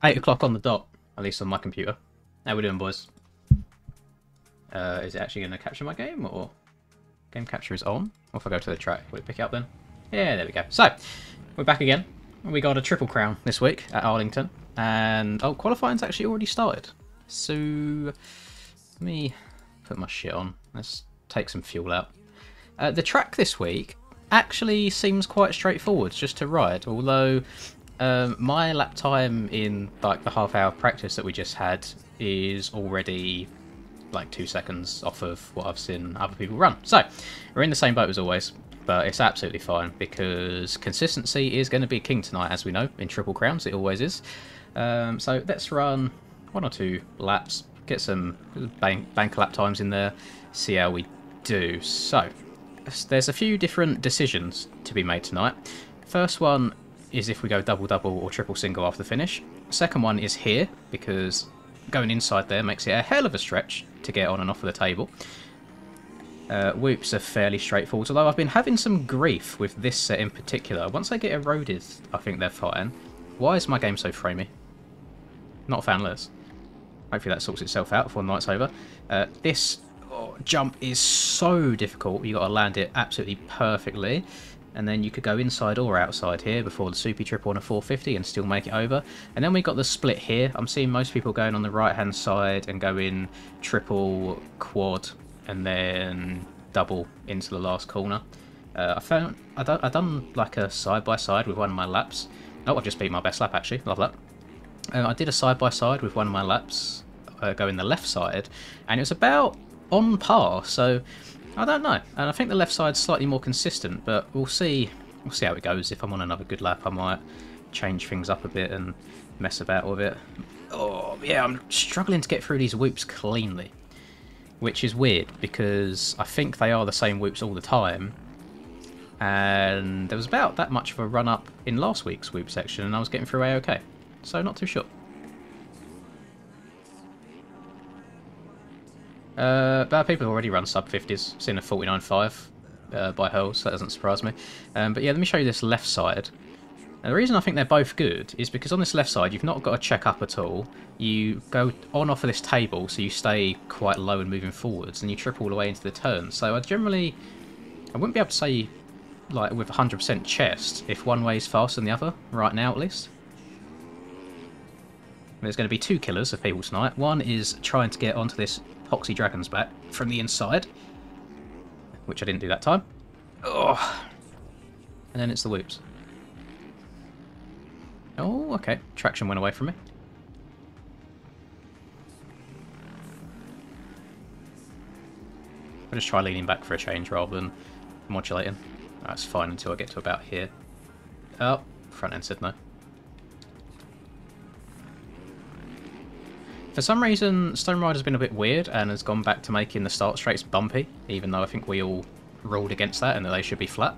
8 o'clock on the dot, at least on my computer. How we doing, boys? Is it actually going to capture my game, or game capture is on? Or if I go to the track, will it pick it up then? Yeah, there we go. So, we're back again. We got a triple crown this week at Arlington, and oh, qualifying's actually already started. So, let me put my shit on. Let's take some fuel out. The track this week actually seems quite straightforward just to ride, although my lap time in like the half-hour practice that we just had is already like 2 seconds off of what I've seen other people run. So we're in the same boat as always, but it's absolutely fine because consistency is going to be king tonight, as we know in Triple Crowns. It always is. So let's run 1 or 2 laps, get some bank lap times in there, see how we do. So there's a few different decisions to be made tonight. First one is if we go double or triple single after the finish. Second one is here, because going inside there makes it a hell of a stretch to get on and off of the table. Whoops are fairly straightforward, although I've been having some grief with this set in particular. Once they get eroded, I think they're fine. Why is my game so framey? Not a fan of this. Hopefully that sorts itself out before the night's over. This jump is so difficult. You got to land it absolutely perfectly, and then you could go inside or outside here before the soupy triple on a 450 and still make it over. And then we got the split here. I'm seeing most people going on the right hand side and going triple, quad, and then double into the last corner. I done like a side by side with one of my laps. Oh, I've just beat my best lap actually. Love that. I did a side by side with one of my laps, going the left side, and it was about on par. So I don't know, and I think the left side's slightly more consistent, but we'll see. We'll see how it goes. If I'm on another good lap, I might change things up a bit and mess about with it. Oh yeah, I'm struggling to get through these whoops cleanly, which is weird because I think they are the same whoops all the time. And there was about that much of a run up in last week's whoop section, and I was getting through A-OK. So not too sure. But people have already run sub 50s. Seen a 49.5 by Hurl, so that doesn't surprise me. But yeah, let me show you this left side. And the reason I think they're both good is because on this left side you've not got to check up at all. You go on off of this table, so you stay quite low and moving forwards, and you trip all the way into the turn. So I wouldn't be able to say like with 100% chest if one way is faster than the other right now, at least. There's going to be 2 killers of people tonight. One is trying to get onto this Poxy Dragon's back from the inside, which I didn't do that time. Oh. And then it's the whoops. Oh, okay. Traction went away from me. I'll just try leaning back for a change rather than modulating. That's fine until I get to about here. Oh, front end said no. For some reason, Stone Rider's been a bit weird and has gone back to making the start straights bumpy, even though I think we all ruled against that and that they should be flat.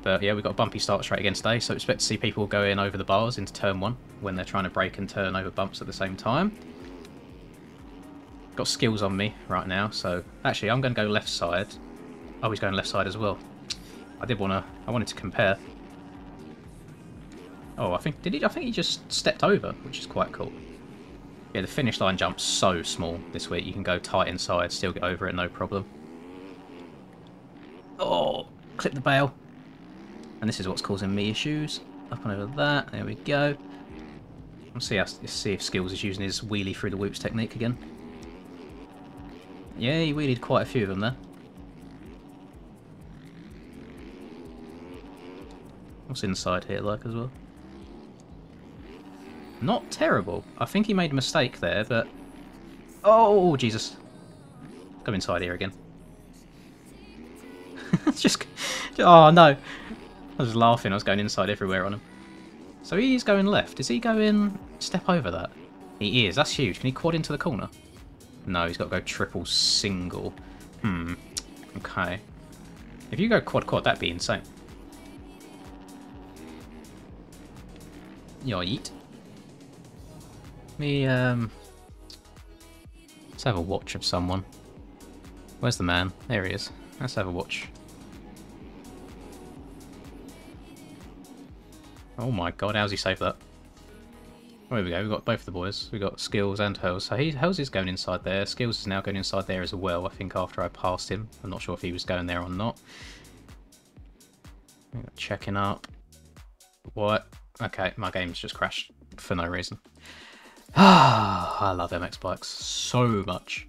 But yeah, we've got a bumpy start straight again today, so expect to see people going over the bars into turn 1 when they're trying to brake and turn over bumps at the same time. Got skills on me right now, so actually I'm going to go left side. Oh, he's going left side as well. I wanted to compare. Oh, I think he just stepped over, which is quite cool. Yeah, the finish line jump's so small this week. You can go tight inside, still get over it, no problem. Oh, clip the bail. And this is what's causing me issues. Up and over that. There we go. Let's see if Skills is using his wheelie through the whoops technique again. Yeah, he wheelied quite a few of them there. What's inside here like as well? Not terrible. I think he made a mistake there, but... Oh, Jesus. Go inside here again. Just... Oh, no. I was laughing. I was going inside everywhere on him. So he's going left. Is he going... Step over that? He is. That's huge. Can he quad into the corner? No, he's got to go triple single. Okay. If you go quad, that'd be insane. Yeet. Let's have a watch of someone. Where's the man? There he is. Let's have a watch. Oh my god, how's he saved that? Oh, there we go. We've got both of the boys. We've got Skills and Hurls. So Hurls is going inside there. Skills is now going inside there as well, I think, after I passed him. I'm not sure if he was going there or not. Checking up. What? Okay, my game's just crashed for no reason. Ah, I love MX bikes so much.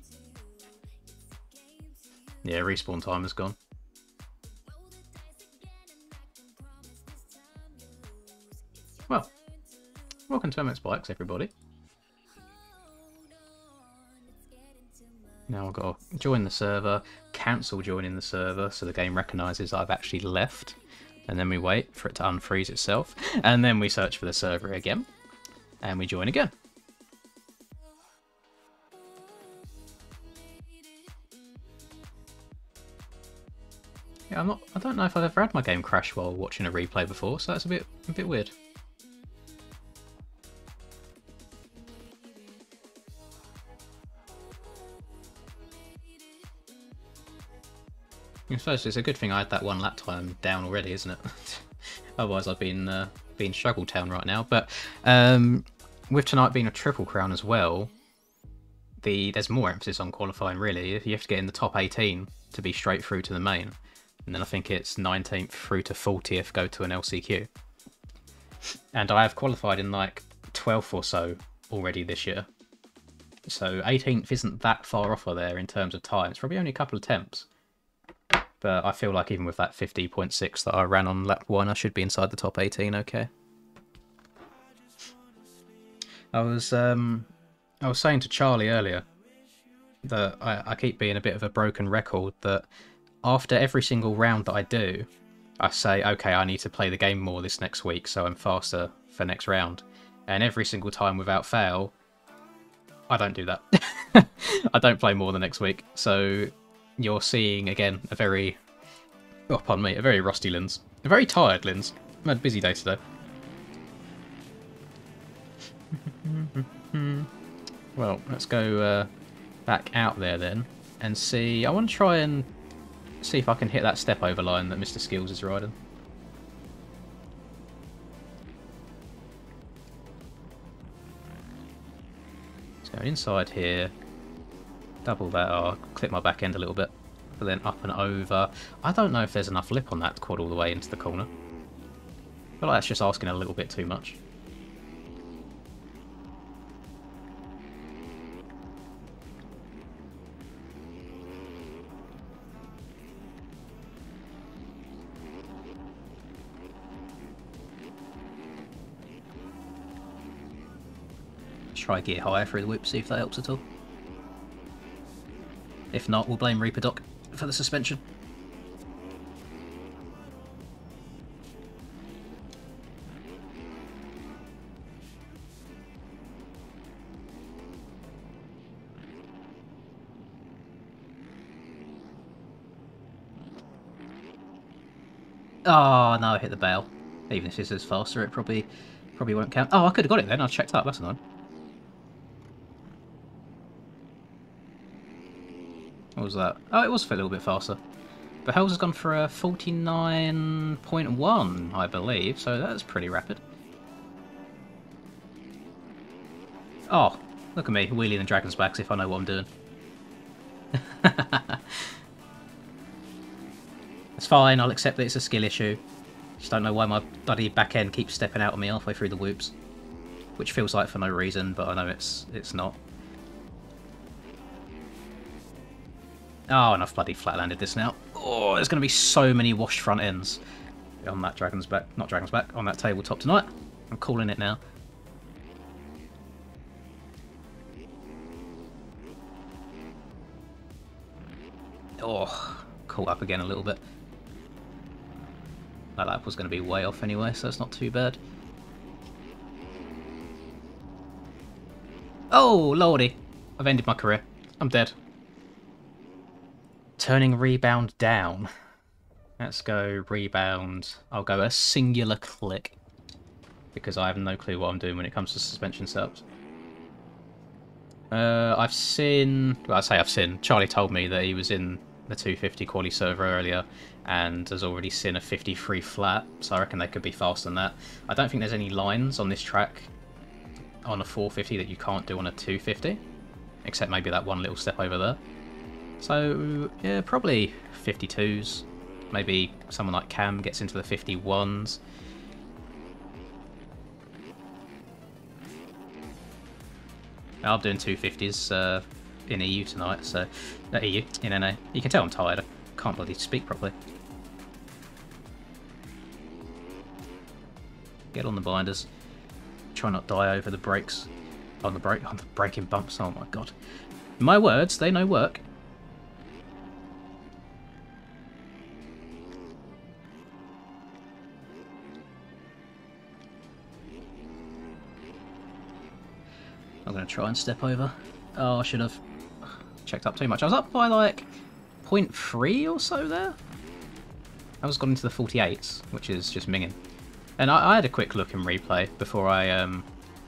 Yeah, respawn time is gone. Well, welcome to MX Bikes, everybody. Now I've got to join the server, cancel joining the server so the game recognises I've actually left, and then we wait for it to unfreeze itself, and then we search for the server again, and we join again. Yeah, I don't know if I've ever had my game crash while watching a replay before, so that's a bit weird. I suppose it's a good thing I had that one lap time down already, isn't it? Otherwise I've been struggle town right now. But with tonight being a triple crown as well, there's more emphasis on qualifying really. You have to get in the top 18 to be straight through to the main. And then I think it's 19th through to 40th go to an LCQ. And I have qualified in like 12th or so already this year. So 18th isn't that far off of there in terms of time. It's probably only a couple of attempts. But I feel like even with that 50.6 that I ran on lap 1, I should be inside the top 18 okay. I was saying to Charlie earlier that I keep being a bit of a broken record, that after every single round that I do, I say, okay, I need to play the game more this next week so I'm faster for next round. And every single time without fail, I don't do that. I don't play more the next week. So you're seeing, again, a very rusty Lins. A very tired Lins. I've had a busy day today. Well, let's go back out there then and see. I want to try and see if I can hit that step over line that Mr. Skills is riding. Let's go inside here. Double that, or clip my back end a little bit, but then up and over. I don't know if there's enough lip on that quad all the way into the corner. I feel like that's just asking a little bit too much. Try gear higher through the whip, see if that helps at all. If not, we'll blame Reaper Doc for the suspension. Oh no, I hit the bail. Even if this is faster, it probably won't count. Oh, I could have got it then. I checked up. That's annoying. What was that? Oh, it was a little bit faster. But Hells has gone for a 49.1, I believe, so that's pretty rapid. Oh, look at me, wheeling the dragon's backs if I know what I'm doing. It's fine, I'll accept that it's a skill issue. Just don't know why my bloody back end keeps stepping out on me halfway through the whoops. Which feels like for no reason, but I know it's not. Oh, and I've bloody flat landed this now. Oh, there's going to be so many washed front ends on that dragon's back, not dragon's back, on that tabletop tonight. I'm calling it now. Oh, caught up again a little bit. That lap was going to be way off anyway, so it's not too bad. Oh, lordy. I've ended my career. I'm dead. Turning rebound down. Let's go rebound. I'll go a singular click, because I have no clue what I'm doing when it comes to suspension setups. I've seen... Well, I say I've seen. Charlie told me that he was in the 250 quali server earlier and has already seen a 53 flat, so I reckon they could be faster than that. I don't think there's any lines on this track on a 450 that you can't do on a 250, except maybe that one little step over there. So yeah, probably 52s. Maybe someone like Cam gets into the 51s. I'm doing 250s in EU tonight, so EU in NA. You can tell I'm tired. I can't bloody speak properly. Get on the binders. Try not die over the brakes. On the braking bumps. Oh my god. My words, they know work. I'm going to try and step over. Oh, I should have checked up too much. I was up by like 0.3 or so there. I was got into the 48s, which is just minging. And I had a quick look in replay before I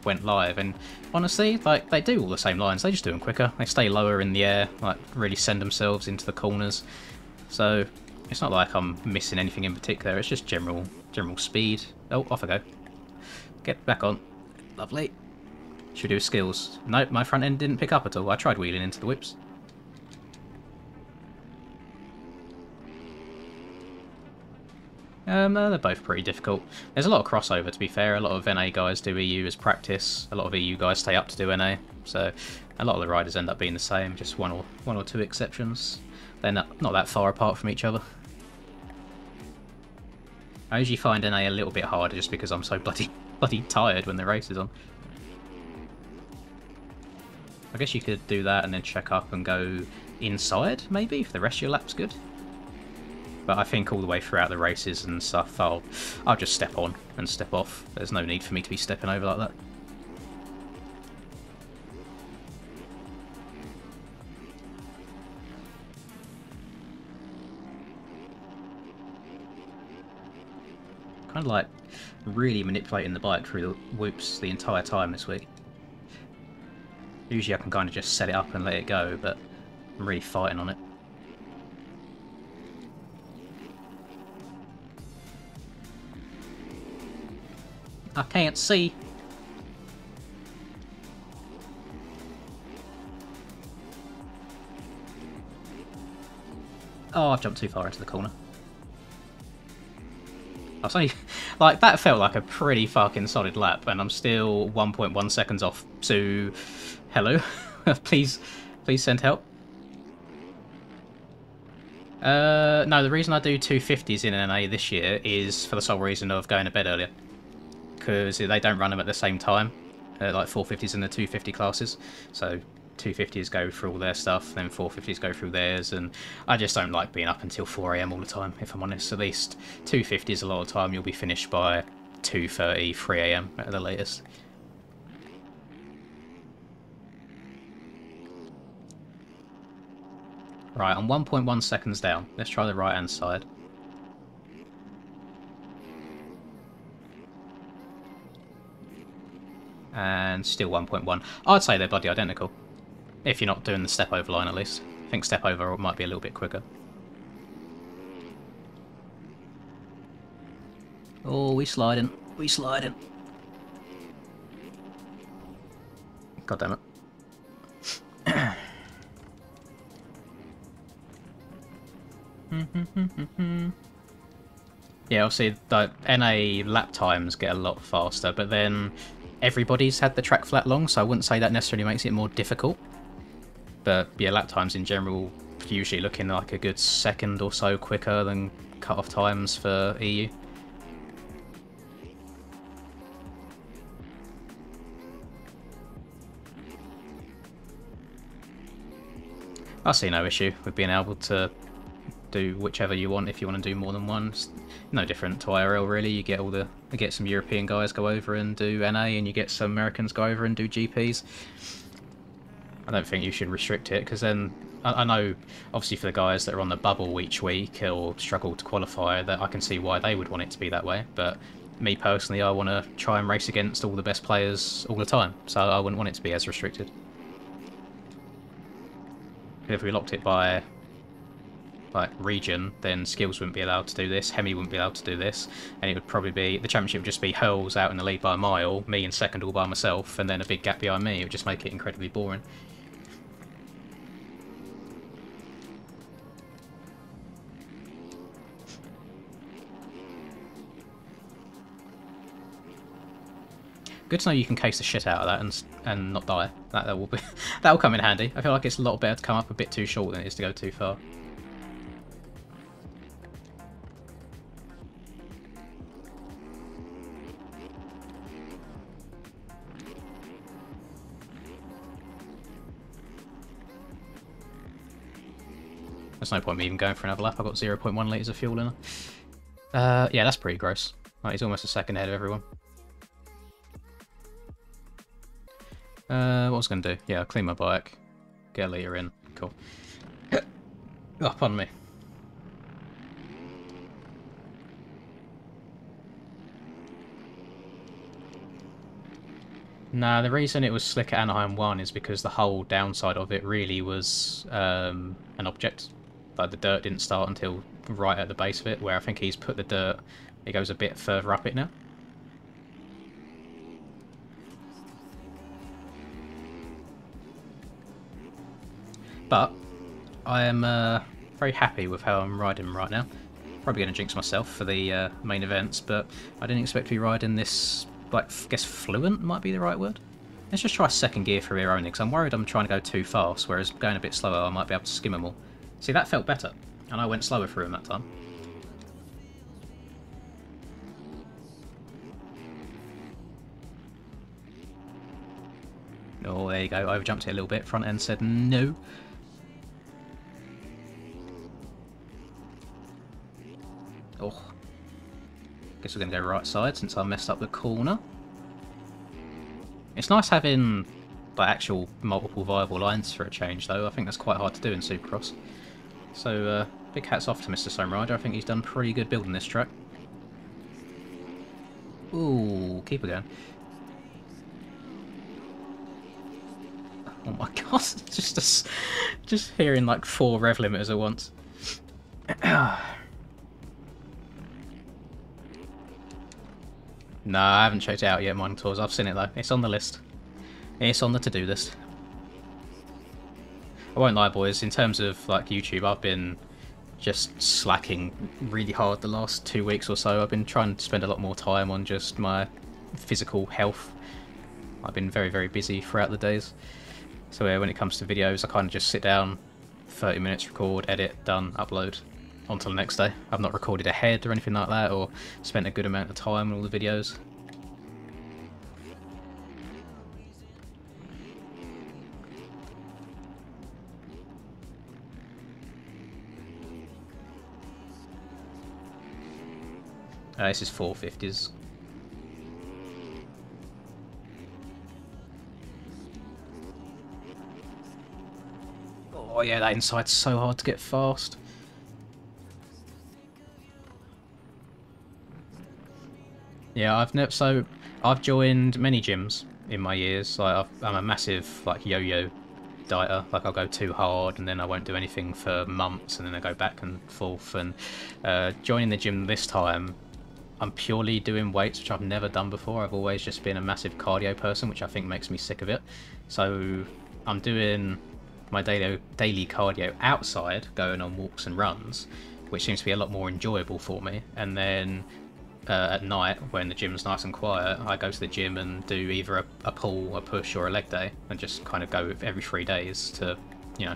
went live, and honestly, like, they do all the same lines. They just do them quicker. They stay lower in the air, like really send themselves into the corners. So it's not like I'm missing anything in particular. It's just general speed. Oh, off I go. Get back on. Lovely. Should do skills. Nope, my front end didn't pick up at all. I tried wheeling into the whips. They're both pretty difficult. There's a lot of crossover, to be fair. A lot of NA guys do EU as practice. A lot of EU guys stay up to do NA. So a lot of the riders end up being the same. Just one or two exceptions. They're not that far apart from each other. I usually find NA a little bit harder just because I'm so bloody tired when the race is on. I guess you could do that and then check up and go inside, maybe, if the rest of your lap's good. But I think all the way throughout the races and stuff, I'll just step on and step off. There's no need for me to be stepping over like that. Kind of like really manipulating the bike through the whoops the entire time this week. Usually I can kind of just set it up and let it go, but I'm really fighting on it. I can't see. Oh, I've jumped too far into the corner. I was only, like, that felt like a pretty fucking solid lap, and I'm still 1.1 seconds off. So, hello, please send help. No, the reason I do 250s in NA this year is for the sole reason of going to bed earlier. Because they don't run them at the same time, like 450s and the 250 classes. So 250s go through all their stuff, then 450s go through theirs, and I just don't like being up until 4 AM all the time, if I'm honest. At least 250s a lot of the time you'll be finished by 2:30, 3 AM at the latest. Right, I'm 1.1 seconds down. Let's try the right hand side. And still 1.1. I'd say they're bloody identical. If you're not doing the step over line, at least. I think step over might be a little bit quicker. Oh, we sliding. We sliding. God damn it. Yeah, obviously the NA lap times get a lot faster, but then everybody's had the track flat long, so I wouldn't say that necessarily makes it more difficult. But yeah, lap times in general usually looking like a good second or so quicker than cut-off times for EU. I see no issue with being able to do whichever you want if you want to do more than one. It's no different to IRL really. You get some European guys go over and do NA, and you get some Americans go over and do GPs. I don't think you should restrict it, because then I know obviously for the guys that are on the bubble each week or struggle to qualify, that I can see why they would want it to be that way. But me personally, I want to try and race against all the best players all the time, so I wouldn't want it to be as restricted. If we locked it by like region, then Skills wouldn't be allowed to do this, Hemi wouldn't be allowed to do this, and it would probably be, the championship would just be Hurls out in the lead by a mile, me in second all by myself, and then a big gap behind me. It would just make it incredibly boring. Good to know you can case the shit out of that and not die. That will be that will come in handy. I feel like it's a lot better to come up a bit too short than it is to go too far. There's no point in me even going for another lap. I've got 0.1 litres of fuel in her. Yeah, that's pretty gross. Right, he's almost a second ahead of everyone. What was I going to do? Yeah, I'll clean my bike. Get a litre in. Cool. Oh, pardon me. Nah, the reason it was slick at Anaheim 1 is because the whole downside of it really was an object. Like, the dirt didn't start until right at the base of it, where I think he's put the dirt, it goes a bit further up it now. But I am very happy with how I'm riding right now. Probably going to jinx myself for the main events, but I didn't expect to be riding this, like, I guess fluent might be the right word. Let's just try second gear through here only, because I'm worried I'm trying to go too fast, whereas going a bit slower I might be able to skim them all. See, that felt better, and I went slower through them that time. Oh, there you go, I overjumped it a little bit, front end said no. Oh, guess we're going to go right side since I messed up the corner. It's nice having like actual multiple viable lines for a change, though. I think that's quite hard to do in Supercross. So big hats off to Mr. Stone Rider. I think he's done pretty good building this track. Ooh, keep it going. Oh my god, just hearing like 4 rev limiters at once. No, I haven't checked it out yet, Mining Tours. I've seen it though. It's on the list. It's on the to-do list. I won't lie, boys. In terms of like YouTube, I've been just slacking really hard the last 2 weeks or so. I've been trying to spend a lot more time on just my physical health. I've been very, very busy throughout the days. So when it comes to videos, I kind of just sit down, 30 minutes, record, edit, done, upload. On to the next day. I've not recorded ahead or anything like that, or spent a good amount of time on all the videos. This is 450s. Oh yeah, that inside's so hard to get fast. Yeah, I've joined many gyms in my years. Like I'm a massive like yo-yo dieter. Like I'll go too hard and then I won't do anything for months and then I go back and forth. And joining the gym this time, I'm purely doing weights, which I've never done before. I've always just been a massive cardio person, which I think makes me sick of it. So I'm doing my daily cardio outside, going on walks and runs, which seems to be a lot more enjoyable for me. And then at night, when the gym's nice and quiet, I go to the gym and do either a pull, a push, or a leg day, and just kind of go every 3 days to, you know,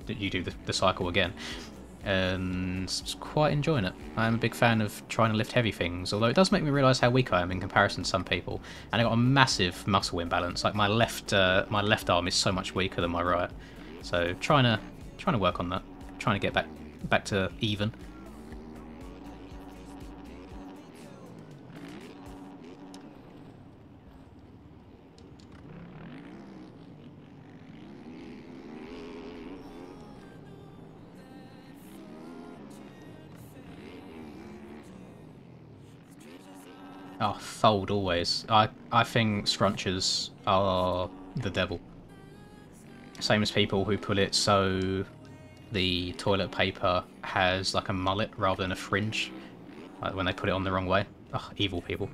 you do the cycle again. And just quite enjoying it. I'm a big fan of trying to lift heavy things, although it does make me realise how weak I am in comparison to some people. And I've got a massive muscle imbalance. Like my left arm is so much weaker than my right. So trying to work on that, trying to get back to even. Oh, fold always. I think scrunches are the devil. Same as people who put it so the toilet paper has like a mullet rather than a fringe, like when they put it on the wrong way. Ugh, evil people.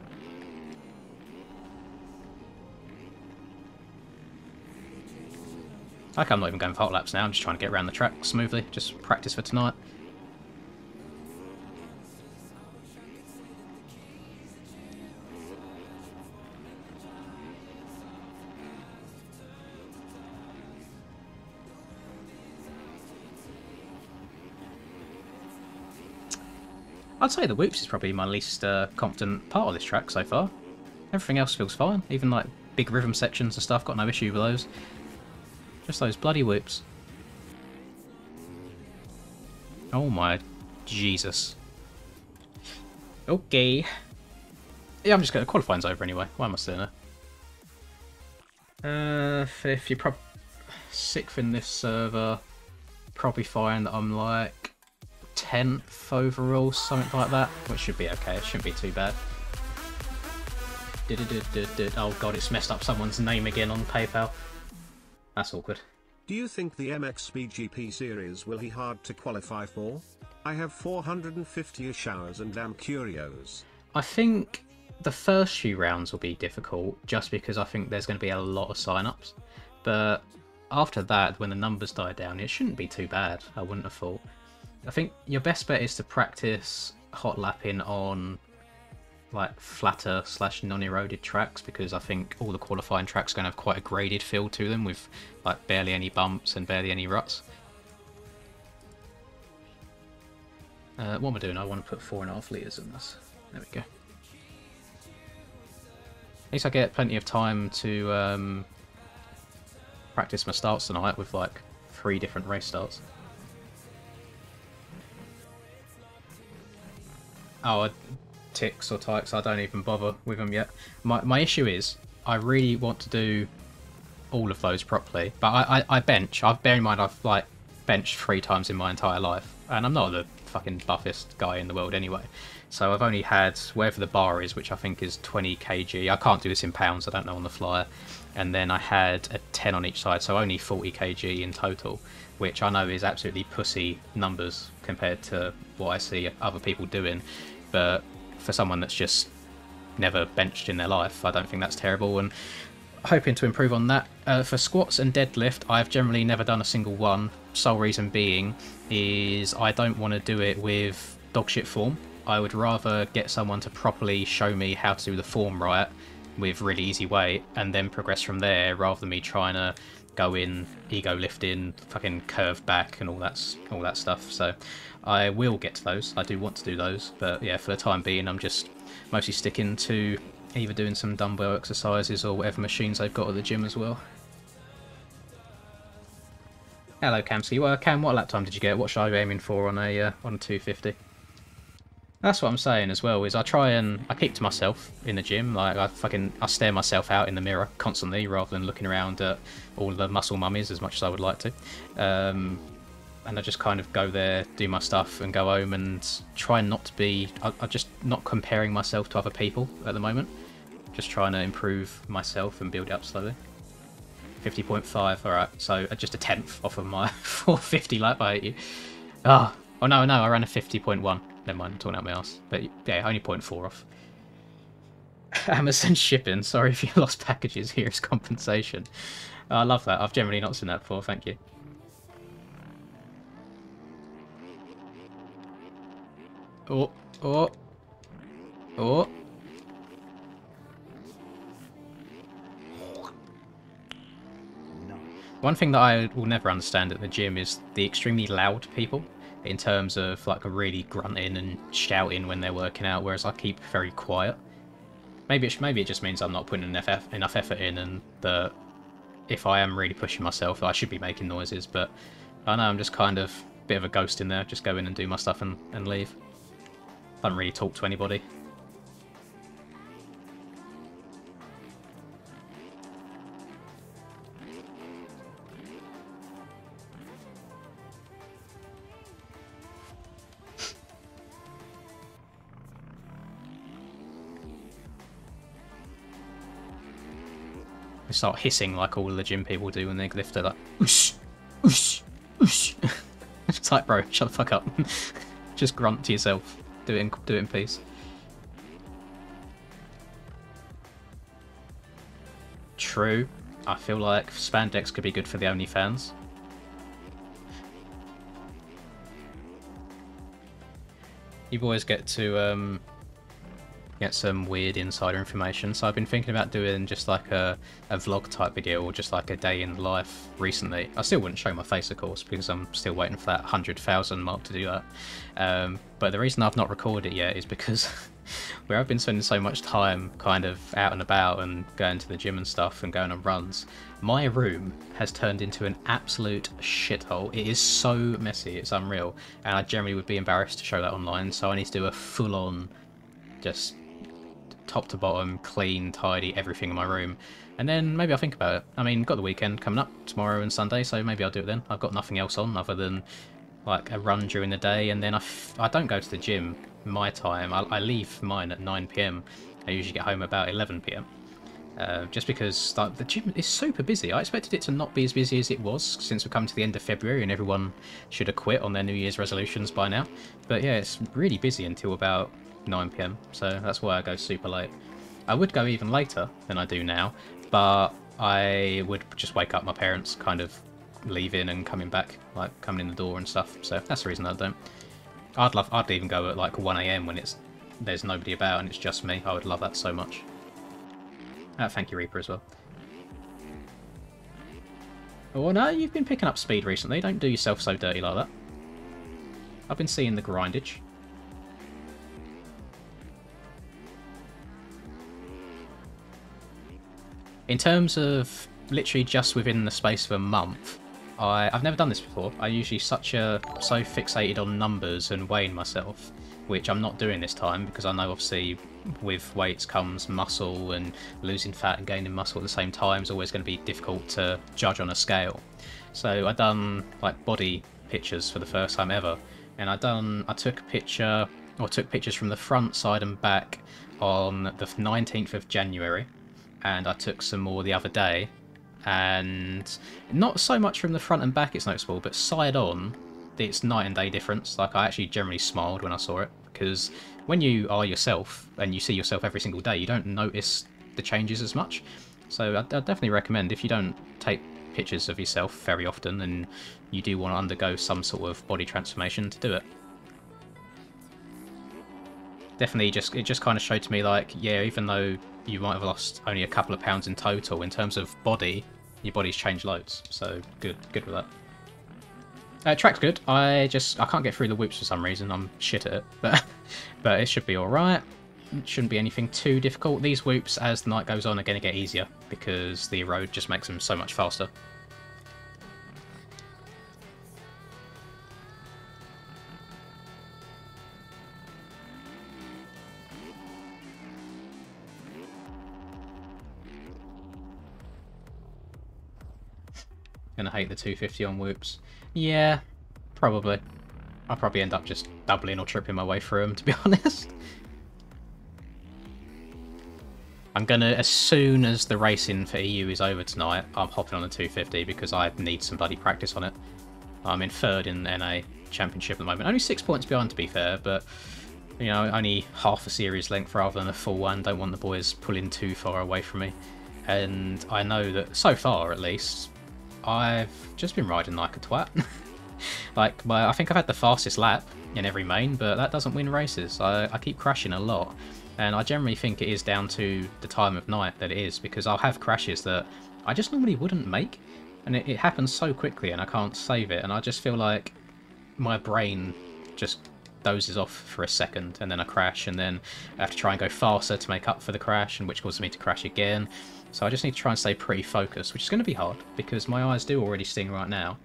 Like, I'm not even going for hot laps now, I'm just trying to get around the track smoothly, just practice for tonight. I'd say the whoops is probably my least confident part of this track so far. Everything else feels fine, even like big rhythm sections and stuff, got no issue with those. Just those bloody whoops. Oh my Jesus. Okay. Yeah, I'm just going to qualifying's over anyway. Why am I still there? If you're 6th in this server, probably find that I'm like 10th overall, something like that, which should be okay. It shouldn't be too bad. Oh god, it's messed up someone's name again on PayPal. That's awkward. Do you think the MXGP series will be hard to qualify for? I have 450-ish hours and am curious. I think the first few rounds will be difficult, just because I think there's going to be a lot of sign-ups. But after that, when the numbers die down, it shouldn't be too bad, I wouldn't have thought. I think your best bet is to practice hot lapping on like flatter / non-eroded tracks, because I think all the qualifying tracks are going to have quite a graded feel to them with like barely any bumps and barely any ruts. What am I doing? I want to put 4.5 litres in this. There we go. At least I get plenty of time to practice my starts tonight with like 3 different race starts. Oh, ticks or tykes, I don't even bother with them yet. My issue is, I really want to do all of those properly, but I bench. Bear in mind, I've like benched 3 times in my entire life, and I'm not the fucking buffest guy in the world anyway. So I've only had wherever the bar is, which I think is 20 kg. I can't do this in pounds, I don't know on the flyer. And then I had a 10 on each side, so only 40 kg in total, which I know is absolutely pussy numbers compared to what I see other people doing. But for someone that's just never benched in their life, I don't think that's terrible, and hoping to improve on that. For squats and deadlift, I've generally never done a single one. Sole reason being is I don't want to do it with dogshit form. I would rather get someone to properly show me how to do the form right with really easy weight and then progress from there, rather than me trying to go in ego lifting, fucking curve back and all that stuff. So I will get to those. I do want to do those, but yeah, for the time being, I'm just mostly sticking to either doing some dumbbell exercises or whatever machines they've got at the gym as well. Hello, Kamski. Well, Cam, what lap time did you get? What should I be aiming for on a 250? That's what I'm saying as well. Is I keep to myself in the gym. Like I stare myself out in the mirror constantly, rather than looking around at all the muscle mummies as much as I would like to. And I just kind of go there, do my stuff, and go home, and try not to be. I'm just not comparing myself to other people at the moment. Just trying to improve myself and build it up slowly. 50.5, alright, so just a 10th off of my 450 lap, I hate you. Oh no, I ran a 50.1. Never mind, I'm talking out my ass. But yeah, only 0.4 off. Amazon shipping, sorry if you lost packages, here's compensation. I love that, I've generally not seen that before, thank you. Oh. One thing that I will never understand at the gym is the extremely loud people, in terms of like really grunting and shouting when they're working out, whereas I keep very quiet. Maybe it just means I'm not putting enough effort in, and that if I am really pushing myself, I should be making noises, but I know I'm just kind of a bit of a ghost in there, just go in and do my stuff and leave. I don't really talk to anybody. They start hissing like all the gym people do when they lift it, like, oosh, oosh, oosh. It's like, bro, shut the fuck up. Just grunt to yourself. Do it in peace. True. I feel like spandex could be good for the OnlyFans. You boys get to get some weird insider information. So I've been thinking about doing just like a vlog type video or just like a day in life recently. I still wouldn't show my face, of course, because I'm still waiting for that 100,000 mark to do that. But the reason I've not recorded it yet is because where I've been spending so much time kind of out and about and going to the gym and stuff and going on runs, my room has turned into an absolute shithole. It is so messy, it's unreal, and I generally would be embarrassed to show that online, so I need to do a full-on, just top to bottom, clean, tidy, everything in my room. And then maybe I'll think about it. I mean, got the weekend coming up, tomorrow and Sunday, so maybe I'll do it then. I've got nothing else on other than like a run during the day, and then I don't go to the gym my time. I leave mine at 9 PM. I usually get home about 11 PM. Just because like, the gym is super busy. I expected it to not be as busy as it was since we're coming to the end of February and everyone should have quit on their New Year's resolutions by now. But yeah, it's really busy until about 9 PM, so that's why I go super late. I would go even later than I do now, but I would just wake up my parents kind of leaving and coming back, like coming in the door and stuff, so that's the reason I don't. I'd even go at like 1 AM when there's nobody about and it's just me. I would love that so much. Thank you, Reaper, as well. Oh no, you've been picking up speed recently. Don't do yourself so dirty like that. I've been seeing the grindage. In terms of literally just within the space of a month, I've never done this before. I'm usually so fixated on numbers and weighing myself, which I'm not doing this time because I know obviously with weights comes muscle, and losing fat and gaining muscle at the same time is always going to be difficult to judge on a scale. So I done like body pictures for the first time ever, and I took pictures from the front, side and back on the 19th of January, and I took some more the other day. And not so much from the front and back it's noticeable, but side on it's night and day difference. Like I actually generally smiled when I saw it, because when you are yourself and you see yourself every single day, you don't notice the changes as much. So I'd definitely recommend, if you don't take pictures of yourself very often and you do want to undergo some sort of body transformation, to do it. Definitely, it just kind of showed to me like, yeah, even though you might have lost only a couple of pounds in total, in terms of body, your body's changed loads. So good with that. Track's good. I can't get through the whoops for some reason. I'm shit at it, but it should be all right. It shouldn't be anything too difficult. These whoops, as the night goes on, are going to get easier because the road just makes them so much faster. Gonna hate the 250 on whoops. Yeah, probably. I'll probably end up just doubling or tripling my way through them, to be honest. I'm gonna, as soon as the racing for EU is over tonight, I'm hopping on the 250 because I need some bloody practice on it. I'm in third in NA Championship at the moment. Only 6 points behind, to be fair, but you know, only half a series length rather than a full one. Don't want the boys pulling too far away from me. And I know that so far, at least, I've just been riding like a twat. Like, I think I've had the fastest lap in every main, but that doesn't win races. I keep crashing a lot, and I generally think it is down to the time of night that it is, because I'll have crashes that I just normally wouldn't make, and it happens so quickly and I can't save it, and I just feel like my brain just dozes off for a second, and then I crash, and then I have to try and go faster to make up for the crash, and which causes me to crash again. So I just need to try and stay pretty focused, which is going to be hard because my eyes do already sting right now.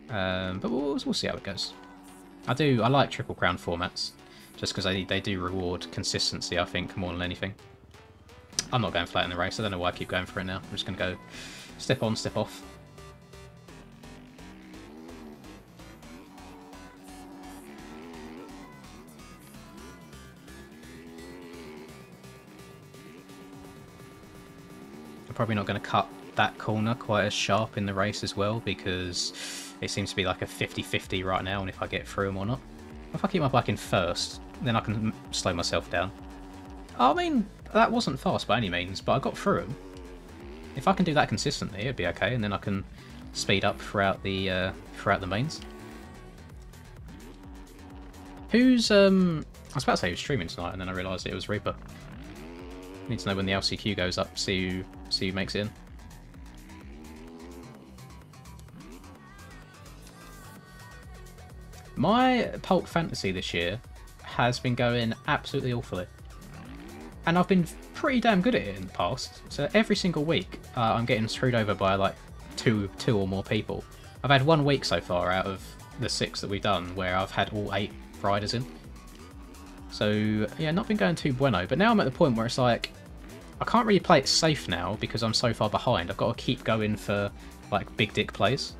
But we'll see how it goes. I like Triple Crown formats just because they do reward consistency, I think, more than anything. I'm not going flat in the race. I don't know why I keep going for it now. I'm just going to go step on, step off. Probably not going to cut that corner quite as sharp in the race as well, because it seems to be like a 50-50 right now on if I get through them or not. If I keep my bike in first, then I can slow myself down. I mean, that wasn't fast by any means, but I got through them. If I can do that consistently, it'd be okay, and then I can speed up throughout the mains. Who's I was about to say who's streaming tonight, and then I realised it was Reaper. Need to know when the LCQ goes up, see who makes it in. My Pulp Fantasy this year has been going absolutely awfully. And I've been pretty damn good at it in the past. So every single week, I'm getting screwed over by like two or more people. I've had 1 week so far out of the 6 that we've done where I've had all 8 riders in. So yeah, not been going too bueno. But now I'm at the point where it's like, I can't really play it safe now because I'm so far behind. I've got to keep going for like big dick plays.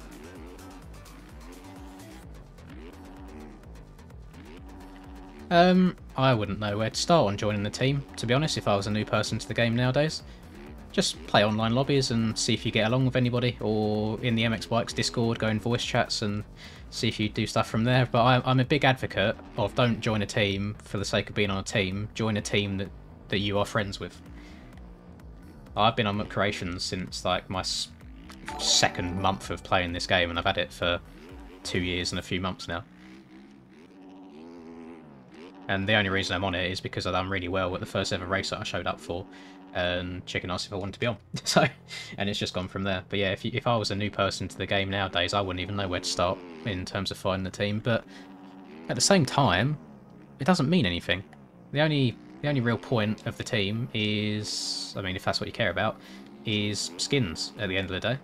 I wouldn't know where to start on joining the team, to be honest, if I was a new person to the game nowadays. Just play online lobbies and see if you get along with anybody, or in the MX Bikes Discord, go in voice chats and see if you do stuff from there. But I'm a big advocate of don't join a team for the sake of being on a team, join a team that you are friends with. I've been on Creations since like my 2nd month of playing this game, and I've had it for 2 years and a few months now. And the only reason I'm on it is because I've done really well at the first ever race that I showed up for, and Chicken asked if I wanted to be on. So, and it's just gone from there. But yeah, if I was a new person to the game nowadays, I wouldn't even know where to start in terms of finding the team. But at the same time, it doesn't mean anything. The only real point of the team is, I mean, if that's what you care about, is skins at the end of the day.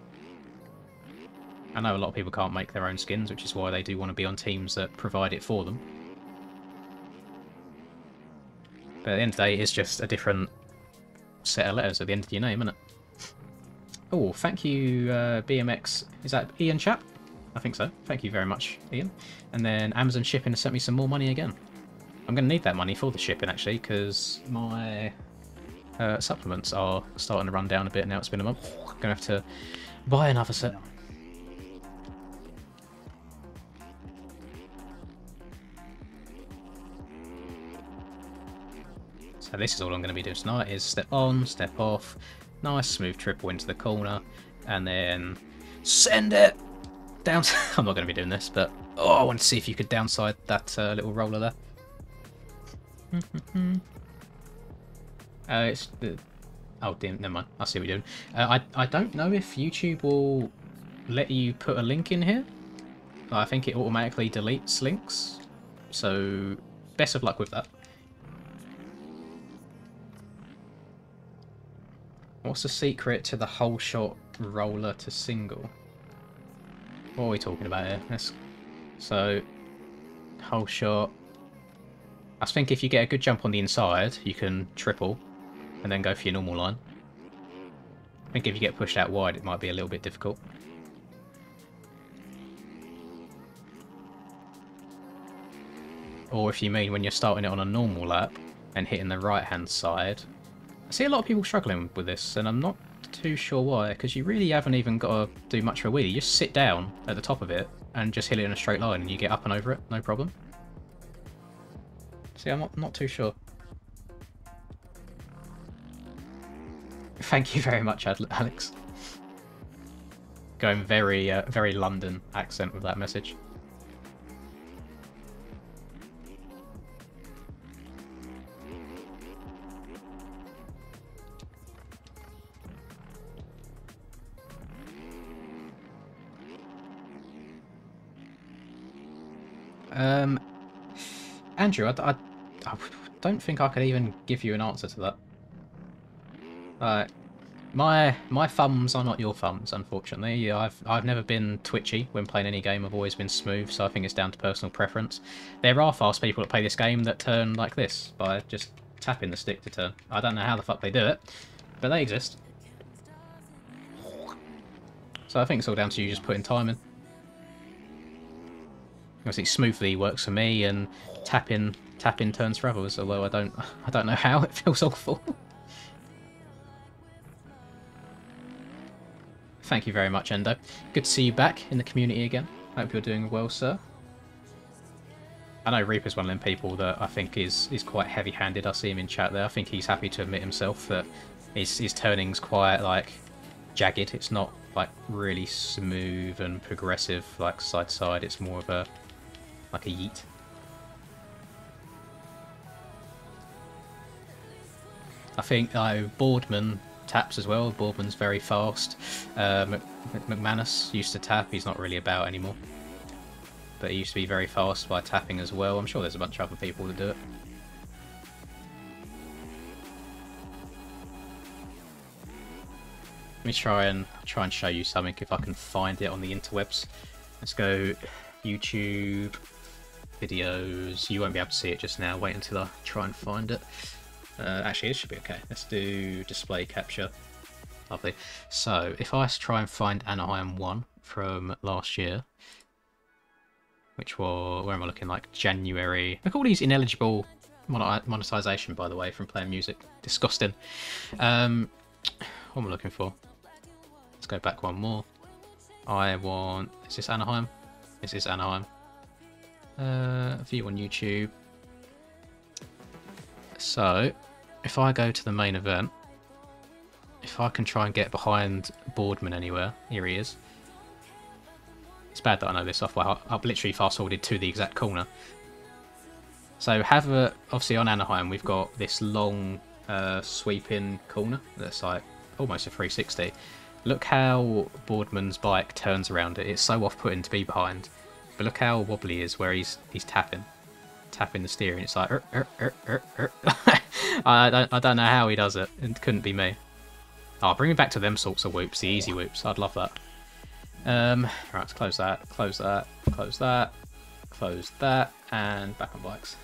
I know a lot of people can't make their own skins, which is why they do want to be on teams that provide it for them. But at the end of the day, it's just a different set of letters at the end of your name, isn't it? Oh, thank you, BMX. Is that Ian chap? I think so. Thank you very much, Ian. And then Amazon Shipping has sent me some more money again. I'm going to need that money for the shipping, actually, because my supplements are starting to run down a bit now. It's been a month. I'm going to have to buy another set. So this is all I'm going to be doing tonight, is step on, step off, nice smooth triple into the corner, and then send it down. I'm not going to be doing this, but oh, I want to see if you could downside that little roller there. It's the... Oh, damn, never mind. I see what you're doing. I don't know if YouTube will let you put a link in here. I think it automatically deletes links. So, best of luck with that. What's the secret to the whole shot roller to single? What are we talking about here? So, whole shot. I think if you get a good jump on the inside, you can triple and then go for your normal line. I think if you get pushed out wide, it might be a little bit difficult. Or if you mean when you're starting it on a normal lap and hitting the right-hand side. I see a lot of people struggling with this, and I'm not too sure why, because you really haven't even got to do much of a wheelie. You just sit down at the top of it and just hit it in a straight line, and you get up and over it, no problem. See, I'm not too sure. Thank you very much, Alex. Going very, very London accent with that message. Andrew, I don't think I could even give you an answer to that. My thumbs are not your thumbs, unfortunately. I've never been twitchy when playing any game. I've always been smooth, so I think it's down to personal preference. There are fast people that play this game that turn like this by just tapping the stick to turn. I don't know how the fuck they do it, but they exist. So I think it's all down to you just putting time in. Obviously, smoothly works for me, and tapping turns for others. Although I don't know how. It feels awful. Thank you very much, Endo. Good to see you back in the community again. Hope you're doing well, sir. I know Reaper's one of them people that I think is quite heavy-handed. I see him in chat there. I think he's happy to admit himself that his turning's quite, like, jagged. It's not, like, really smooth and progressive, like, side-to-side. It's more of a, like a yeet. I think Boardman taps as well. Boardman's very fast. McManus used to tap. He's not really about anymore. But he used to be very fast by tapping as well. I'm sure there's a bunch of other people that do it. Let me try and show you something if I can find it on the interwebs. Let's go YouTube videos. You won't be able to see it just now. Wait until I try and find it. Actually, it should be okay. Let's do display capture. Lovely. So if I try and find Anaheim 1 from last year, which was, where am I looking, like January. Look at all these ineligible monetization, by the way, from playing music. Disgusting. What am I looking for? Let's go back one more. I want, is this Anaheim? This is Anaheim. View on YouTube. So, if I go to the main event, if I can try and get behind Boardman anywhere, here he is. It's bad that I know this off by heart. I've literally fast-forwarded to the exact corner. So obviously on Anaheim we've got this long sweeping corner that's like almost a 360. Look how Boardman's bike turns around it. It's so off-putting to be behind. But look how wobbly he is where he's tapping the steering. It's like I don't know how he does it. It couldn't be me. Oh, bring me back to them sorts of whoops, the easy whoops. I'd love that. Right, let's close that, close that, close that, close that, and back on bikes.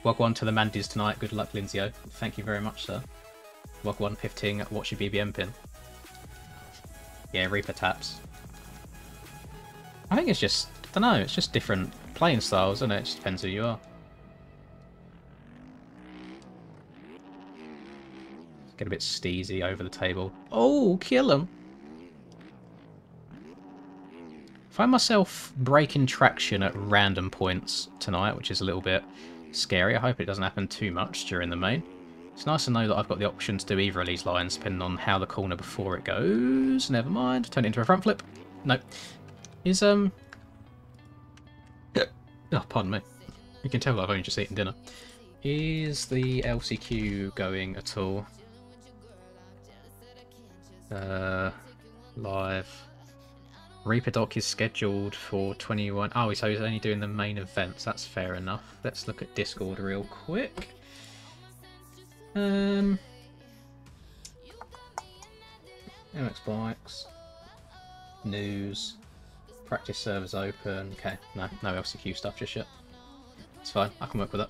Welcome to the Mandis tonight. Good luck, Lindsay. Thank you very much, sir. Welcome 15. What's your BBM pin? Yeah, Reaper taps. I think it's just, I don't know, it's just different playing styles, isn't it? It just depends who you are. Get a bit steezy over the table. Oh, kill him! Find myself breaking traction at random points tonight, which is a little bit scary. I hope it doesn't happen too much during the main. It's nice to know that I've got the option to do either of these lines depending on how the corner before it goes. Never mind. Turn it into a front flip. Nope. Is, oh, pardon me. You can tell that I've only just eaten dinner. Is the LCQ going at all? Live. Reaper Doc is scheduled for 21. Oh, so he's only doing the main events. That's fair enough. Let's look at Discord real quick. MX Bikes. News. Practice servers open. Okay, no LCQ stuff just yet. It's fine. I can work with that.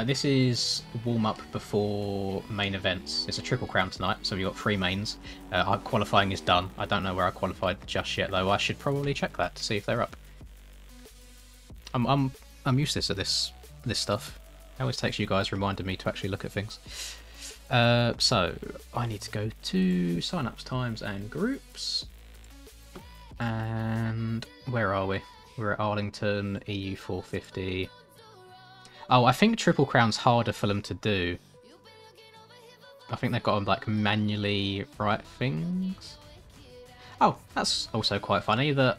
This is warm-up before main events. It's a triple crown tonight, so we've got 3 mains. Qualifying is done. I don't know where I qualified just yet, though. I should probably check that to see if they're up. I'm useless at this stuff. It always takes you guys reminding me to actually look at things. So I need to go to sign-ups, times, and groups. And where are we? We're at Arlington, EU 450. Oh, I think Triple Crown's harder for them to do. I think they've got to, like, manually write things. Oh, that's also quite funny that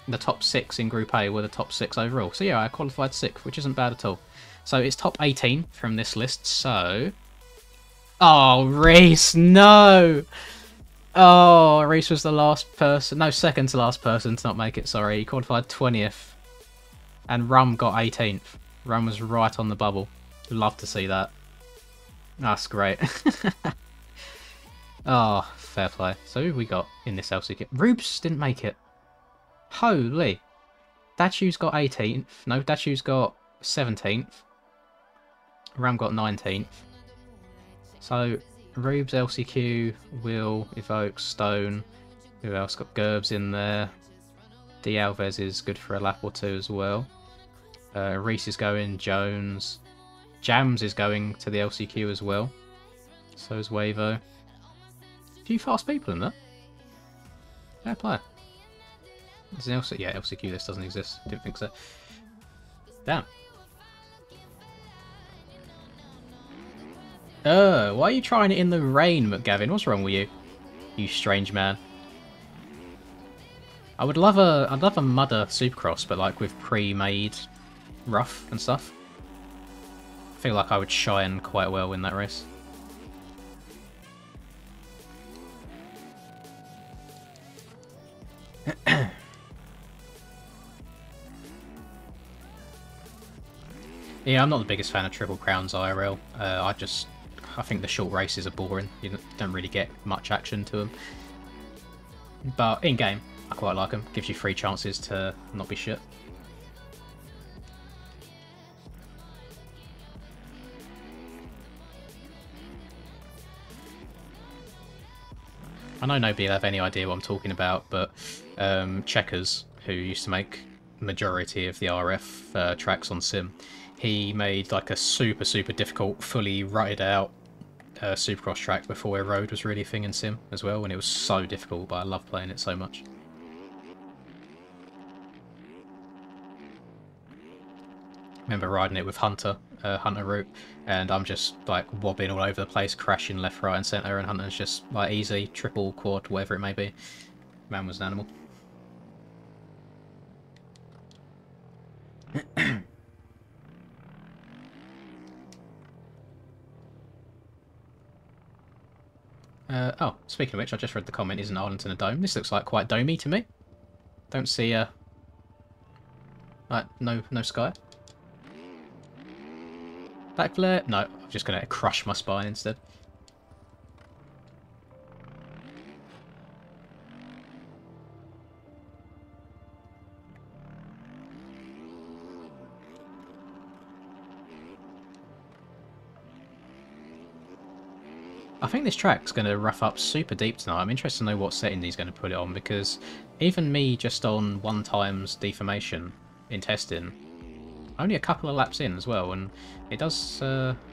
the top 6 in Group A were the top 6 overall. So yeah, I qualified 6th, which isn't bad at all. So it's top 18 from this list, so... Oh, Reese, no! Oh, Reese was the last person... No, second to last person to not make it, sorry. He qualified 20th. And Rum got 18th. Rum was right on the bubble. Love to see that. That's great. Oh, fair play. So who have we got in this LCQ? Rubes didn't make it. Holy. Dachu's got 18th. No, Dachu's got 17th. Ram got 19th. So, Rubes, LCQ, Will, Evoke, Stone. Who else? Got Gerbs in there. D. Alves is good for a lap or two as well. Reese is going, Jones. Jams is going to the LCQ as well. So is Wavo. A few fast people in there. Fair play. There's an LCQ. Yeah, LCQ list doesn't exist. Didn't think so. Damn. Why are you trying it in the rain, McGavin? What's wrong with you? You strange man. I'd love a mudder Supercross, but like with pre-made rough and stuff. I feel like I would shine quite well in that race. Yeah, I'm not the biggest fan of Triple Crowns IRL. I think the short races are boring. You don't really get much action to them. But in game, I quite like them. Gives you 3 chances to not be shit. I know nobody will have any idea what I'm talking about, but Checkers, who used to make majority of the RF tracks on Sim, he made like a super difficult, fully rutted out Supercross track before Road was really a thing in Sim as well, and it was so difficult, but I love playing it so much. Remember riding it with Hunter route, and I'm just like wobbling all over the place, crashing left, right, and centre, and Hunter's just like easy, triple, quad, whatever it may be. Man was an animal. Oh, speaking of which, I just read the comment, isn't Arlington a dome? This looks like quite domey to me. Don't see like no sky. Back flare? No, I'm just gonna crush my spine instead. I think this track's going to rough up super deep tonight. I'm interested to know what setting he's going to put it on, because even me just on 1x deformation in testing, only a couple of laps in as well, and it does,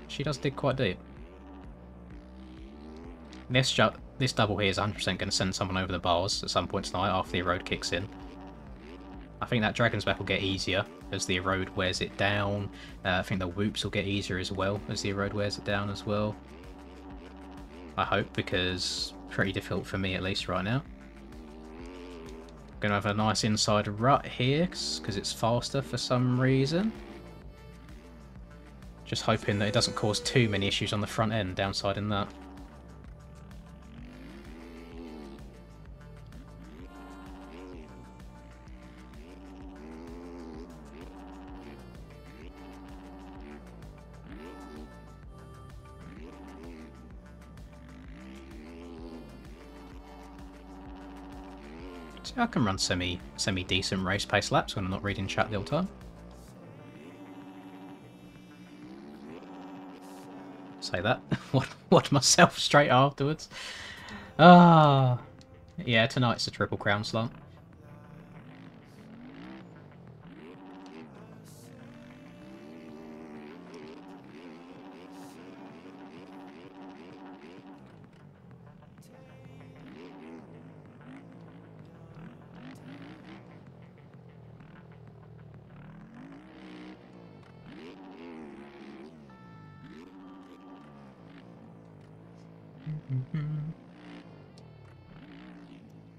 she does dig quite deep. This double here is 100% going to send someone over the bars at some point tonight after the erode kicks in. I think that Dragon's Back will get easier as the erode wears it down. I think the whoops will get easier as well as the erode wears it down as well. I hope, because pretty difficult for me at least right now. Gonna have a nice inside rut here because it's faster for some reason. Just hoping that it doesn't cause too many issues on the front end, downside in that. I can run semi-decent race pace laps when I'm not reading chat the whole time. Say that. Watch myself straight afterwards. Ah, yeah, tonight's a Triple Crown slant.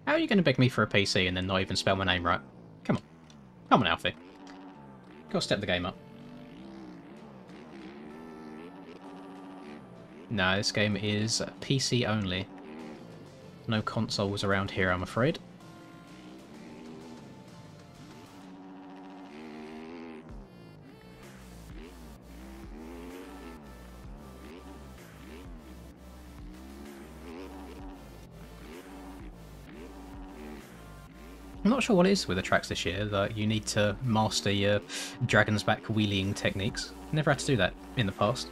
How are you going to beg me for a PC and then not even spell my name right? Come on. Come on, Alfie. Gotta step the game up. No, this game is PC only. No consoles around here, I'm afraid. I'm not sure what it is with the tracks this year, that you need to master your Dragon's Back wheeling techniques. Never had to do that in the past.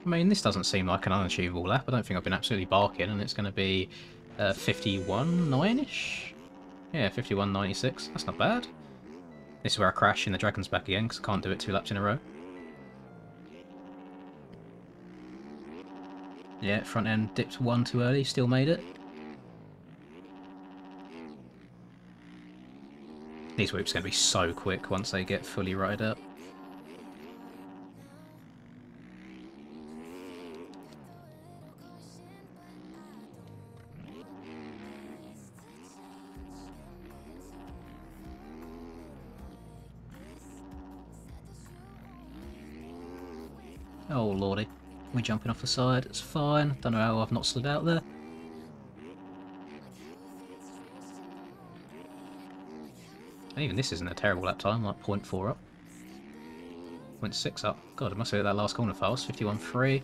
I mean, this doesn't seem like an unachievable lap. I don't think I've been absolutely barking, and it's going to be 51.9-ish? Yeah, 51.96. That's not bad. This is where I crash in the Dragon's back again, because I can't do it 2 laps in a row. Yeah, front end dipped 1 too early, still made it. These whoops are going to be so quick once they get fully righted up. Oh lordy, we're jumping off the side, it's fine. Don't know how I've not slid out there. Even this isn't a terrible lap time, like 0.4 up. 0.6 up. God, I must have hit that last corner fast. 51.3.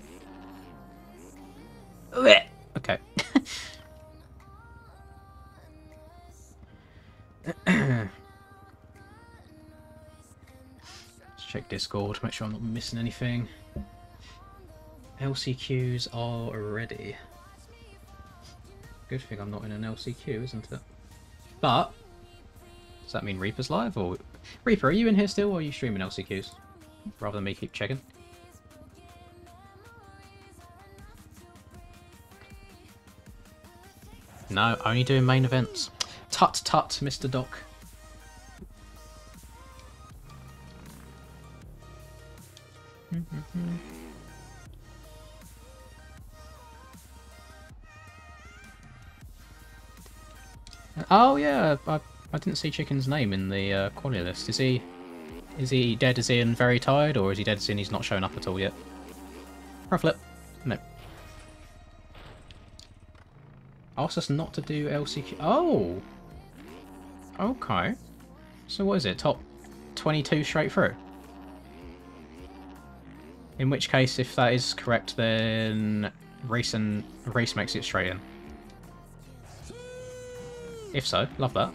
Okay. Let's check Discord, make sure I'm not missing anything. LCQs are ready. Good thing I'm not in an LCQ, isn't it? But does that mean Reaper's live? Or Reaper, are you in here still, or are you streaming LCQs? Rather than me keep checking. No, only doing main events. Tut tut, Mr. Doc. Oh yeah, I didn't see Chicken's name in the quality list. Is he dead as in very tired, or is he dead as in he's not shown up at all yet? Flip. No. Asked us not to do LCQ. Oh! Okay. So what is it? Top 22 straight through? In which case, if that is correct, then race makes it straight in. If so, love that.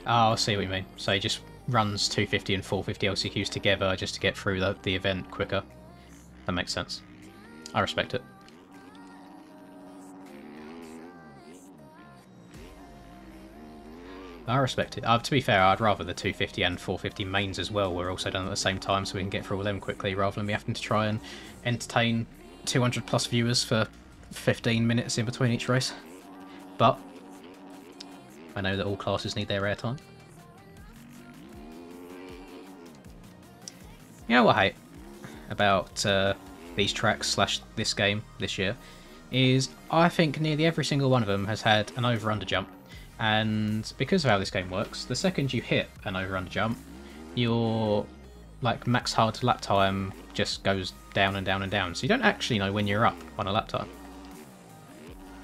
Oh, I see what you mean. So he just runs 250 and 450 LCQs together just to get through the event quicker. That makes sense. I respect it. I respect it. To be fair, I'd rather the 250 and 450 mains as well were also done at the same time so we can get through all them quickly rather than me having to try and entertain 200 plus viewers for 15 minutes in between each race. But I know that all classes need their airtime. You know what I hate about these tracks slash this game this year is I think nearly every single one of them has had an over-under jump, and because of how this game works, the second you hit an over-under jump, your like max hard lap time just goes down and down and down, so you don't actually know when you're up on a lap time.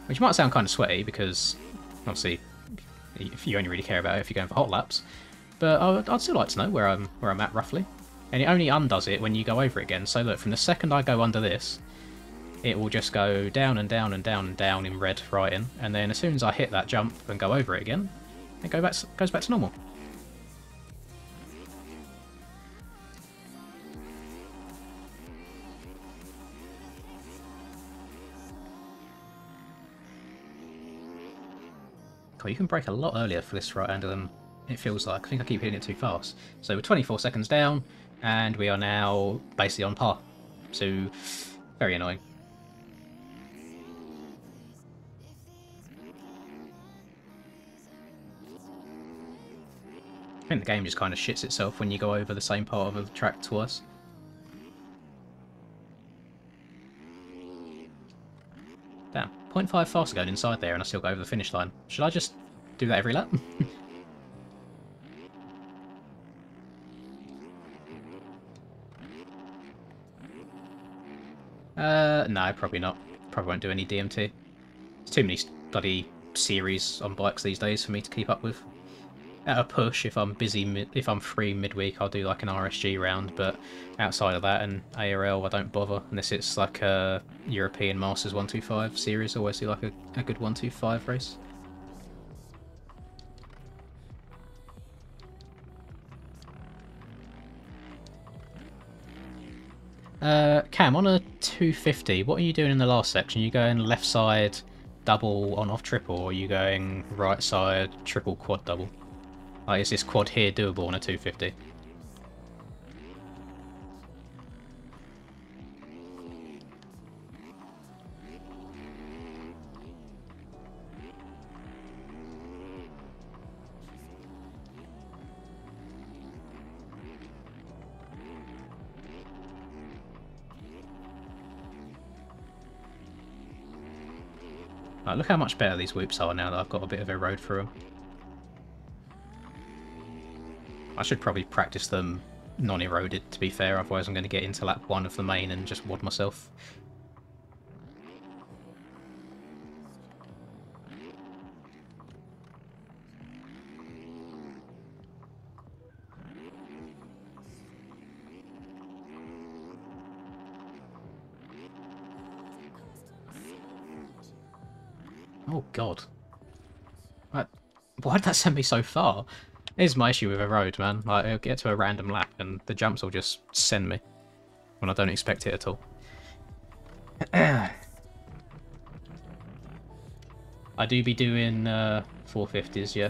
Which might sound kind of sweaty because obviously if you only really care about it if you're going for hot laps, but I'd still like to know where I'm at roughly. And it only undoes it when you go over it again. So look, from the second I go under this, it will just go down and down and down and down in red writing, and then as soon as I hit that jump and go over it again, it goes back to normal. Cool, you can brake a lot earlier for this right-hander than it feels like. I think I keep hitting it too fast. So we're 24 seconds down, and we are now basically on par. So, very annoying. I think the game just kind of shits itself when you go over the same part of the track twice. Damn, 0.5 faster going inside there and I still go over the finish line. Should I just do that every lap? No, probably not. Probably won't do any DMT. There's too many bloody series on bikes these days for me to keep up with. at a push, if I'm busy, if I'm free midweek, I'll do like an RSG round. But outside of that and ARL, I don't bother unless it's like a European Masters 125 series. I always do like a good 125 race. Cam, on a 250, what are you doing in the last section? Are you going left side double on off triple, or are you going right side triple quad double? Like, is this quad here doable on a 250? Like, look how much better these whoops are now that I've got a bit of a road through them. I should probably practice them non-eroded, to be fair, otherwise I'm going to get into lap 1 of the main and just wad myself. Oh god. Why did that send me so far? Here's my issue with a road, man. Like, it'll get to a random lap and the jumps will just send me when I don't expect it at all. I do be doing 450s, yeah.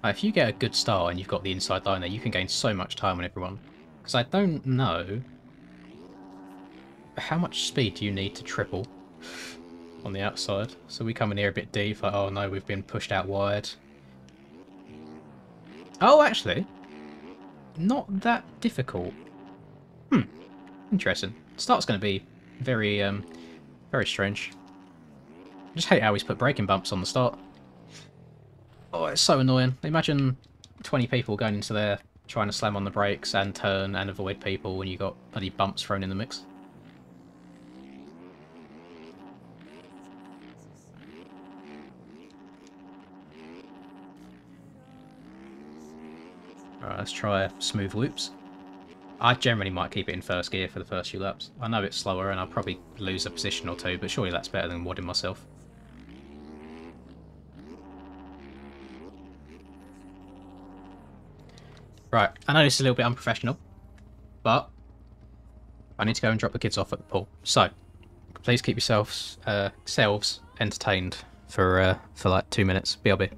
If you get a good start and you've got the inside line there, you can gain so much time on everyone. Because I don't know how much speed do you need to triple on the outside. So we come in here a bit deep, like, oh no, we've been pushed out wide. Oh, actually, not that difficult. Interesting. Start's going to be very, very strange. I just hate how he's put braking bumps on the start. Oh, it's so annoying. Imagine 20 people going into there trying to slam on the brakes and turn and avoid people when you got bloody bumps thrown in the mix. Alright, let's try smooth loops. I generally might keep it in first gear for the first few laps. I know it's slower and I'll probably lose a position or two, but surely that's better than wadding myself. Right, I know this is a little bit unprofessional, but I need to go and drop the kids off at the pool. So, please keep yourselves selves entertained for like 2 minutes. BRB.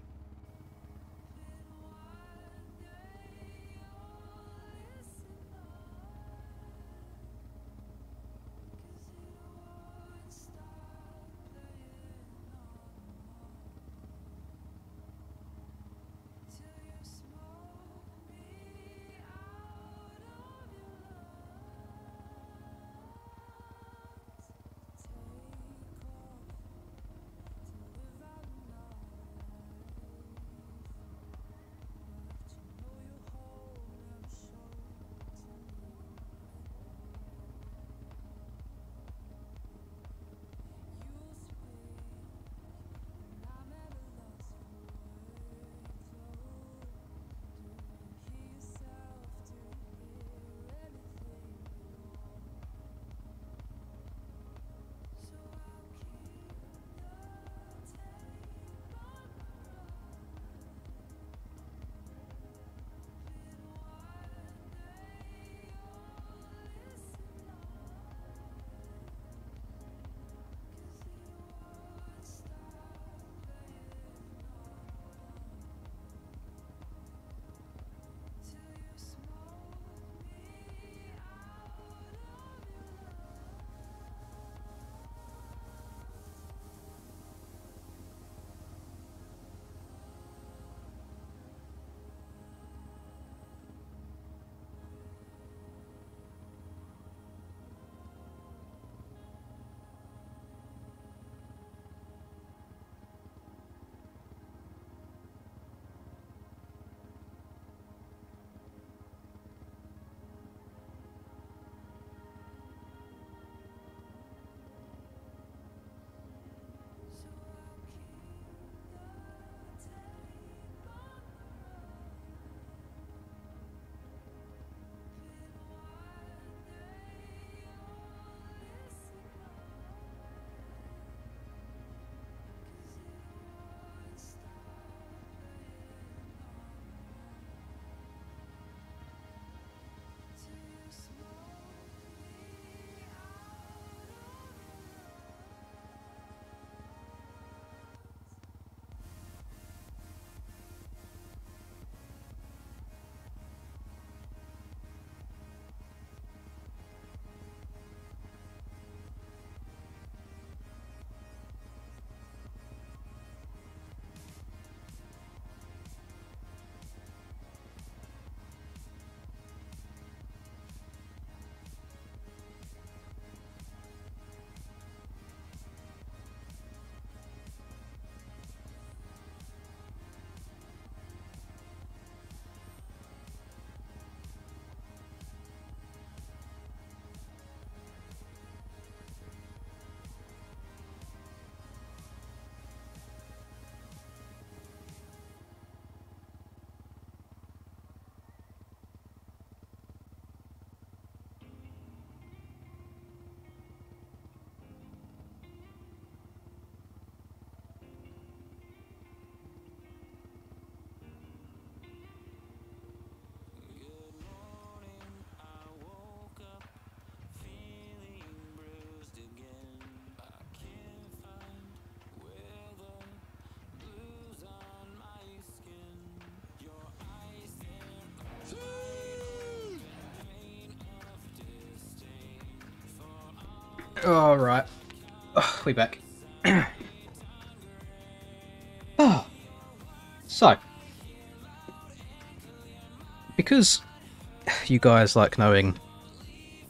Alright. Oh, we back. Oh. So. Because you guys like knowing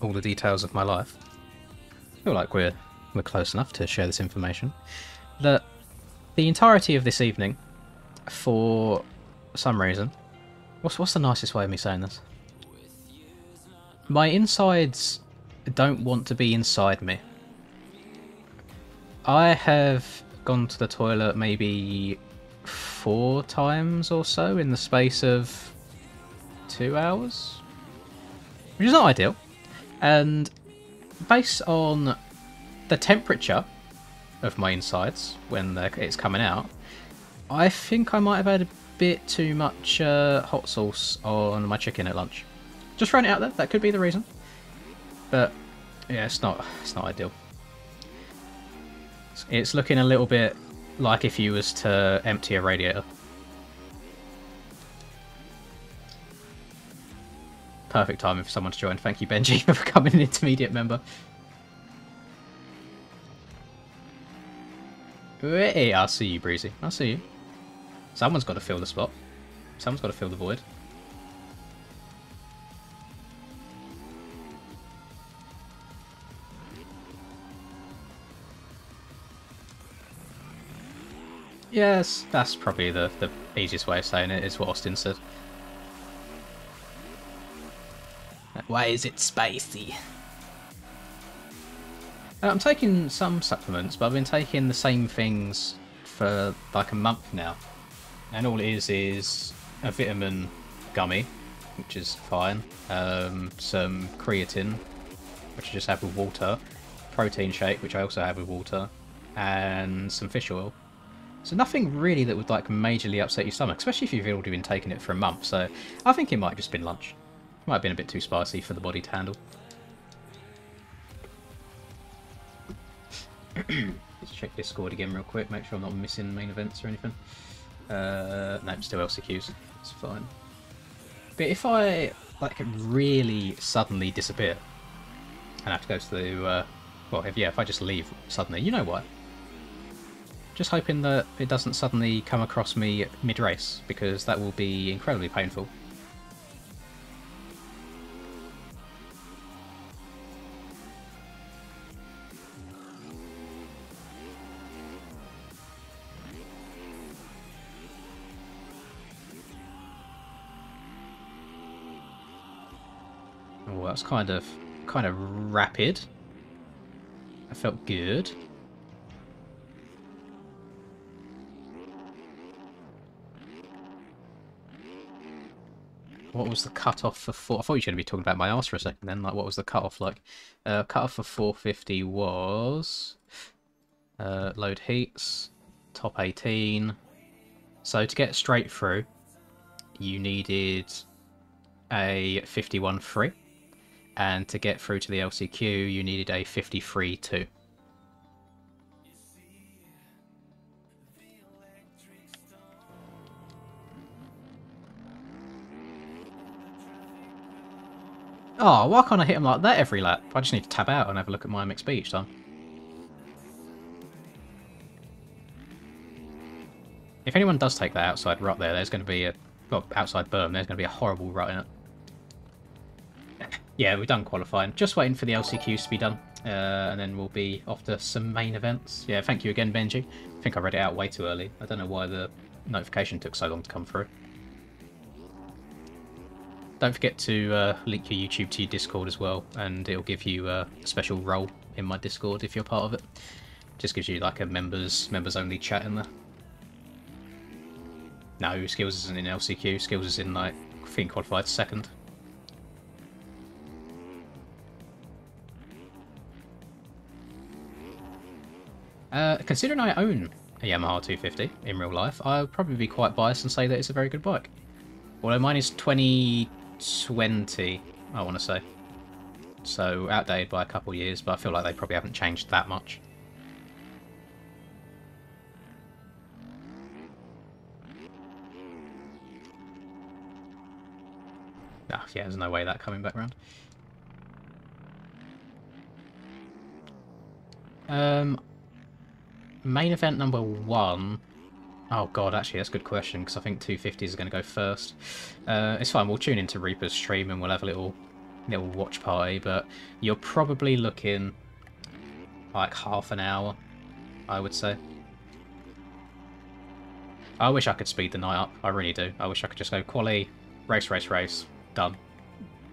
all the details of my life, I feel like we're close enough to share this information, that the entirety of this evening, for some reason... What's the nicest way of me saying this? My insides don't want to be inside me. I have gone to the toilet maybe 4 times or so in the space of 2 hours, which is not ideal. And based on the temperature of my insides when it's coming out, I think I might have had a bit too much hot sauce on my chicken at lunch. Just throwing it out there, that could be the reason. But yeah, it's not ideal. It's looking a little bit like if you was to empty a radiator. Perfect timing for someone to join. Thank you, Benji, for becoming an intermediate member. Hey, I see you, Breezy. I see you. Someone's got to fill the spot. Someone's got to fill the void. Yes, that's probably the easiest way of saying it, is what Austin said. Why is it spicy? I'm taking some supplements, but I've been taking the same things for like a month now. And all it is a vitamin gummy, which is fine, some creatine, which I just have with water, protein shake, which I also have with water, and some fish oil. So nothing really that would like majorly upset your stomach, especially if you've already been taking it for a month. So I think it might have just been lunch. Might have been a bit too spicy for the body to handle. Let's check Discord again real quick, make sure I'm not missing main events or anything. No, still LCQs. It's fine. But if I like really suddenly disappear and have to go to the well, if I just leave suddenly, you know why? Just hoping that it doesn't suddenly come across me mid-race, because that will be incredibly painful. Oh, that's kind of rapid. That felt good. What was the cut-off for 4? I thought you were going to be talking about my arse for a second then. Like, what was the cut-off like? Cut-off for 450 was... load heats, top 18. So to get straight through, you needed a 51-3. And to get through to the LCQ, you needed a 53-2. Oh, why can't I hit him like that every lap? I just need to tab out and have a look at my MXB each time. If anyone does take that outside rut there's going to be a... well, outside berm, there's going to be a horrible rut in it. Yeah, we've done qualifying. Just waiting for the LCQs to be done. And then we'll be off to some main events. Yeah, thank you again, Benji. I think I read it out way too early. I don't know why the notification took so long to come through. Don't forget to link your YouTube to your Discord as well, and it'll give you a special role in my Discord if you're part of it. Just gives you like a members only chat in there. No, Skills isn't in LCQ. Skills is in like, I think qualified second. Considering I own a Yamaha 250 in real life, I'll probably be quite biased and say that it's a very good bike. Although mine is 2020, I want to say. So outdated by a couple of years, but I feel like they probably haven't changed that much. Ah, yeah, there's no way that coming back around. Um, main event number 1. Oh god, actually that's a good question because I think 250s are going to go first. It's fine. We'll tune into Reaper's stream and we'll have a little watch party. But you're probably looking like half an hour, I would say. I wish I could speed the night up. I really do. I wish I could just go quali, race, race, race, done.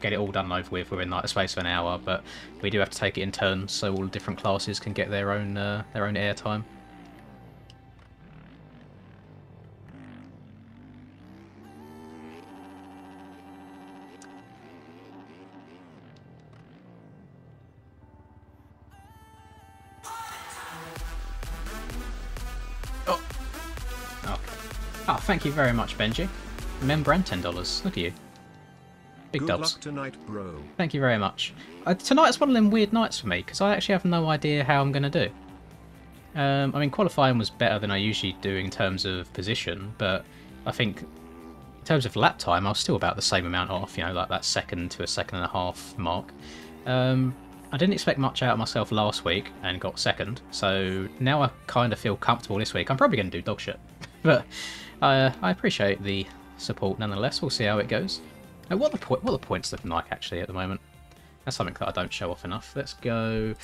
Get it all done and over with within like the space of an hour. But we do have to take it in turns so all the different classes can get their own airtime. Oh, thank you very much, Benji. Member and $10. Look at you. Big Good dubs. luck tonight, bro. Thank you very much. Tonight's one of them weird nights for me, because I actually have no idea how I'm going to do. I mean, qualifying was better than I usually do in terms of position, but I think in terms of lap time, I was still about the same amount off, you know, like that second to a second and a half mark. I didn't expect much out of myself last week and got second, so now I kind of feel comfortable this week. I'm probably going to do dog shit, but I appreciate the support nonetheless. We'll see how it goes. What are the points looking like actually at the moment? That's something that I don't show off enough. Let's go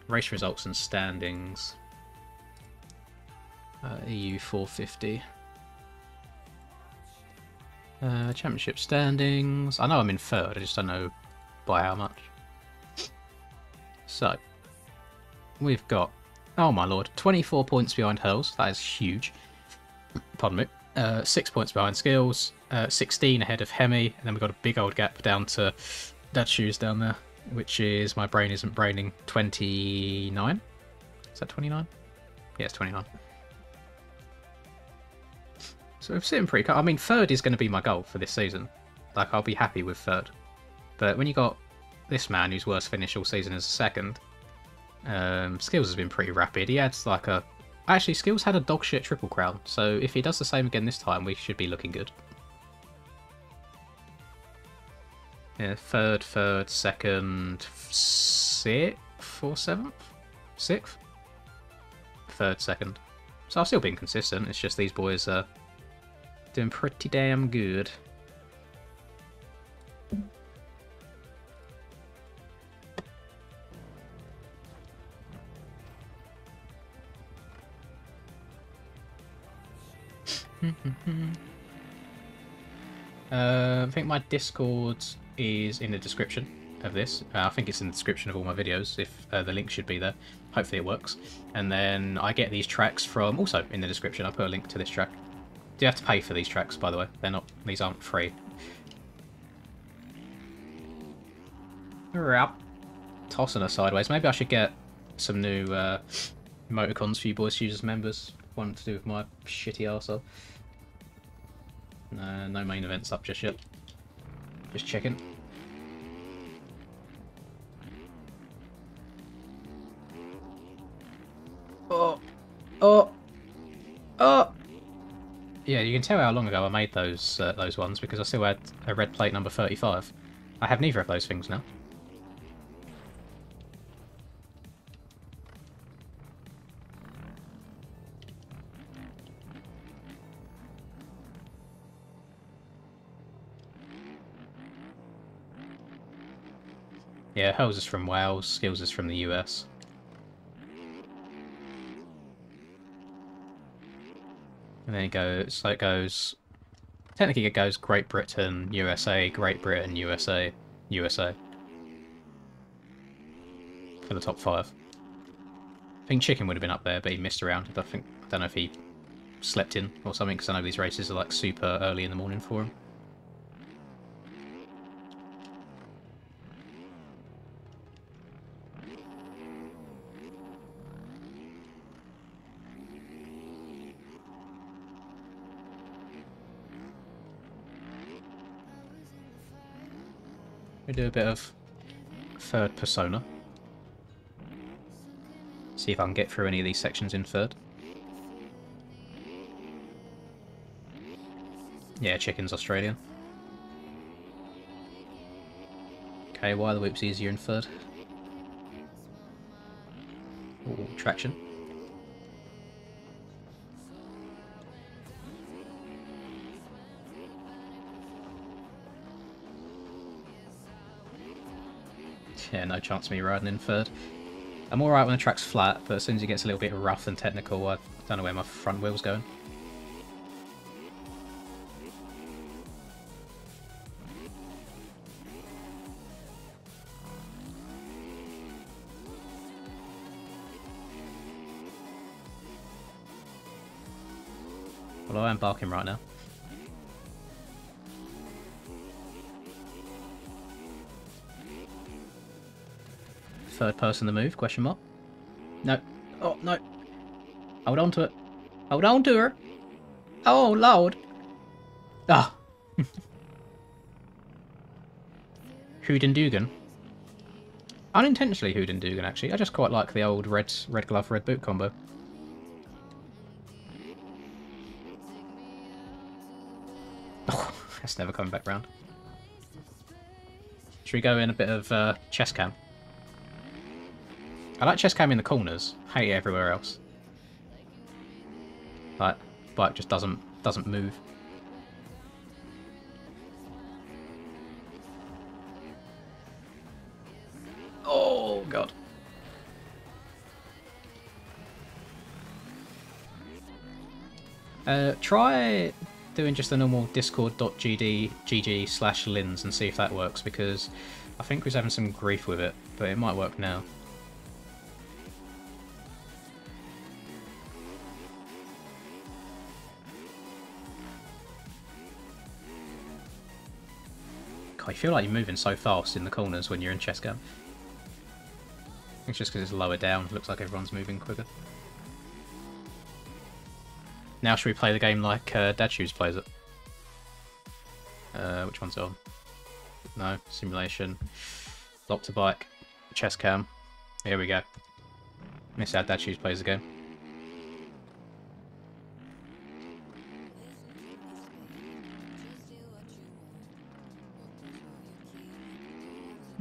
race results and standings. EU 450. Championship standings. I know I'm in third, I just don't know by how much. So, we've got, oh my lord, 24 points behind Hurls. That is huge. Pardon me. 6 points behind Skills, 16 ahead of Hemi, and then we've got a big old gap down to Dad's Shoes down there, which is, my brain isn't braining, 29? Is that 29? Yeah, it's 29. So we're sitting pretty... I mean, third is going to be my goal for this season. Like, I'll be happy with third. But when you got this man whose worst finish all season is a second, Skills has been pretty rapid. He had like a... Actually, Skills had a dog shit triple crown, so if he does the same again this time, we should be looking good. Yeah, third, second, sixth or seventh? Sixth? Third, second. So I've still been consistent, it's just these boys are doing pretty damn good. I think my Discord is in the description of this. I think it's in the description of all my videos, if the link should be there. Hopefully it works. And then I get these tracks from, also in the description, I put a link to this track. Do you have to pay for these tracks, by the way? They're not, these aren't free. Right. Tossing her sideways. Maybe I should get some new emoticons for you boys to use as members. One to do with my shitty arsehole. No main events up just yet. Just checking. Oh! Yeah, you can tell how long ago I made those ones because I still had a red plate number 35. I have neither of those things now. Yeah, Hurls is from Wales, Skills is from the US. And then it goes, so it goes, technically it goes Great Britain, USA, Great Britain, USA, USA. For the top 5. I think Chicken would have been up there, but he missed around. I don't know if he slept in or something, because I know these races are like super early in the morning for him. We do a bit of third persona. See if I can get through any of these sections in third. Yeah, Chicken's Australian. Okay, why are the whips easier in third? little traction. Yeah, no chance of me riding in third. I'm alright when the track's flat, but as soon as it gets a little bit rough and technical, I don't know where my front wheel's going. Well, I am barking right now. Third person to move, question mark. No. Oh, no. Hold on to it. Hold on to her. Oh, Lord. Ah. Hooden-Dugan. Unintentionally Hooden-Dugan, actually. I just quite like the old red glove, red boot combo. Oh, that's never coming back round. Should we go in a bit of chest cam? I like chest cam in the corners. Hate it everywhere else. Like, bike just doesn't move. Oh god. Try doing just a normal discord.gg/lins and see if that works, because I think we're having some grief with it, but it might work now. God, I feel like you're moving so fast in the corners when you're in chest cam. It's just because it's lower down, it looks like everyone's moving quicker. Now should we play the game like Dad Shoes plays it? Which one's on? No, simulation. Lock to bike. Chest cam. Here we go. Miss how Dad Shoes plays the game.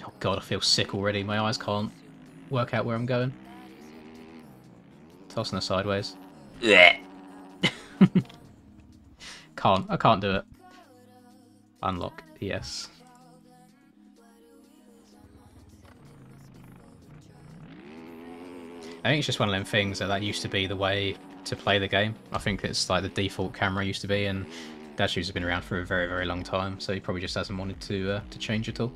Oh god, I feel sick already. My eyes can't work out where I'm going. Tossing her sideways. I can't do it. Unlock, yes. I think it's just one of them things that used to be the way to play the game. I think it's like the default camera used to be, and Dad Shoes have been around for a very, very long time, so he probably just hasn't wanted to change at all.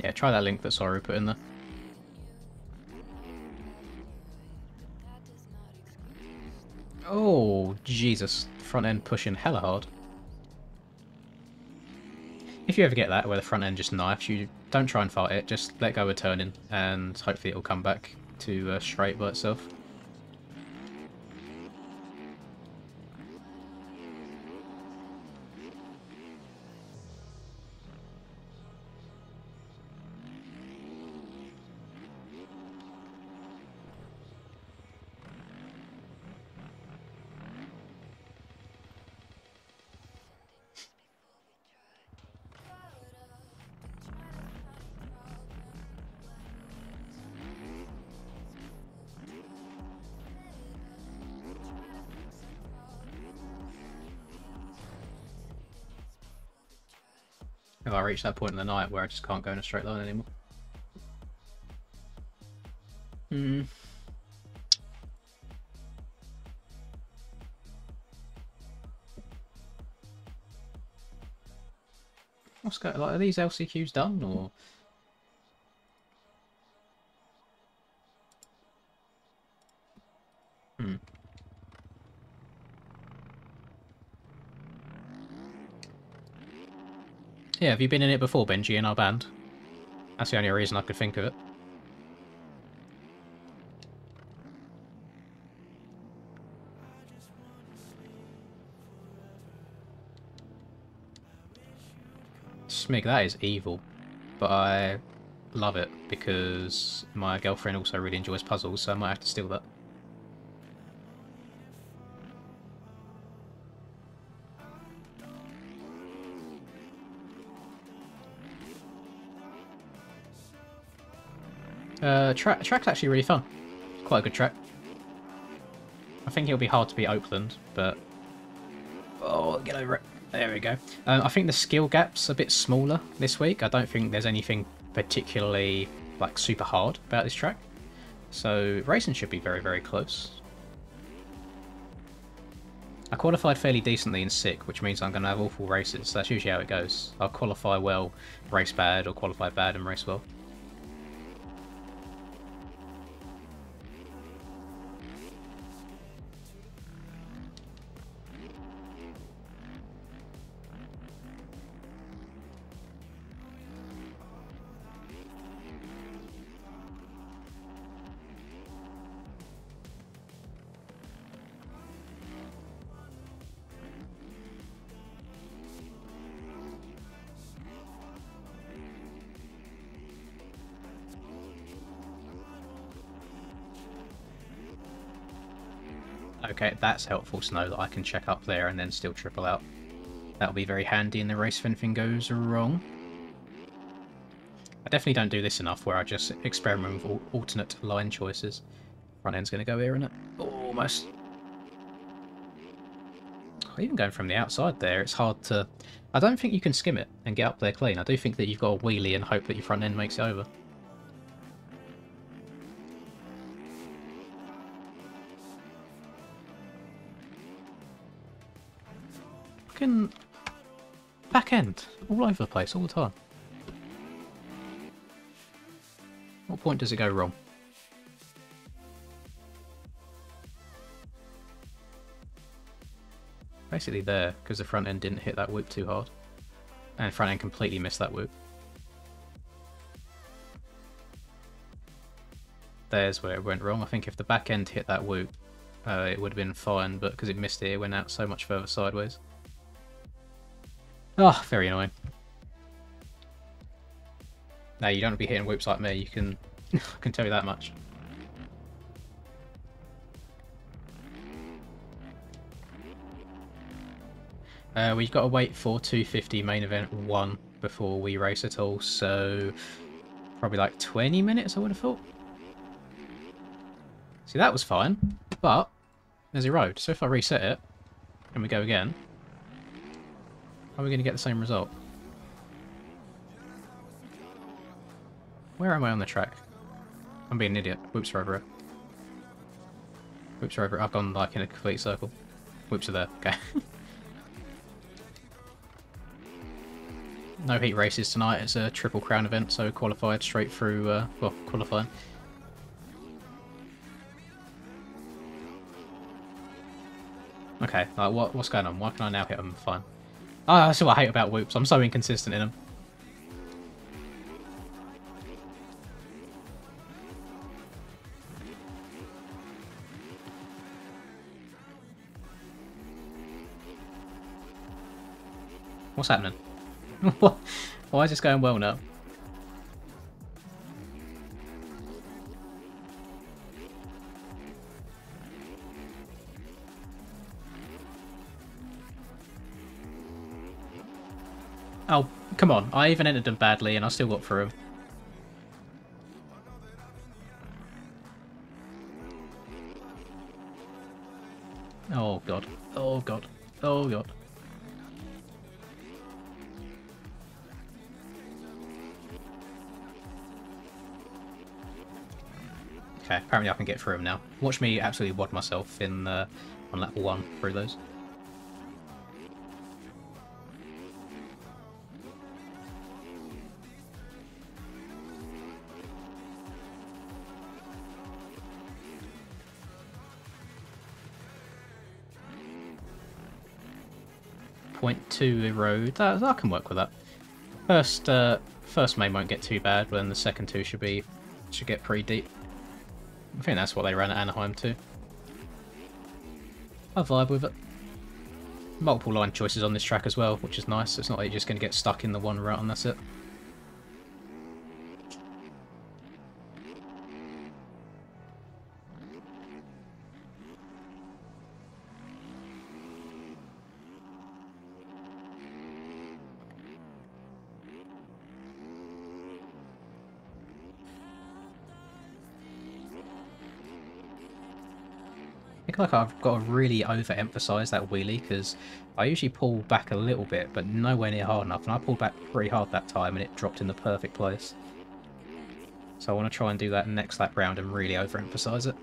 Yeah, try that link that Soru put in there. Oh, Jesus. Front end pushing hella hard. If you ever get that, where the front end just knifes you, don't try and fight it, just let go of turning, and hopefully it'll come back to straight by itself. Have I reached that point in the night where I just can't go in a straight line anymore? What's going? Like, are these LCQs done or? Yeah, have you been in it before, Benji, in our band? That's the only reason I could think of it. Smig, that is evil. But I love it because my girlfriend also really enjoys puzzles, so I might have to steal that. Track's actually really fun. Quite a good track. I think it'll be hard to beat Oakland, but... Oh, get over it. There we go. I think the skill gap's a bit smaller this week. I don't think there's anything particularly, like, super hard about this track. So, racing should be very, very close. I qualified fairly decently in SICK, which means I'm going to have awful races. That's usually how it goes. I'll qualify well, race bad, or qualify bad and race well. Okay, that's helpful to know that I can check up there and then still triple out. That'll be very handy in the race if anything goes wrong. I definitely don't do this enough where I just experiment with alternate line choices. Front end's going to go here, isn't it? Almost. Even going from the outside there, it's hard to... I don't think you can skim it and get up there clean. I do think that you've got to wheelie and hope that your front end makes it over. Fucking back end all over the place all the time. What point does it go wrong? Basically there, because the front end didn't hit that whoop too hard. And front end completely missed that whoop. There's where it went wrong. I think if the back end hit that whoop, it would have been fine, but because it missed it, it went out so much further sideways. Oh, very annoying. No, you don't want to be hitting whoops like me, you can... I can tell you that much. We've got to wait for 250 main event 1 before we race at all, so probably like 20 minutes I would have thought. See, that was fine, but there's a road, so if I reset it and we go again, are we going to get the same result? Where am I on the track? I'm being an idiot. Whoops are over it. Whoops are over it. I've gone like in a complete circle. Whoops are there. Okay. No heat races tonight. It's a triple crown event, so qualified straight through, well, qualifying. Okay, like what's going on? Why can I now hit them fine? Oh, that's what I hate about whoops. I'm so inconsistent in them. What's happening? Why is this going well now? Oh, come on. I even entered them badly and I still got through them. Oh, God. Oh, God. Oh, God. Okay, apparently I can get through them now. Watch me absolutely wad myself in on lap 1 through those. .2 road. I can work with that. First main won't get too bad, but then the second two should get pretty deep. I think that's what they ran at Anaheim too. I vibe with it. multiple line choices on this track as well, which is nice. It's not like you're just going to get stuck in the one route and that's it. I think like I've got to really overemphasize that wheelie because I usually pull back a little bit, but nowhere near hard enough. And I pulled back pretty hard that time, and it dropped in the perfect place. So I want to try and do that next lap round and really overemphasize it.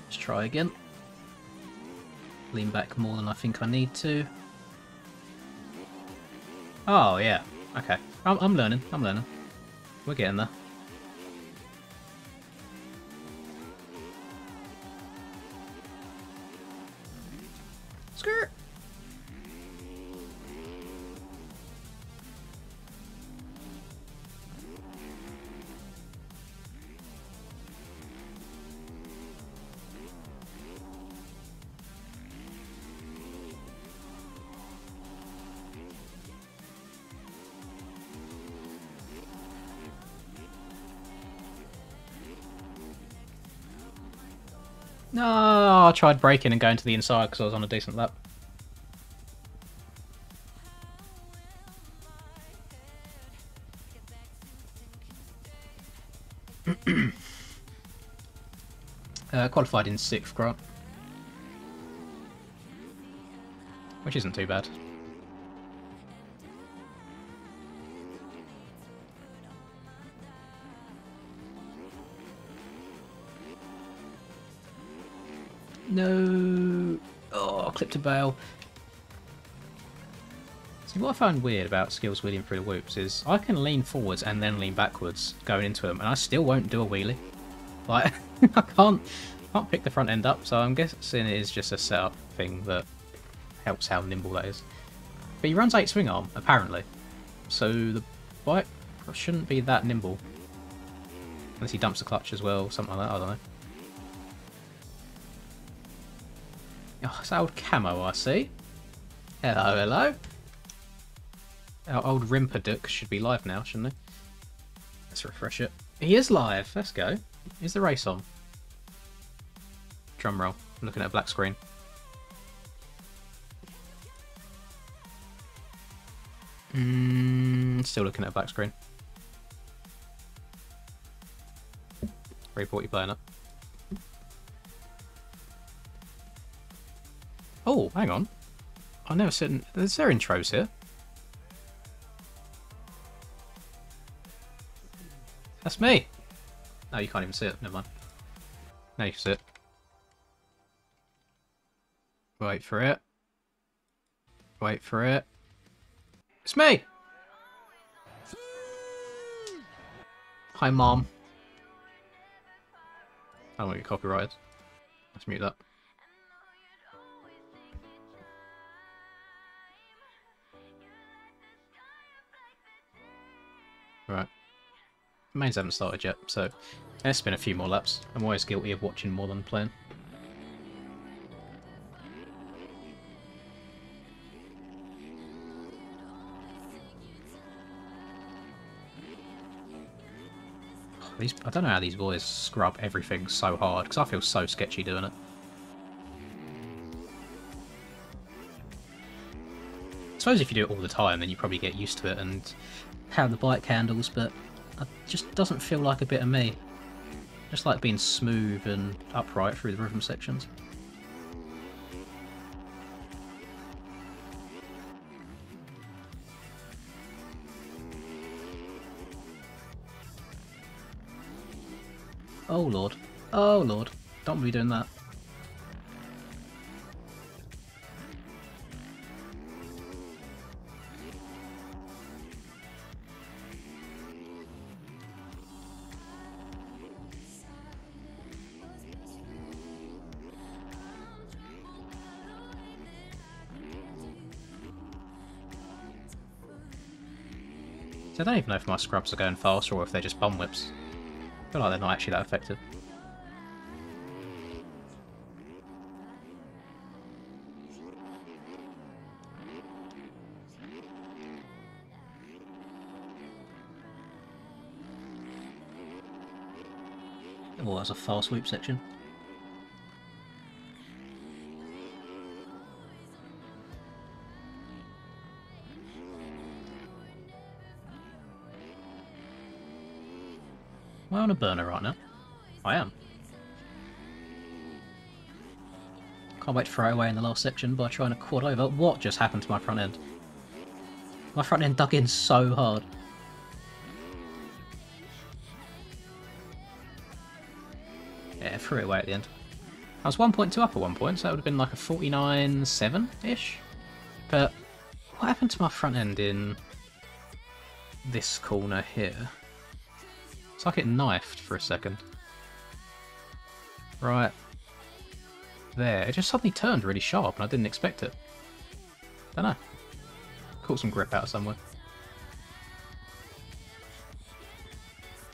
Let's try again. Lean back more than I think I need to. Oh, yeah. Okay. I'm learning. I'm learning. We're getting there. Skirt! No, I tried braking and going to the inside because I was on a decent lap. Qualified in 6th, Grant. Which isn't too bad. No. Oh, I clipped a bail. See, what I find weird about skills wheeling through the whoops is I can lean forwards and then lean backwards going into them, and I still won't do a wheelie. Like, I can't pick the front end up, so I'm guessing it is just a setup thing that helps how nimble that is. But he runs 8 swing arm, apparently. So the bike shouldn't be that nimble. Unless he dumps the clutch as well, something like that, I don't know. Oh, it's old Camo, I see. Hello, hello. Our old Rimpaduk should be live now, shouldn't he? Let's refresh it. He is live. Let's go. Is the race on? Drum roll. I'm looking at a black screen. Still looking at a black screen. Report, what you playing up? Oh, hang on. I've never seen... Is there intros here? That's me! No, you can't even see it. Never mind. Now you can see it. Wait for it. Wait for it. It's me! Hi, Mom. I don't want to get copyrighted. Let's mute that. Right. Mains haven't started yet, so it's been a few more laps. I'm always guilty of watching more than playing. I don't know how these boys scrub everything so hard, because I feel so sketchy doing it. I suppose if you do it all the time, then you probably get used to it and how the bike handles, but it just doesn't feel like a bit of me. Just like being smooth and upright through the rhythm sections. Oh lord. Oh lord. Don't be doing that. So I don't even know if my scrubs are going faster or if they're just bum whips. I feel like they're not actually that effective. Oh, that's a fast sweep section. Am I on a burner right now? I am. Can't wait to throw it away in the last section by trying to quad over. What just happened to my front end? My front end dug in so hard. Yeah, threw it away at the end. I was 1.2 up at one point, so that would have been like a 49.7-ish. But what happened to my front end in this corner here? It's like it knifed for a second. Right there. It just suddenly turned really sharp and I didn't expect it. Don't know. Caught some grip out somewhere.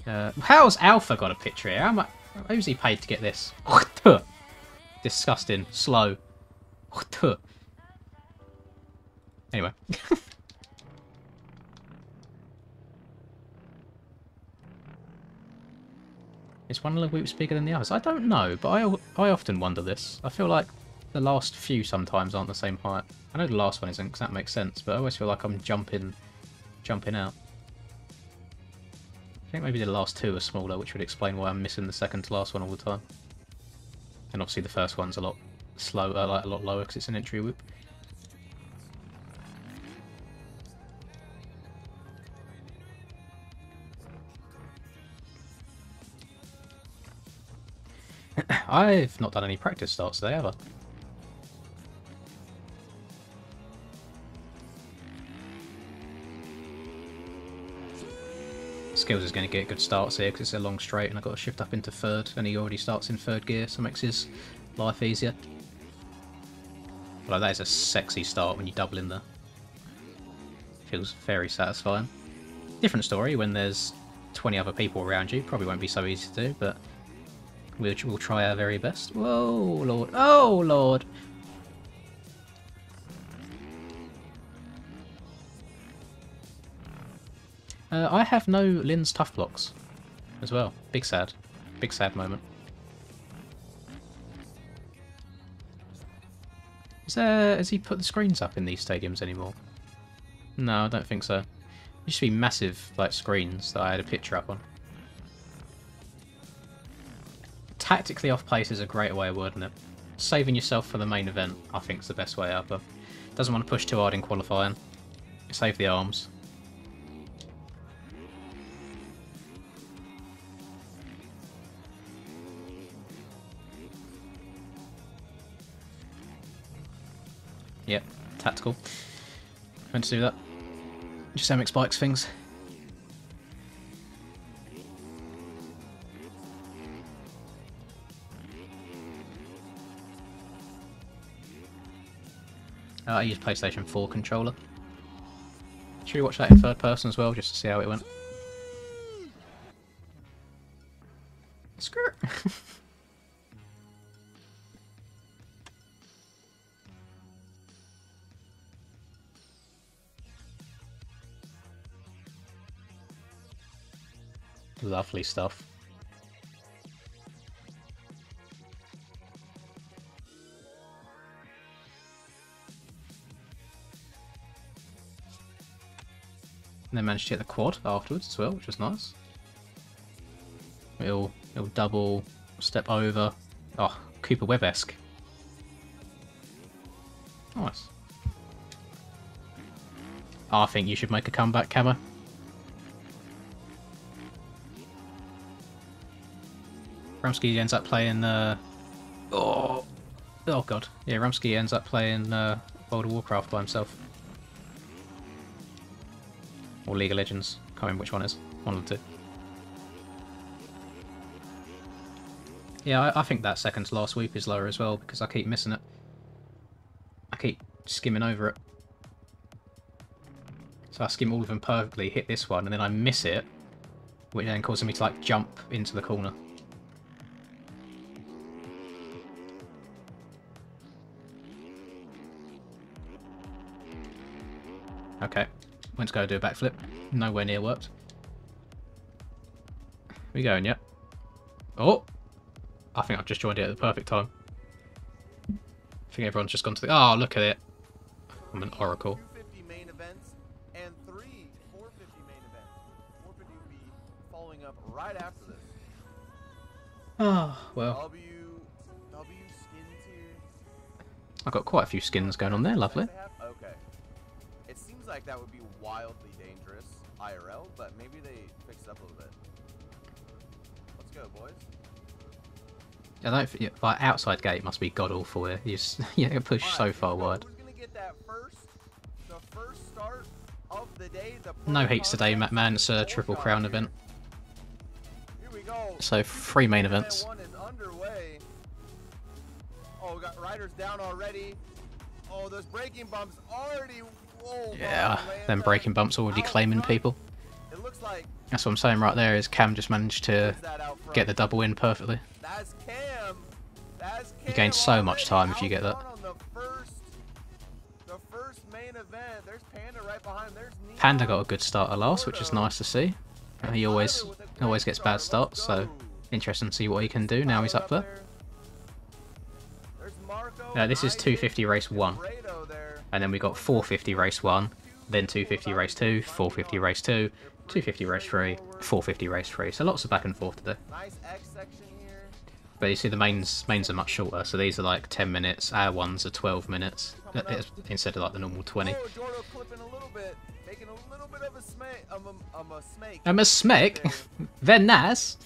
How's Alpha got a picture here? Who's he paid to get this? Disgusting. Slow. Anyway. Is one of the whoops bigger than the others? I don't know, but I often wonder this. I feel like the last few sometimes aren't the same height. I know the last one isn't, because that makes sense, but I always feel like I'm jumping out. I think maybe the last two are smaller, which would explain why I'm missing the second to last one all the time. And obviously the first one's a lot slower, like a lot lower, because it's an entry whoop. I've not done any practice starts today, have I? Skills is going to get good starts here because it's a long straight and I've got to shift up into third, and he already starts in third gear, so it makes his life easier. Well, that is a sexy start when you double in there. Feels very satisfying. Different story when there's 20 other people around you. Probably won't be so easy to do, but we'll try our very best. Whoa, Lord. Oh, Lord. I have no Lynn's tough blocks as well. Big sad. Big sad moment. Has he put the screens up in these stadiums anymore? No, I don't think so. There used to be massive like screens that I had a picture up on. Tactically off place is a great way of wording it. Saving yourself for the main event, I think, is the best way out, but doesn't want to push too hard in qualifying. Save the arms. Yep, tactical. Meant to do that. Just MX Bikes things. I use PlayStation 4 controller. Should we watch that in third person as well, just to see how it went? Screw it. Lovely stuff. And then managed to hit the quad afterwards as well, which was nice. It'll double, step over. Oh, Cooper Webb-esque. Nice. Oh, I think you should make a comeback, Camo. Rumsky ends up playing oh god. Yeah, Rumsky ends up playing World of Warcraft by himself. Or League of Legends. Can't remember which one it is. One of the two. Yeah, I think that second to last sweep is lower as well because I keep missing it. I keep skimming over it. So I skim all of them perfectly, hit this one, and then I miss it, which then causes me to like jump into the corner. Okay, went to go do a backflip. Nowhere near worked. We going, yep. Oh! I think I've just joined it at the perfect time. I think everyone's just gone to the... Oh, look at it. I'm an oracle. 250 main events and 3 450 main events. 450 will be following up right after this. Oh, well. W skins here. I've got quite a few skins going on there, lovely. Okay. It seems like that would be wildly dangerous IRL, but maybe they fix it up a little bit. Let's go, boys. I don't think, like, outside gate must be god awful here. You just you get pushed so far wide. Who's gonna get that the first start of the day? No heats today, man. It's a triple crown event. Here we go. So 3 main events. One is underway. Oh, we got riders down already. Oh, those braking bumps already. Whoa, Yeah, them braking bumps already claiming people. It looks like That's what I'm saying right there, is Cam just managed to get the double in perfectly. that's Cam. That's Cam. You gain so much time if you get that. On the first main event. There's Panda right behind. There's Neon. Panda got a good start at last, which is nice to see. He always gets bad starts, so interesting to see what he can do now he's up there. There's Marco, This is 250 race 1, and then we got 450 race 1, then 250 race 2, 450 race 2, 250 race 3, 450 race 3. So lots of back and forth today. Nice X section here. But you see the mains are much shorter, so these are like 10 minutes, our ones are 12 minutes, instead of like the normal 20. Oh, Jordo clipping a little bit, making a little bit of a smake. I'm a smake? Very nice.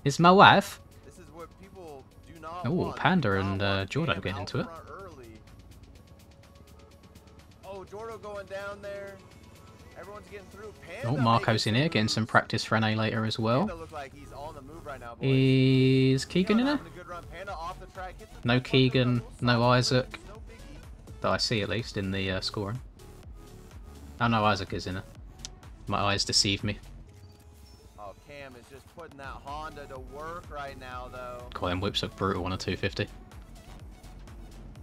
Is my wife. This is what people do not Oh, want. Panda They do and not want Jordo Cam getting out into it. front early. Oh, Jordo going down there. Everyone's getting through. Panda Oh, Marco's making in here, getting some moves. practice for NA later as well. Panda look like he's on the move right now, boys. Is Keegan in there? Having a good run. Panda off the track, hits the No front Keegan, double, no solid Isaac. moves, no biggie. That I see at least in the scoring. Oh no, Isaac is in it. My eyes deceive me. Oh, Cam is just putting that Honda to work right now, though. God, them whips look brutal on a 250.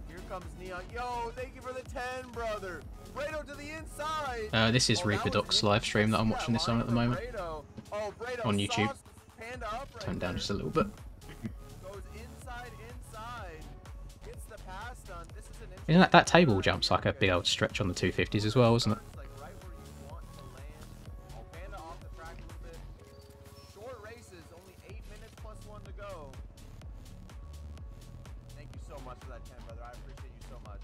Here comes Neon. Yo, thank you for the 10, brother. Brado to the inside. This is Oh, that Reaper was Doc's an live stream that I'm interesting watching this on at the line moment. from Brado. Oh, Brado On YouTube. sauced Panda up right Turn down there. just a little bit. Goes inside. Gets the pass done. This is an Isn't that table jumps like a big old stretch on the 250s as well, isn't it? It's like right where you want to land. Oh, Panda off the track a little bit. Short races, only 8 minutes plus 1 to go. Thank you so much for that 10, brother. I appreciate you so much.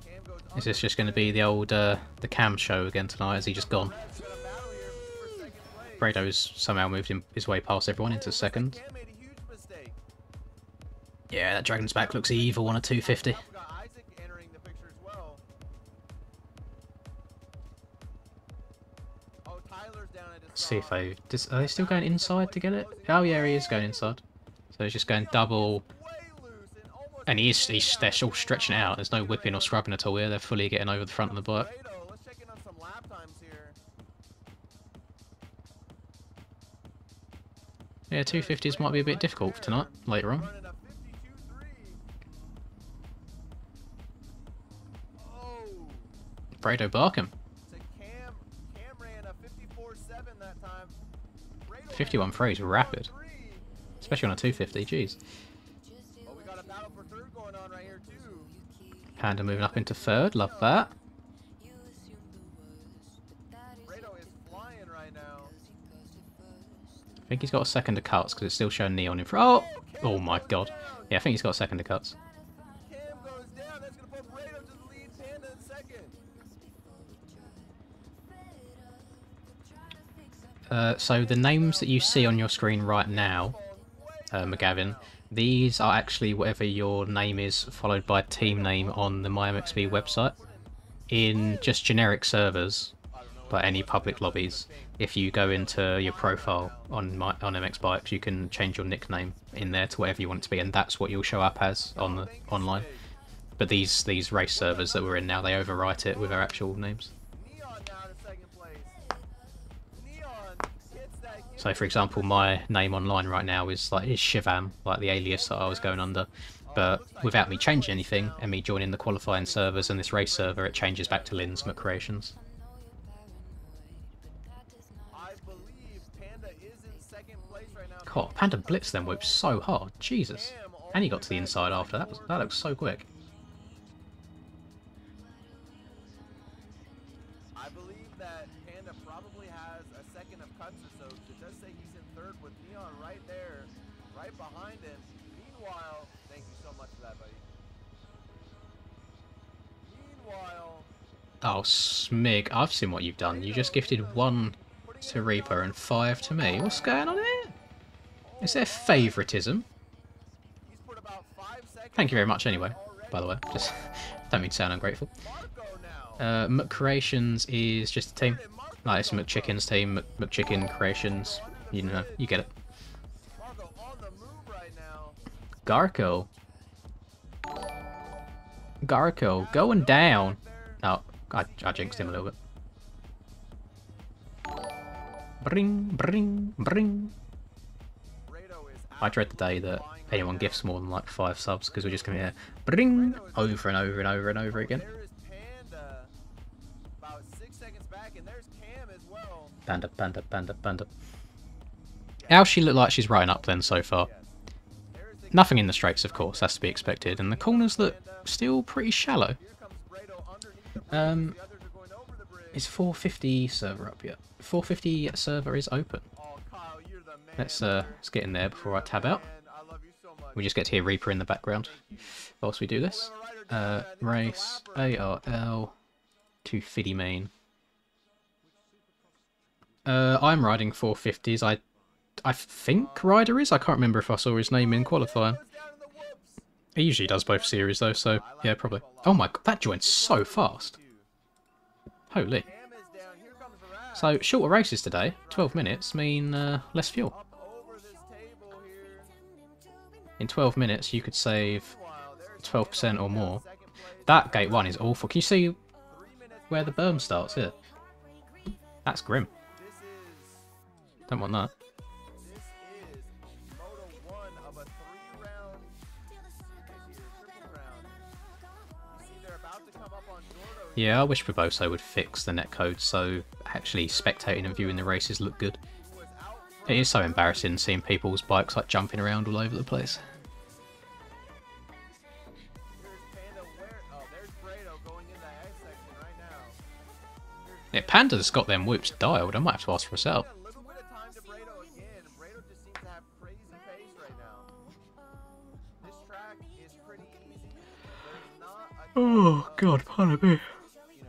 Cam goes Is this just going to be the old the Cam show again tonight? Is he just gone? Brado's somehow moved his way past everyone into second. Cam made a huge mistake. Yeah, that Dragon's Back looks evil on a 250. Now we got Isaac entering the picture as well. Oh, Tyler's down at his See if they... are they still going inside to get it? Oh yeah, he is going inside. So he's just going double... way loose and almost And they're all stretching it out. There's no whipping or scrubbing at all here. They're fully getting over the front of the bike. Brado. Let's check in on some lap times here. Yeah, 250s might be a bit difficult for tonight, later on. Running a 52.3. Oh, Brado Barkham. to Cam. Cam ran a 54.7 that time. Brado 51.3 is rapid. 3. Especially on a 250, jeez. Oh, we got a battle for third going on right here too. Panda moving up into third, love that. Brado is flying right now. I think he's got a second to cuts because it's still showing Neon in front. Oh my god. Yeah, I think he's got a second to cuts. Cam goes down. That's gonna put Brado to the lead. Panda in second. So the names that you see on your screen right now, McGavin, these are actually whatever your name is followed by team name on the MyMXB website. In just generic servers, but any public lobbies, if you go into your profile on MX Bikes, you can change your nickname in there to whatever you want it to be, and that's what you'll show up as on the online. But these race servers that we're in now, they overwrite it with our actual names. Neon now to second place. Neon hits that. So for example, my name online right now is Shivam, like the alias that I was going under. But without me changing anything and me joining the qualifying servers and this race server, it changes back to Lynn's McCreations. I believe Panda is in second place right now. God, Panda blitzed them whoops so hard, Jesus. And he got to the inside after that. That looks so quick. I believe that Panda probably has a second of cuts or so. It does say he's in third with Neon right there, right behind him. Meanwhile, thank you so much for that, buddy. Meanwhile, Oh, Smig, I've seen what you've done. You just gifted 1 to Reaper and 5 to me. What's going on here? Is there favouritism? he's put about 5 seconds. Thank you very much anyway, by the way. Just don't mean to sound ungrateful. Marco now. McCreations is just a team. Like, it's McChicken's team, McChicken Creations. You know, you get it. Marco on the move right now. Garco. Garco, going down. Oh, I jinxed him a little bit. Bring, bring, bring. Brado is I dread the day that anyone gifts more than like 5 subs because we're just going to hear bring over and over and over and over again. There is Panda. About 6 seconds back, and there's Cam as well. Panda, panda, panda, panda. How's she look like she's right up then so far? There's the Nothing in the straights, of course, has to be expected, and the corners look still pretty shallow. here comes Brado underneath the bridge. Um, The others are going over the bridge. Is 450 server up yet? 450 server is open. Oh, Kyle, you're the man. Let's get in there before I tab out. Man, I love you so much. We just get to hear Reaper in the background whilst we do this. Race ARL to Fiddy main. I'm riding 450s. I think Ryder is. I can't remember if I saw his name in qualifying. Goes down in the whoops. He usually does both series though, so yeah, probably. Oh my god, that joined so fast. Holy. Cam is down. Here comes Rad. So shorter races today, 12 minutes mean less fuel. Up over this table here. In 12 minutes you could save Meanwhile, there's 12% or more. second place. That gate 1 is awful. Can you see 3 minutes. where the berm starts here? That's grim. This is Don't want that. Moto 1 of a 3-round triple round. You see they're about to come up on Jordo. Yeah, I wish Proboso would fix the netcode so actually spectating and viewing the races look good. Who was out It is so embarrassing seeing people's bikes like jumping around all over the place. Here's Panda where there's Brado going in the X section right now. Yeah, Panda's got them whoops dialed. I might have to ask for a sell. A little bit of time to Brado again. Brado just seems to have crazy pace right now. This track is pretty easy. There's not a Oh god, pardon me.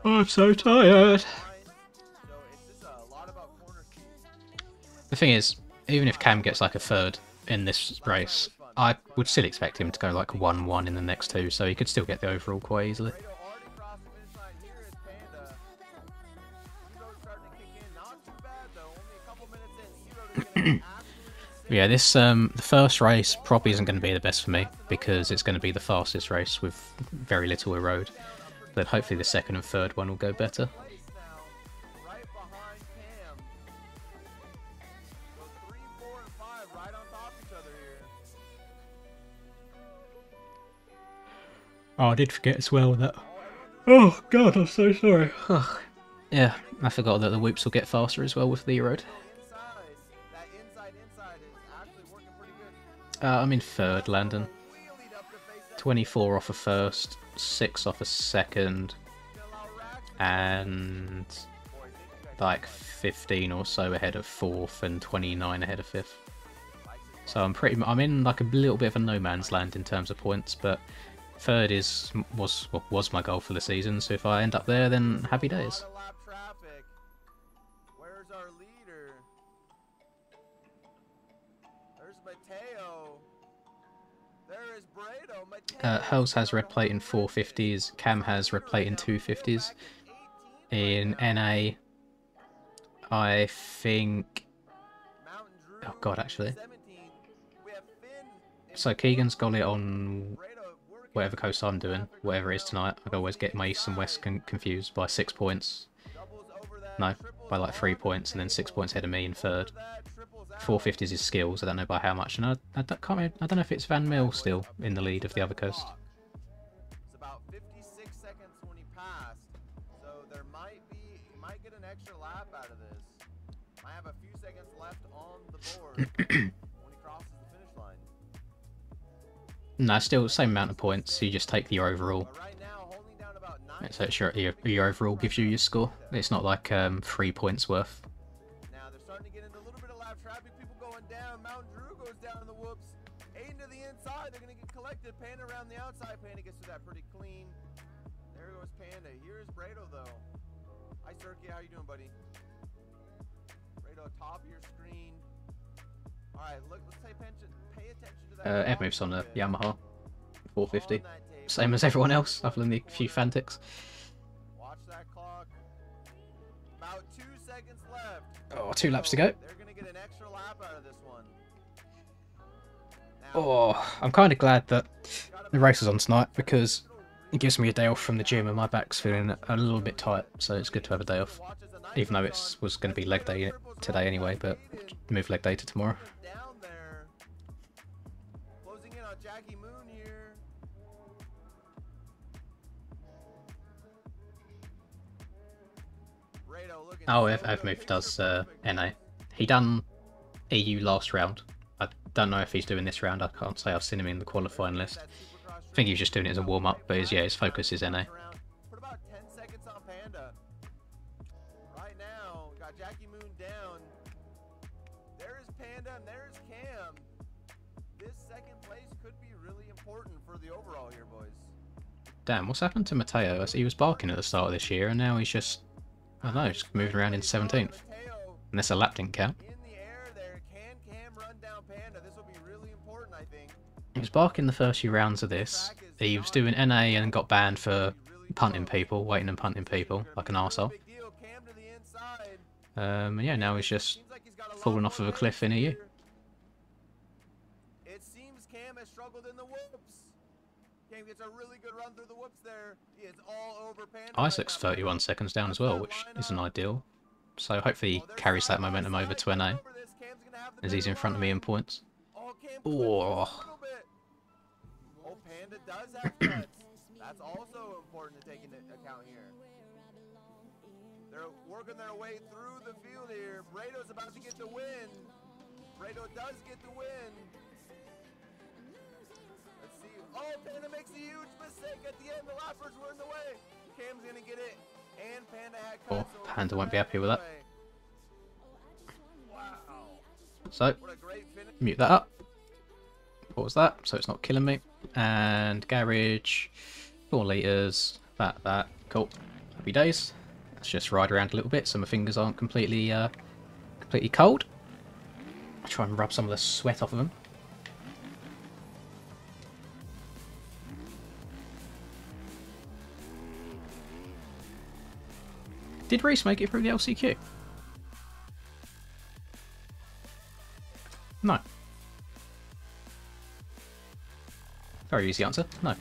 I'm so tired. so it's just a lot about corner speed. The thing is, even if Cam gets like a third in this race, I would still expect him to go like 1-1 in the next 2, so he could still get the overall quite easily. Brado already crossed the finish line. Here is Panda. Hero's starting to kick in. Not too bad though. Only a couple minutes in. Hero just getting absolutely Yeah, this the first race probably isn't going to be the best for me because it's going to be the fastest race with very little erode. But hopefully the second and third one will go better. place now. Right behind Cam. So 3, 4, and 5 right on top of each other here. Oh, I did forget as well that... Oh god, I'm so sorry. Yeah, I forgot that the whoops will get faster as well with the erode. That inside is actually working pretty good. I'm in third, Landon. Wheelied up to face that 24 off a first, 6 off a second, still out rack. and Boys, you guys like 15 or so ahead of fourth and 29 ahead of fifth. So I'm in like a little bit of a no man's land in terms of points, but third was my goal for the season. So if I end up there, then happy days. Out of lap traffic. Where's our leader? There's Mateo. There is Brado. Mateo. Hurls has red plate in 450s. Cam has red plate in 250s. In NA, I think. Mountain Drew, Oh god, actually. 17. We have Finn. So Keegan's got it on Brado working whatever coast I'm doing, whatever it is tonight. I always get my east and west confused by 6 points. No, by like 3 points, and then 6 points ahead of me in third. 450 is his skills. I don't know by how much, and I don't know if it's Van Mil still in the lead of the other coast. It's about 56 seconds when he passed, so there might be, he might get an extra lap out of this. Might have a few seconds left on the board when he crosses the finish line. No, still same amount of points. So you just take your overall. But right now, holding down about 9 So it's your overall gives you your score. It's not like 3 points worth. Now they're starting to get into a little bit of lap traffic. People going down. Mountain Drew goes down in the whoops. Aiden to the inside. They're going to get collected. Panda around the outside. Panda gets to that pretty clean. There goes Panda. Here's Brado though. Hi Cirky, how you doing, buddy? Brado, top of your screen. All right, look. Let's pay attention to that. Ed moves on the Yamaha 450. Same as everyone else, other than the few Fantics. Watch that clock. About 2 seconds left. Oh, 2 laps to go. They're gonna get an extra lap out of this one. Now, Oh, I'm kind of glad that the race is on tonight because it gives me a day off from the gym and my back's feeling a little bit tight, so it's good to have a day off. Even though it was going to be leg day today anyway, but move leg day to tomorrow. down there. Closing in on Jackie Moon here. Brado looking Oh, so Evmove good. does NA. He done EU last round. I don't know if he's doing this round. I can't say I've seen him in the qualifying list. I think he was just doing it as a warm-up, but his focus is NA. Put about 10 seconds on Panda. Right now, got Jackie Moon down. There's Panda and there's Cam. This second place could be really important for the overall here, boys. Damn, what's happened to Mateo? He was barking at the start of this year, and now he's just, I don't know, just moving around in 17th. Mateo Unless a lap didn't count. in the air there. Can Cam run down Panda? This will be really important, I think. He was barking the first few rounds of this. He was doing NA and got banned for punting people, waiting and punting people, like an arsehole. Big deal. Cam to the inside. And yeah, now he's just Seems like he's got a lot falling off more of a cliff in legs EU. here. It seems Cam has struggled in the whoops. Cam gets a really good run through the whoops there. He is all over Panda. Isaac's 31 seconds down as well, which isn't ideal. So hopefully he carries that momentum over to NA, as he's in front of me in points. Oh, Oh, Panda does have cuts. That's also important to take into account here. They're working their way through the field here. Brado's about to get the win. Brado does get the win. Let's see. Oh, Panda makes a huge mistake at the end. The lappers were in the way. Cam's gonna get it. And Panda had cuts. Oh, Panda won't be happy with that. Wow. So What a great finish. mute that up. Pause that so it's not killing me. And garage, 4 litres, that, cool. Happy days. Let's just ride around a little bit so my fingers aren't completely cold. I'll try and rub some of the sweat off of them. Did Reese make it through the LCQ? No. Very easy answer. No.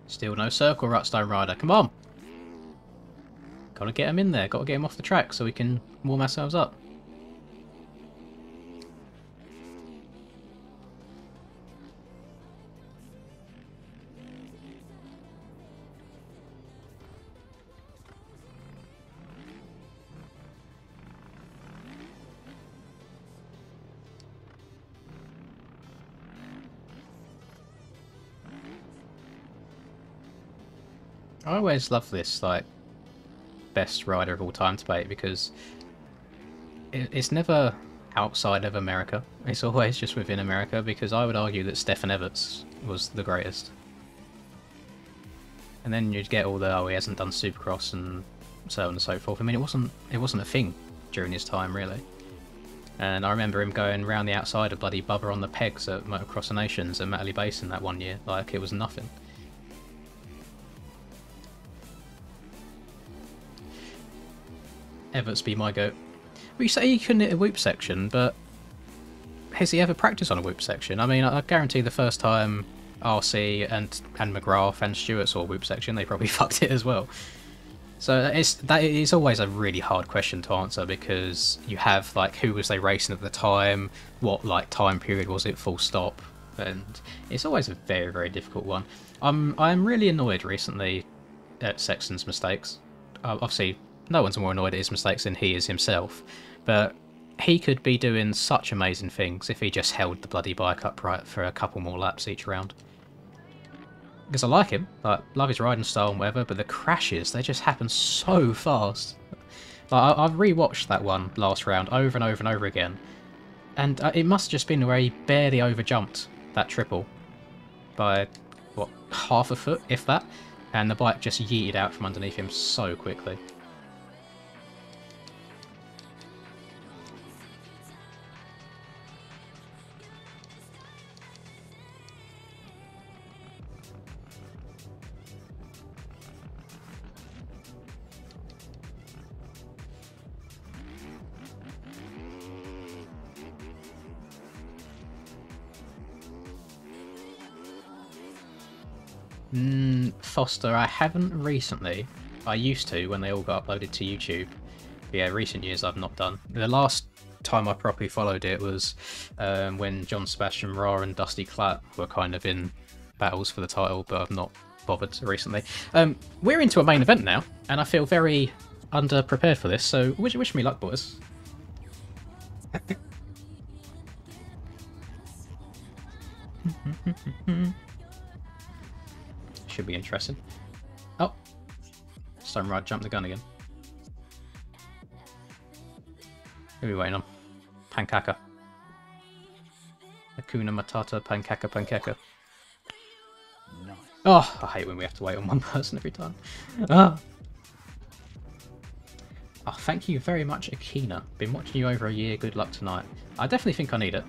Still no circle, Rutstone Rider. Come on! Gotta get him in there. Gotta get him off the track so we can warm ourselves up. I always love this, like, best rider of all time debate because it's never outside of America. It's always just within America because I would argue that Stefan Everts was the greatest. And then you'd get all the, oh, he hasn't done Supercross and so on and so forth. I mean, it wasn't a thing during his time, really. And I remember him going round the outside of bloody Bubba on the pegs at Motocross of Nations at Matterley Basin that one year. Like, it was nothing. Everts be my goat. Well, you say he couldn't hit a whoop section, but has he ever practiced on a whoop section? I mean, I guarantee the first time RC and McGrath and Stewart saw a whoop section, they probably fucked it as well. So it's always a really hard question to answer because you have like who was they racing at the time, what like time period was it, full stop, and it's always a very, very difficult one. I'm really annoyed recently at Sexton's mistakes. Obviously, no one's more annoyed at his mistakes than he is himself, but he could be doing such amazing things if he just held the bloody bike upright for a couple more laps each round. Because I like him, like, love his riding style and whatever, but the crashes, they just happen so fast. Like, I've rewatched that one last round over and over and over again, and it must have just been where he barely overjumped that triple by, what, half a foot, if that, and the bike just yeeted out from underneath him so quickly. Foster, I haven't recently. I used to when they all got uploaded to YouTube. But yeah, recent years I've not done. The last time I properly followed it was when John Sebastian Ra and Dusty Clapp were kind of in battles for the title, but I've not bothered recently. We're into a main event now, and I feel very underprepared for this, so wish me luck, boys. Should be interesting. Oh, Stoneride jumped the gun again. Who are we waiting on? Pankaka. Hakuna Matata, Pankaka, Pankaka. Nice. Oh, I hate when we have to wait on one person every time. Ah. Oh, thank you very much, Akina. Been watching you over a year. Good luck tonight. I definitely think I need it.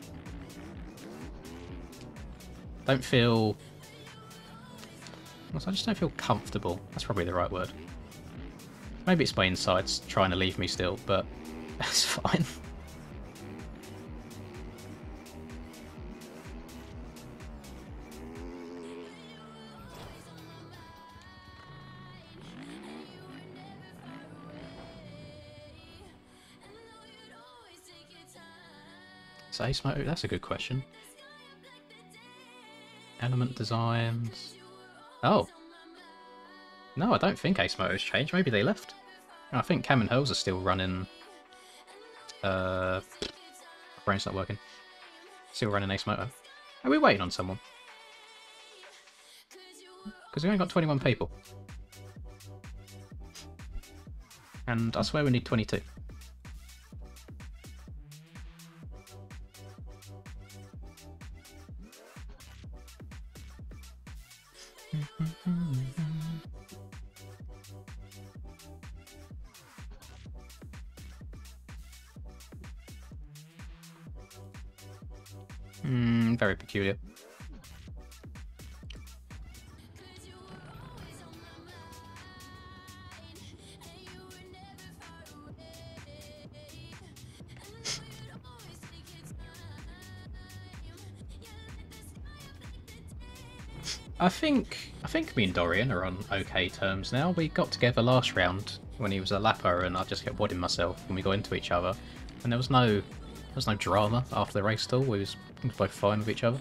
Don't feel... I just don't feel comfortable. That's probably the right word. Maybe it's my insides trying to leave me still, but that's fine. So Ace Moto, that's a good question. Element designs. Oh. No, I don't think Ace Moto's changed. Maybe they left. I think Cam and Hurls are still running... my brain's not working. Still running Ace Moto. Are we waiting on someone? Because we only got 21 people. And I swear we need 22. Very peculiar. I think me and Dorian are on okay terms now. We got together last round when he was a lapper and I just kept wadding myself when we got into each other. And there was no drama after the race at all. We was both fine with each other.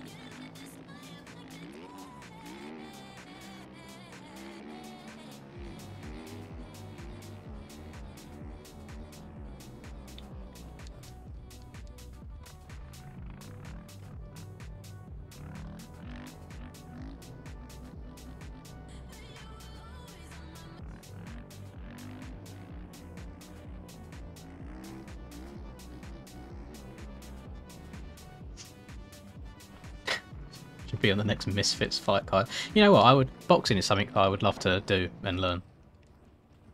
Be on the next Misfits fight card. You know what? Boxing is something I would love to do and learn.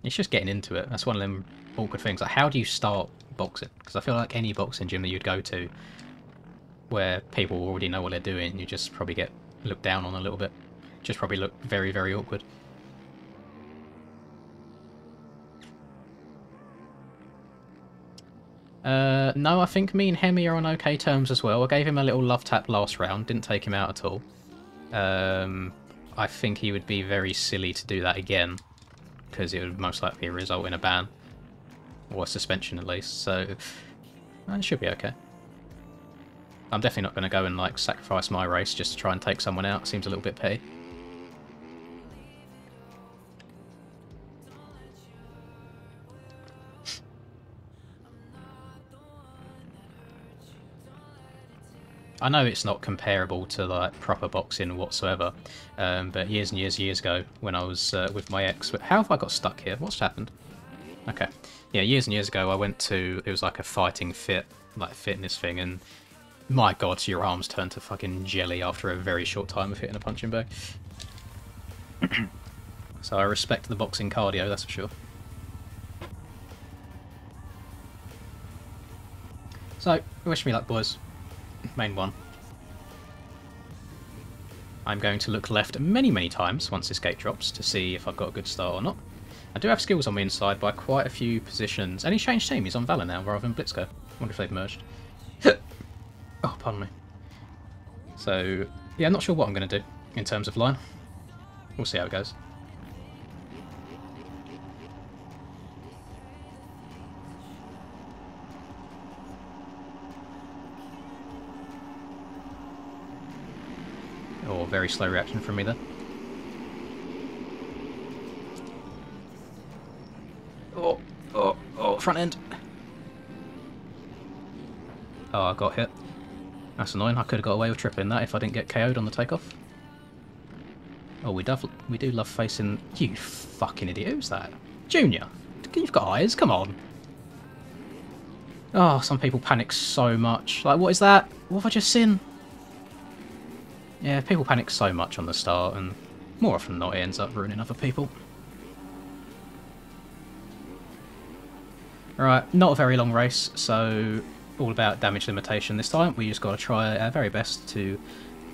It's just getting into it. That's one of them awkward things. Like, how do you start boxing? Because I feel like any boxing gym that you'd go to, where people already know what they're doing, you just probably get looked down on a little bit. Just probably look very, very awkward. No, I think me and Hemi are on okay terms as well. I gave him a little love tap last round, didn't take him out at all. I think he would be very silly to do that again, because it would most likely result in a ban. Or a suspension at least, so it should be okay. I'm definitely not going to go and like sacrifice my race just to try and take someone out. Seems a little bit petty. I know it's not comparable to like proper boxing whatsoever, but years and years ago when I was with my ex, how have I got stuck here? What's happened? Okay, yeah, years and years ago I went to, it was like a fighting fitness thing, and my god, your arms turn to fucking jelly after a very short time of hitting a punching bag. So I respect the boxing cardio, that's for sure. So, wish me luck, boys. Main one. I'm going to look left many, many times once this gate drops to see if I've got a good start or not. I do have skills on my inside by quite a few positions. And he's changed team, he's on Valor now rather than Blitzko. I wonder if they've merged. Oh, pardon me. So, yeah, I'm not sure what I'm going to do in terms of line. We'll see how it goes. Oh, very slow reaction from me there. Oh, front end. Oh, I got hit. That's annoying. I could have got away with tripling that if I didn't get KO'd on the takeoff. Oh, we do love facing... You fucking idiot. Who's that? Junior. You've got eyes. Come on. Oh, some people panic so much. Like, what is that? What have I just seen? Yeah, people panic so much on the start, and more often than not it ends up ruining other people. Right, not a very long race, so all about damage limitation this time. We just got to try our very best to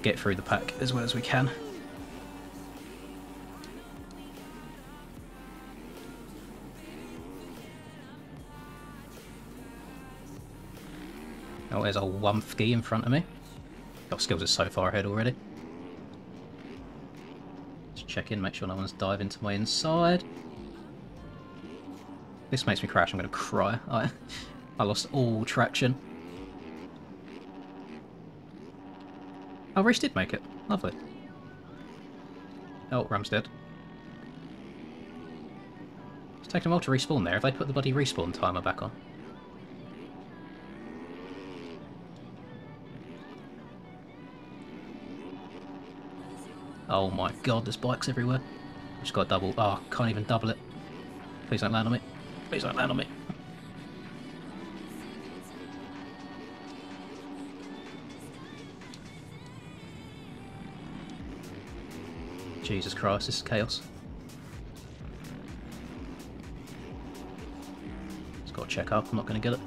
get through the pack as well as we can. Oh, there's a Wumpfki in front of me. Your skills are so far ahead already. Just check in, make sure no one's diving to my inside. This makes me crash, I'm going to cry. I lost all traction. Oh, Reese did make it. Lovely. Oh, Ram's dead. It's taken a while to respawn there. Have they put the bloody respawn timer back on? Oh my god, there's bikes everywhere. Just got to double. Oh, can't even double it. Please don't land on me. Please don't land on me. Jesus Christ, this is chaos. Just got to check up, I'm not going to get it.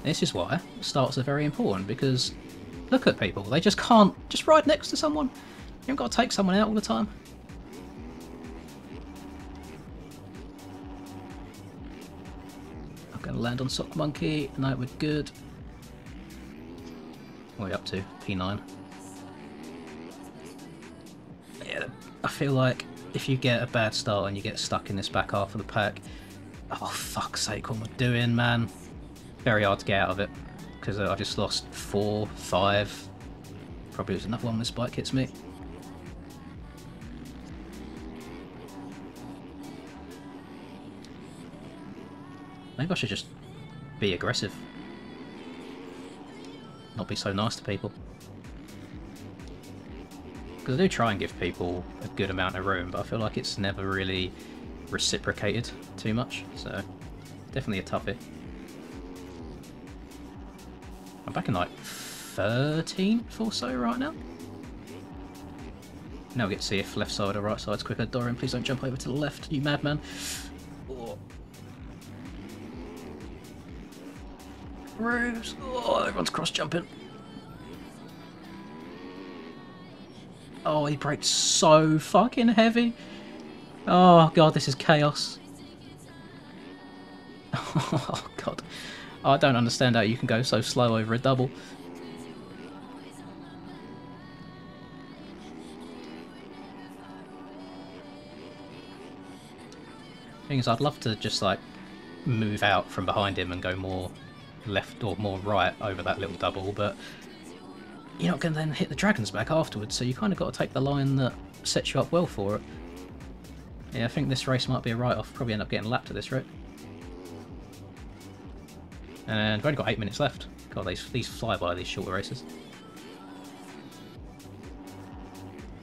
This is why starts are very important, because look at people, they just can't just ride next to someone. You haven't got to take someone out all the time. I'm going to land on Sock Monkey. No, we're good. What are we up to? P9. Yeah, I feel like if you get a bad start and you get stuck in this back half of the pack, oh fuck's sake, what am I doing, man? Very hard to get out of it, because I just lost 4, 5. Probably lose another one when this bike hits me. Maybe I should just be aggressive. Not be so nice to people. Because I do try and give people a good amount of room, but I feel like it's never really reciprocated too much, so definitely a toughie. I'm back in like 13th or so right now. Now we get to see if left side or right side's quicker. Dorian, please don't jump over to the left, you madman. Oh. Ruse. Oh, everyone's cross jumping. Oh, he braked so fucking heavy. Oh god, this is chaos. Oh god. Oh, I don't understand how you can go so slow over a double. Thing is, I'd love to just like move out from behind him and go more left or more right over that little double, but you're not going to then hit the dragons back afterwards, so you kind of got to take the line that sets you up well for it. Yeah, I think this race might be a write-off. Probably end up getting lapped at this rate. And we've only got 8 minutes left. God, these fly by, these shorter races.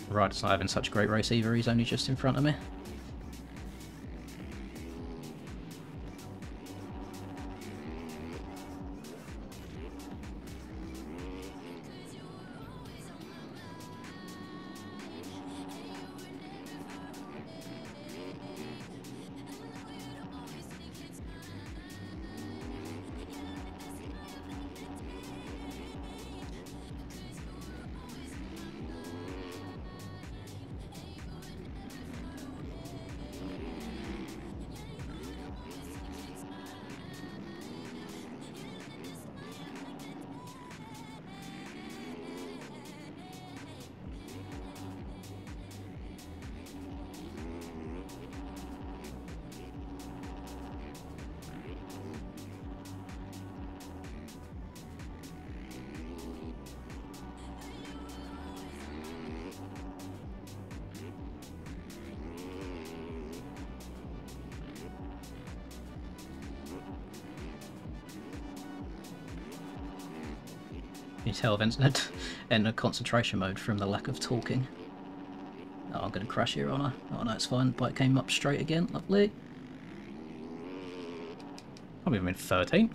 Ryder's not having such a great race either, he's only just in front of me. You tell Vincent enter concentration mode from the lack of talking. Oh, I'm going to crash here, aren't I? Oh no, it's fine. Bike came up straight again. Lovely. Probably been 13th.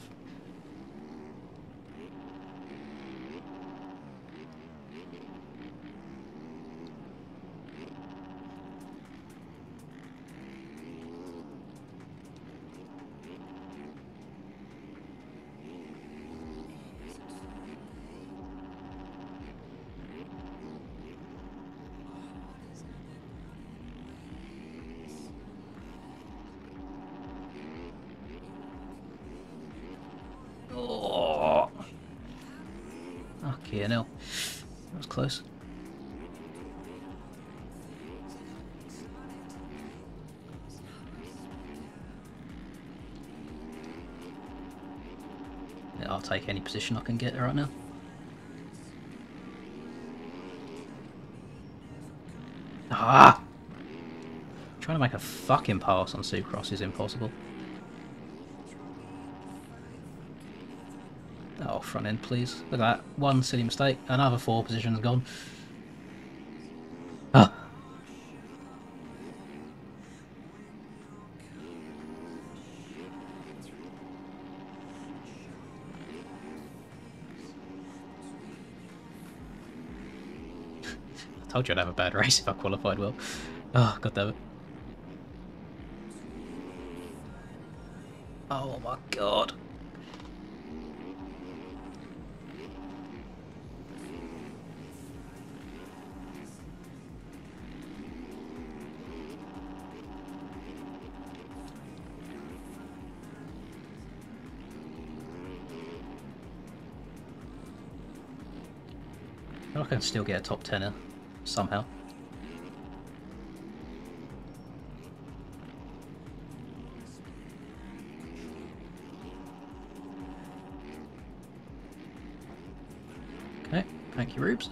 Oh. Okay, no. That was close. Yeah, I'll take any position I can get right now. Ah! Trying to make a fucking pass on Supercross is impossible. Oh, front end, please. Look at that. One silly mistake. Another 4 positions gone. Ah. I told you I'd have a bad race if I qualified well. Oh, god damn it. Oh my god. I can still get a top 10er somehow. Okay, thank you, Rubes.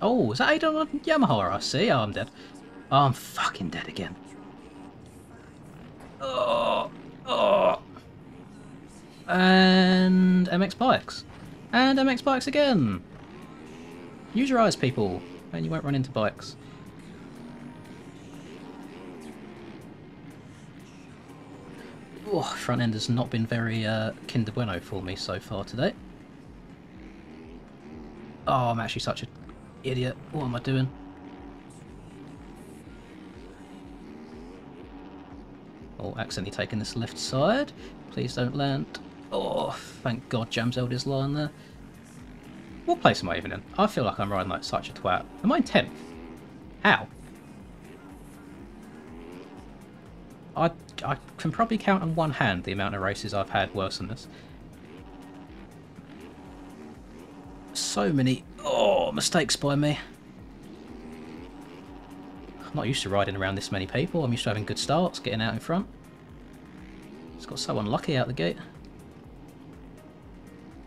Oh, is that Aiden on Yamaha? I see. Oh, I'm dead. Oh, I'm fucking dead again. Oh, oh. And MX bikes. And MX bikes again. Use your eyes, people, and you won't run into bikes. Oh, front end has not been very Kinder Bueno for me so far today. Oh, I'm actually such an idiot. What am I doing? Oh, accidentally taking this left side. Please don't land. Oh, thank God Jamzelda's lying there. What place am I even in? I feel like I'm riding like such a twat. Am I in 10th? How? I can probably count on one hand the amount of races I've had worse than this. So many mistakes by me. I'm not used to riding around this many people. I'm used to having good starts, getting out in front. Just got so unlucky out the gate.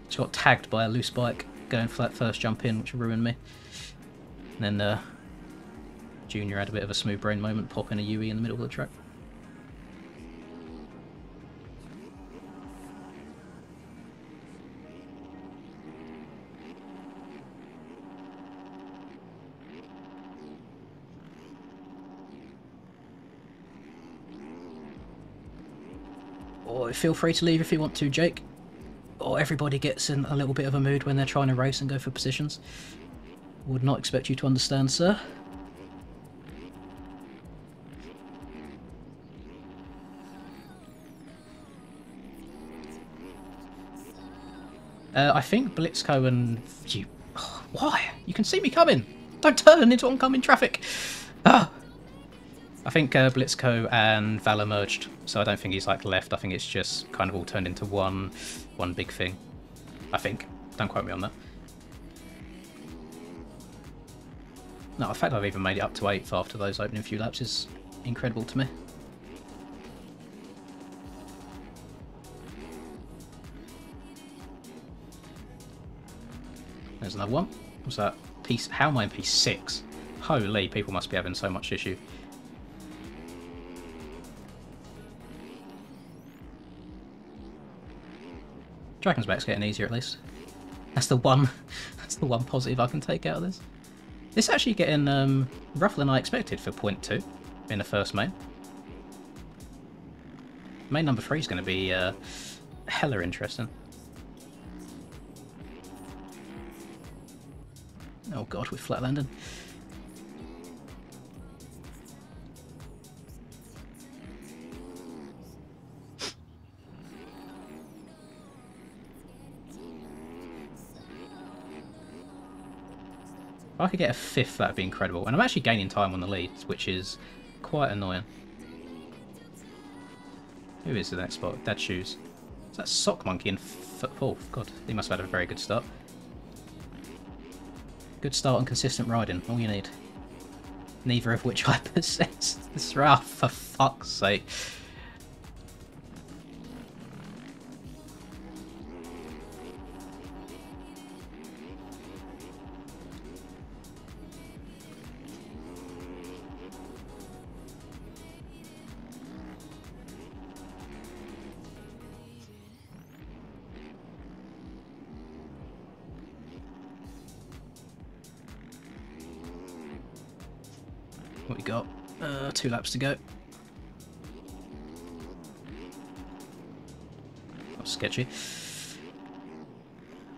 Just got tagged by a loose bike going for that first jump in, which ruined me. And then Junior had a bit of a smooth brain moment, popping a UE in the middle of the track. Or feel free to leave if you want to, Jake. Or everybody gets in a little bit of a mood when they're trying to race and go for positions. Would not expect you to understand, sir. I think Blitzco and you. Oh, why? You can see me coming. Don't turn into oncoming traffic. Ah. I think Blitzco and Valor merged, so I don't think he's like left. I think it's just kind of all turned into one big thing. I think. Don't quote me on that. No, the fact I've even made it up to 8th after those opening few laps is incredible to me. There's another one. What's that? Piece? How am I in P6? Holy, people must be having so much issue. Dragon's back's getting easier at least. That's the one positive I can take out of this. This is actually getting rougher than I expected for point 2 in the first main. Main number 3 is going to be hella interesting. Oh god, we're flat landing. If I could get a 5th, that'd be incredible. And I'm actually gaining time on the lead, which is quite annoying. Who is the next spot? Dad Shoes. Is that Sock Monkey in 4th? God, he must have had a very good start. Good start and consistent riding, all you need. Neither of which I possess. This rough, for fuck's sake. What we got? 2 laps to go. That's sketchy.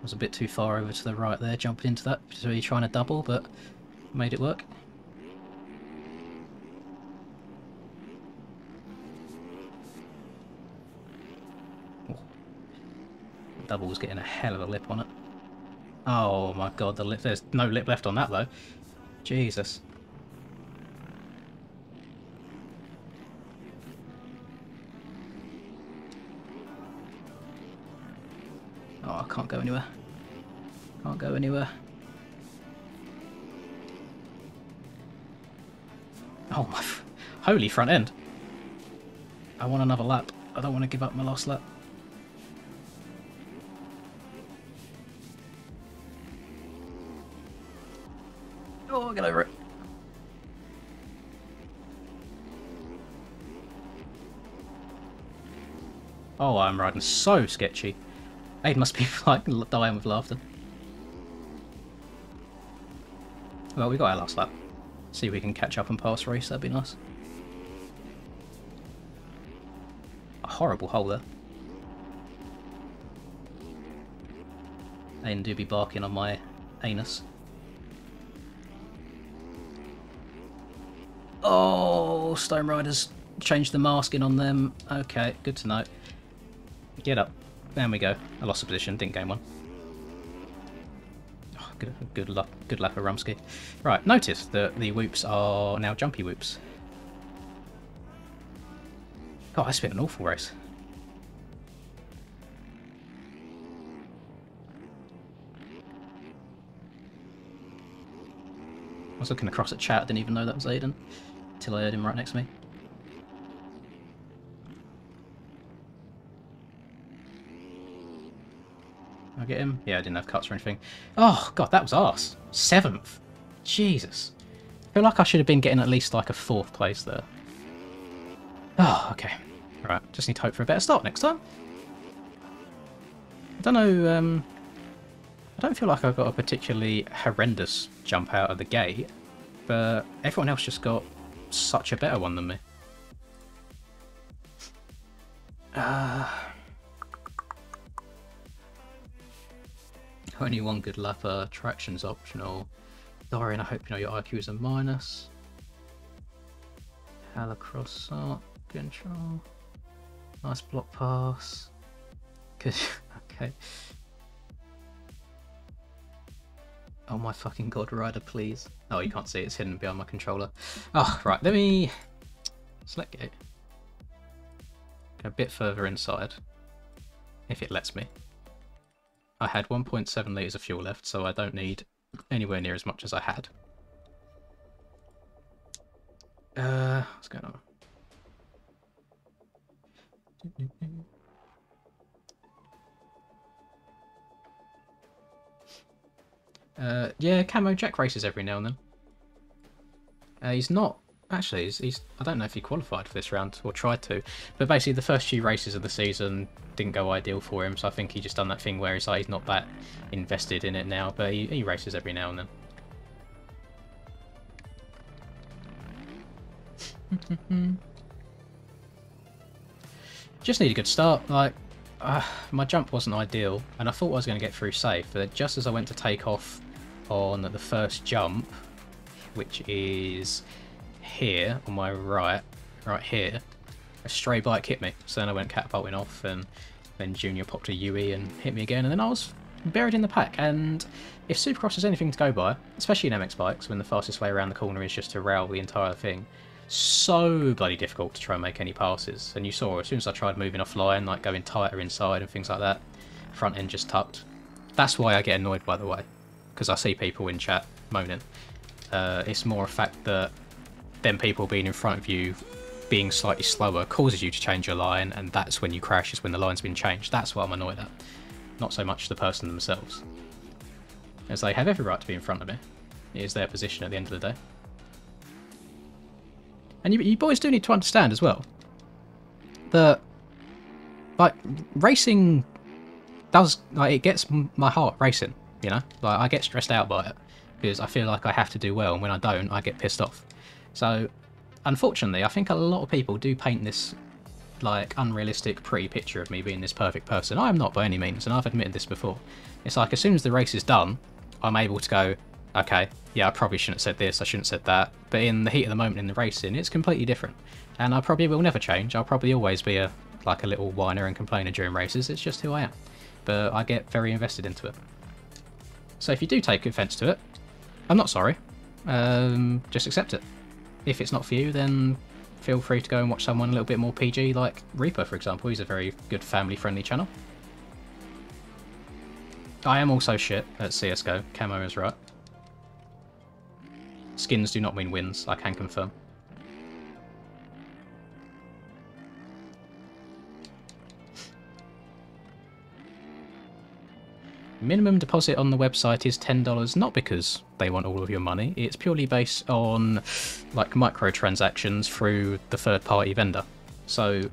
Was a bit too far over to the right there, jumping into that. So you're trying to double, but made it work. Oh. Double was getting a hell of a lip on it. Oh my god, the lip. There's no lip left on that though. Jesus. Oh, I can't go anywhere. Can't go anywhere. Oh my... Holy front end. I want another lap. I don't want to give up my last lap. Oh, get over it. Oh, I'm riding so sketchy. Aid must be like dying with laughter. Well, we got our last lap. See if we can catch up and pass race, that'd be nice. A horrible hole there. Aiden do be barking on my anus. Oh, Stone Riders changed the masking on them. Okay, good to know. Get up. There we go. I lost the position, didn't gain one. Oh, good luck. Good lap of Rumsky. Right, notice that the whoops are now jumpy whoops. God, that's been an awful race. I was looking across at chat, didn't even know that was Aiden, till I heard him right next to me. I get him? Yeah, I didn't have cuts or anything. Oh, God, that was arse. 7th. Jesus. I feel like I should have been getting at least like a 4th place there. Oh, okay. Alright, just need to hope for a better start next time. I don't know, I don't feel like I got a particularly horrendous jump out of the gate, but everyone else just got such a better one than me. Only one good lap, traction's optional. Dorian, I hope you know your IQ is a minus. Halacross art control. Nice block pass. Good. Okay. Oh my fucking god, Ryder, please. Oh, you can't see it, it's hidden behind my controller. Oh, right, let me select gate. Go a bit further inside, if it lets me. I had 1.7 litres of fuel left, so I don't need anywhere near as much as I had. What's going on? Yeah, Camo Jack races every now and then. He's not actually. He's. I don't know if he qualified for this round or tried to, but basically the first few races of the season didn't go ideal for him. So I think he just done that thing where he's like he's not that invested in it now, but he races every now and then. Just need a good start. Like my jump wasn't ideal, and I thought I was going to get through safe, but just as I went to take off on the first jump, which is here on my right here, a stray bike hit me. So then I went catapulting off, and then Junior popped a UE and hit me again, and then I was buried in the pack. And if Supercross is anything to go by, especially in MX bikes, when the fastest way around the corner is just to rail the entire thing, so bloody difficult to try and make any passes. And you saw as soon as I tried moving offline, like going tighter inside and things like that, front end just tucked. That's why I get annoyed, by the way, because I see people in chat moaning. It's more a fact that them people being in front of you being slightly slower causes you to change your line, and that's when you crash, is when the line's been changed. That's what I'm annoyed at, not so much the person themselves, as they have every right to be in front of me. It is their position at the end of the day. And you boys do need to understand as well that, like, racing does, like, it gets my heart racing, you know? Like, I get stressed out by it because I feel like I have to do well, and when I don't, I get pissed off. So, unfortunately, I think a lot of people do paint this, like, unrealistic, pretty picture of me being this perfect person. I am not by any means, and I've admitted this before. It's like, as soon as the race is done, I'm able to go, okay, yeah, I probably shouldn't have said this, I shouldn't have said that, but in the heat of the moment in the racing, it's completely different. And I probably will never change. I'll probably always be a little whiner and complainer during races. It's just who I am. But I get very invested into it. So if you do take offence to it, I'm not sorry. Just accept it. If it's not for you, then feel free to go and watch someone a little bit more PG, like Reaper, for example. He's a very good family-friendly channel. I am also shit at CSGO. Camo is right. Skins do not mean wins, I can confirm. Minimum deposit on the website is $10, not because they want all of your money. It's purely based on, like, microtransactions through the third-party vendor. So,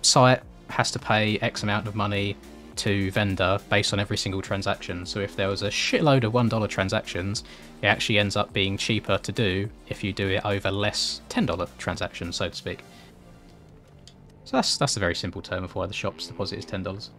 site has to pay X amount of money to vendor based on every single transaction. So if there was a shitload of $1 transactions, it actually ends up being cheaper to do if you do it over less $10 transactions, so to speak. So that's a very simple term of why the shop's deposit is $10.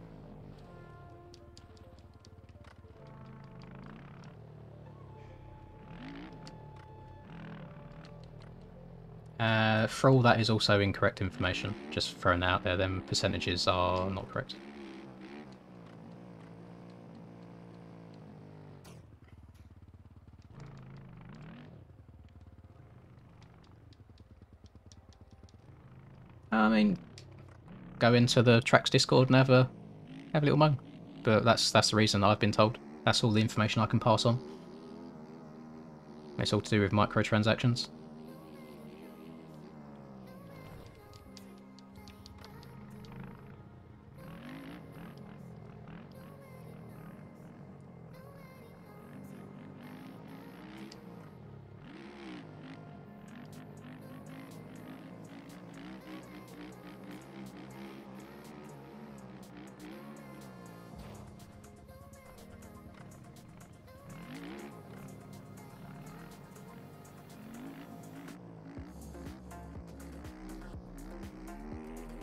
For all that is also incorrect information. Just throwing that out there, them percentages are not correct. I mean, go into the Tracks Discord and have a little moan. But that's the reason I've been told. That's all the information I can pass on. It's all to do with microtransactions.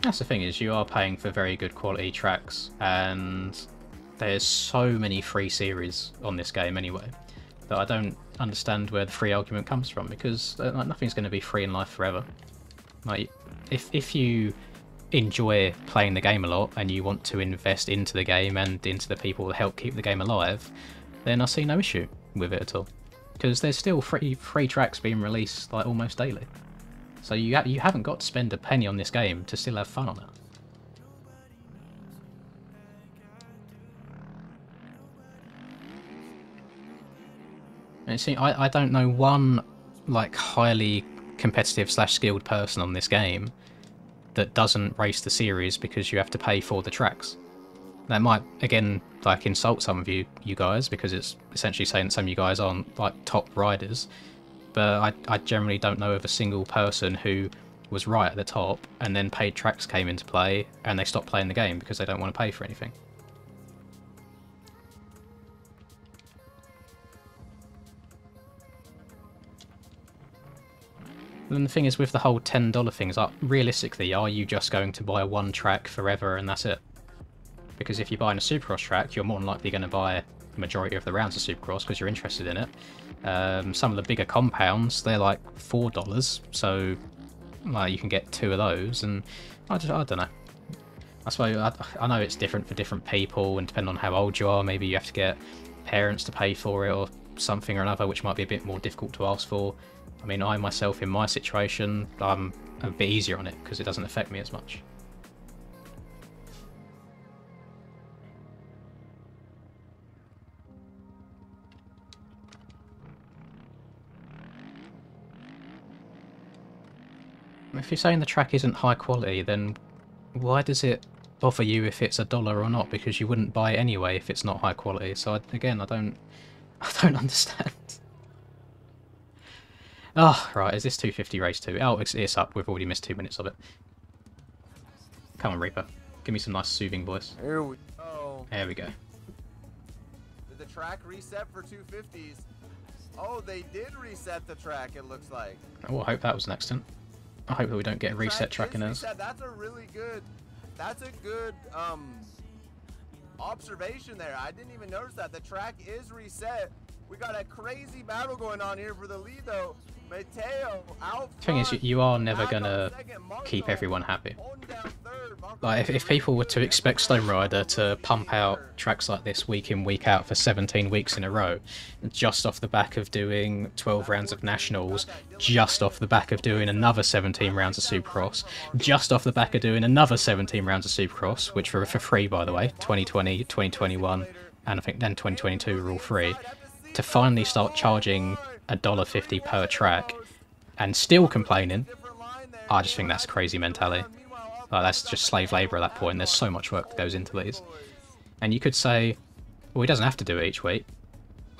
That's the thing, is you are paying for very good quality tracks, and there's so many free series on this game anyway that I don't understand where the free argument comes from, because like, nothing's going to be free in life forever. Like, if you enjoy playing the game a lot and you want to invest into the game and into the people that help keep the game alive, then I see no issue with it at all, because there's still free tracks being released like almost daily. So you haven't got to spend a penny on this game to still have fun on it. And see, I don't know one like highly competitive / skilled person on this game that doesn't race the series because you have to pay for the tracks. That might again like insult some of you guys, because it's essentially saying that some of you guys aren't like top riders. But I generally don't know of a single person who was right at the top and then paid tracks came into play and they stopped playing the game because they don't want to pay for anything. And the thing is, with the whole $10 things, realistically, are you just going to buy one track forever and that's it? Because if you're buying a Supercross track, you're more than likely going to buy the majority of the rounds of Supercross because you're interested in it. Some of the bigger compounds, they're like $4, so like you can get 2 of those, and I don't know. I suppose I know it's different for different people, and depending on how old you are, maybe you have to get parents to pay for it or something or another, which might be a bit more difficult to ask for. I mean, I myself, in my situation, I'm a bit easier on it because it doesn't affect me as much. If you're saying the track isn't high quality, then why does it bother you if it's $1 or not? Because you wouldn't buy it anyway if it's not high quality. So again, I don't understand. Oh, right, is this 250 race 2? Oh, it's up. We've already missed 2 minutes of it. Come on, Reaper. Give me some nice soothing voice. Here we go. There we go. Did the track reset for 250s? Oh, they did reset the track, it looks like. Oh, I hope that was an accident. I hope that we don't get a reset track in us. That's a really good, observation there. I didn't even notice that. The track is reset. We got a crazy battle going on here for the lead though. Mateo out front. Thing is, you are never gonna keep everyone happy. Like, if people were to expect Stone Rider to pump out tracks like this week in, week out for 17 weeks in a row, just off the back of doing 12 rounds of Nationals, just off the back of doing another 17 rounds of Supercross, just off the back of doing another 17 rounds of Supercross, which were for free, by the way, 2020, 2021, and I think then 2022 were all free, to finally start charging $1.50 per track and still complaining, I just think that's a crazy mentality. Like, that's just slave labour at that point. There's so much work that goes into these. And you could say, well, he doesn't have to do it each week.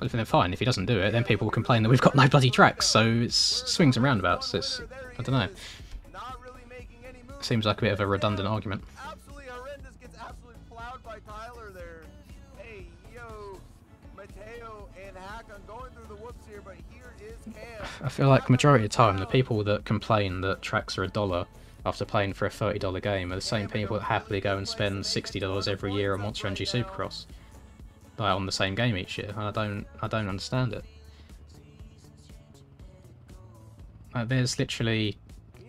Well, then fine, if he doesn't do it, then people will complain that we've got no bloody tracks. So it's swings and roundabouts. It's, I don't know. Seems like a bit of a redundant argument. Absolutely by Tyler there. Hey, yo, Mateo and Hakon going through the whoops here, but here is Cam. I feel like majority of the time, the people that complain that tracks are $1 after playing for a $30 game are the same people that happily go and spend $60 every year on Monster Energy Supercross, like on the same game each year. I don't understand it. There's literally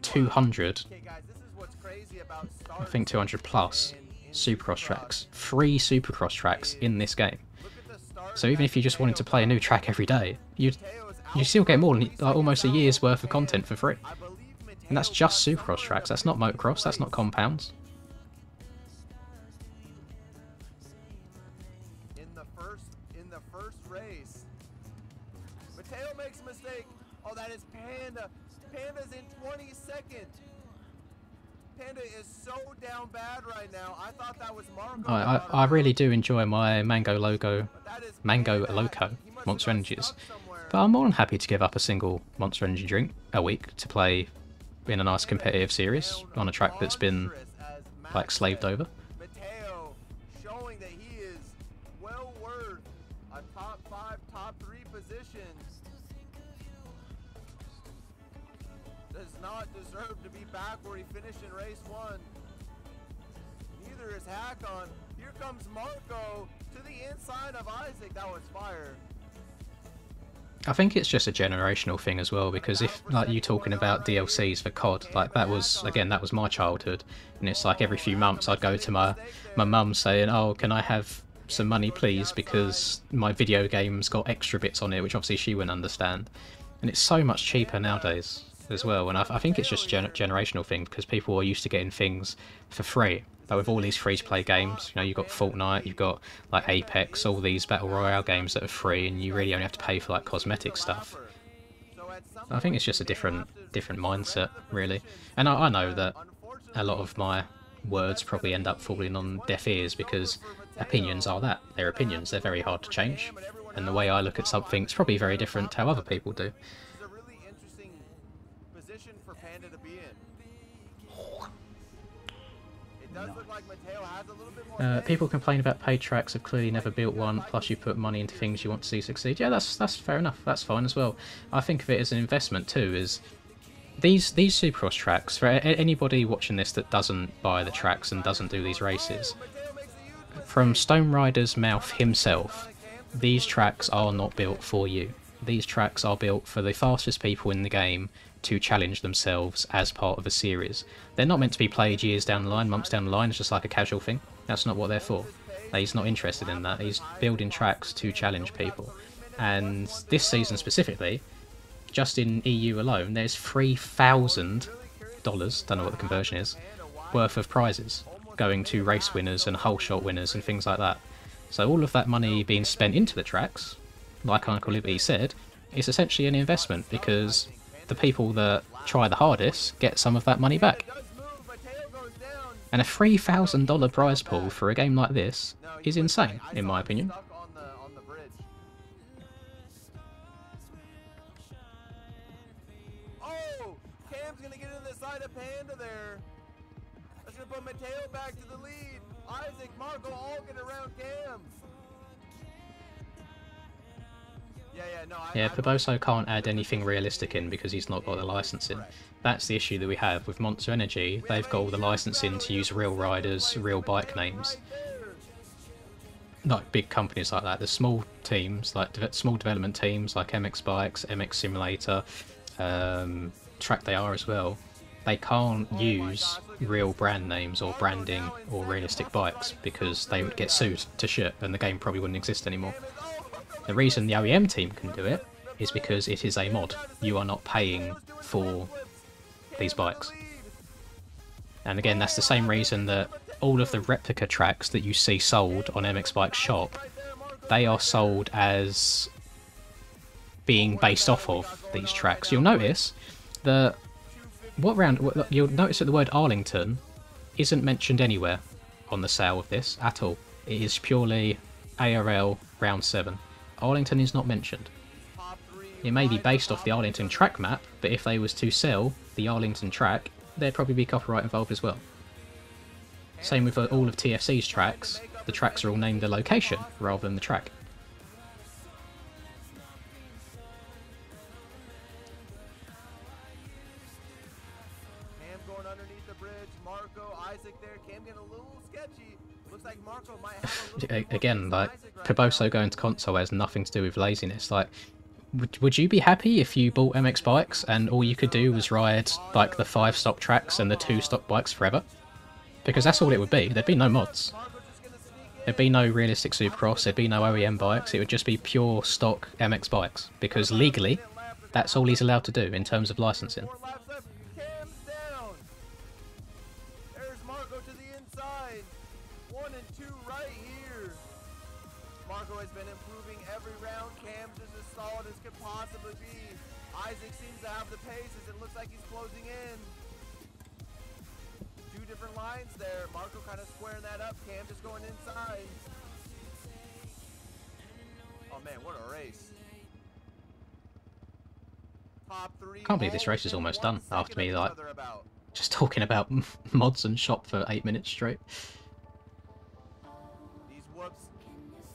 200, Okay, guys, this is what's crazy about I think 200 plus Supercross tracks, free Supercross tracks in this game. So even if you just wanted to play a new track every day, you still get more than like, almost a year's worth of content for free. And that's just Supercross tracks, that's not motocross, that's not compounds. In the first race, Mateo makes a mistake. Oh, that is Panda. Panda's in 22nd. Panda is so down bad right now. I thought that was Marco. I really do enjoy my Mango Loco Monster Energies, but I'm more than happy to give up a single Monster Energy drink a week to play in a nice competitive series on a track that's been like slaved over. Mateo showing that he is well worth a top 5, top 3 positions. Does not deserve to be back where he finished in race 1. Neither is Hakon. Here comes Marco to the inside of Isaac. That was fire. I think it's just a generational thing as well, because if like you talking about DLCs for COD, like that was my childhood, and it's like every few months I'd go to my mum saying, oh, can I have some money please, because my video game's got extra bits on it, which obviously she wouldn't understand. And it's so much cheaper nowadays as well, and I think it's just a generational thing, because people are used to getting things for free. Like with all these free-to-play games, you know, you've got Fortnite, you've got like Apex, all these Battle Royale games that are free, and you really only have to pay for like cosmetic stuff. I think it's just a different mindset, really. And I know that a lot of my words probably end up falling on deaf ears, because opinions are that. They're opinions, they're very hard to change. And the way I look at something is probably very different to how other people do. It's a really interesting position for Panda to be in. It does look like Mateo has a little bit more People complain about paid tracks, have clearly never built one, plus you put money into things you want to see succeed. Yeah, that's fair enough, that's fine as well. I think of it as an investment too, is these Supercross tracks, for anybody watching this that doesn't buy the tracks and doesn't do these races, from Stone Rider's mouth himself, these tracks are not built for you. These tracks are built for the fastest people in the game to challenge themselves as part of a series. They're not meant to be played years down the line, months down the line, it's just like a casual thing. That's not what they're for. He's not interested in that. He's building tracks to challenge people. And this season specifically, just in EU alone, there's $3,000, don't know what the conversion is, worth of prizes going to race winners and whole shot winners and things like that. So all of that money being spent into the tracks, like Uncle Liberty said, is essentially an investment, because the people that try the hardest get some of that money back. And a $3,000 prize pool for a game like this is insane, in my opinion. Oh, Cam's gonna get in the side of Panda there. That's gonna put Mateo back to the lead. Isaac, Marco all get around Cam. Yeah, Paboso can't add anything realistic in because he's not got the licensing. That's the issue that we have with Monster Energy. They've got all the licensing to use real riders, real bike names. Like big companies like that. The small teams, like small development teams like MX Bikes, MX Simulator, Track They Are as well. They can't use real brand names or branding or realistic bikes because they would get sued to shit and the game probably wouldn't exist anymore. The reason the OEM team can do it is because it is a mod. You are not paying for these bikes. And again, that's the same reason that all of the replica tracks that you see sold on MX Bike's shop, they are sold as being based off of these tracks. You'll notice that you'll notice that the word Arlington isn't mentioned anywhere on the sale of this at all. It is purely ARL Round 7. Arlington is not mentioned. It may be based off the Arlington track map, but if they was to sell the Arlington track, there'd probably be copyright involved as well. Same with all of TFC's tracks. the tracks are all named the location rather than the track. Cam going underneath the bridge. Marco, Isaac there. Cam getting a little sketchy. Looks like Marco might have a little Again, like, Caboso going to console has nothing to do with laziness. Like, would you be happy if you bought MX bikes and all you could do was ride, like, the 5 stock tracks and the 2 stock bikes forever? Because that's all it would be. There'd be no mods. There'd be no realistic Supercross, there'd be no OEM bikes, it would just be pure stock MX bikes. Because legally, that's all he's allowed to do in terms of licensing. 4 laps left. Cam's down. There's Marco to the inside. 1 and 2 right here. Marco has been improving every round. Cam just as solid as could possibly be. Isaac seems to have the pace as it looks like he's closing in. 2 different lines there. Marco kind of squaring that up. Cam just going inside. Oh man, what a race. Top 3. Can't believe this race is almost done after me, like, just talking about mods and shop for 8 minutes straight. These whoops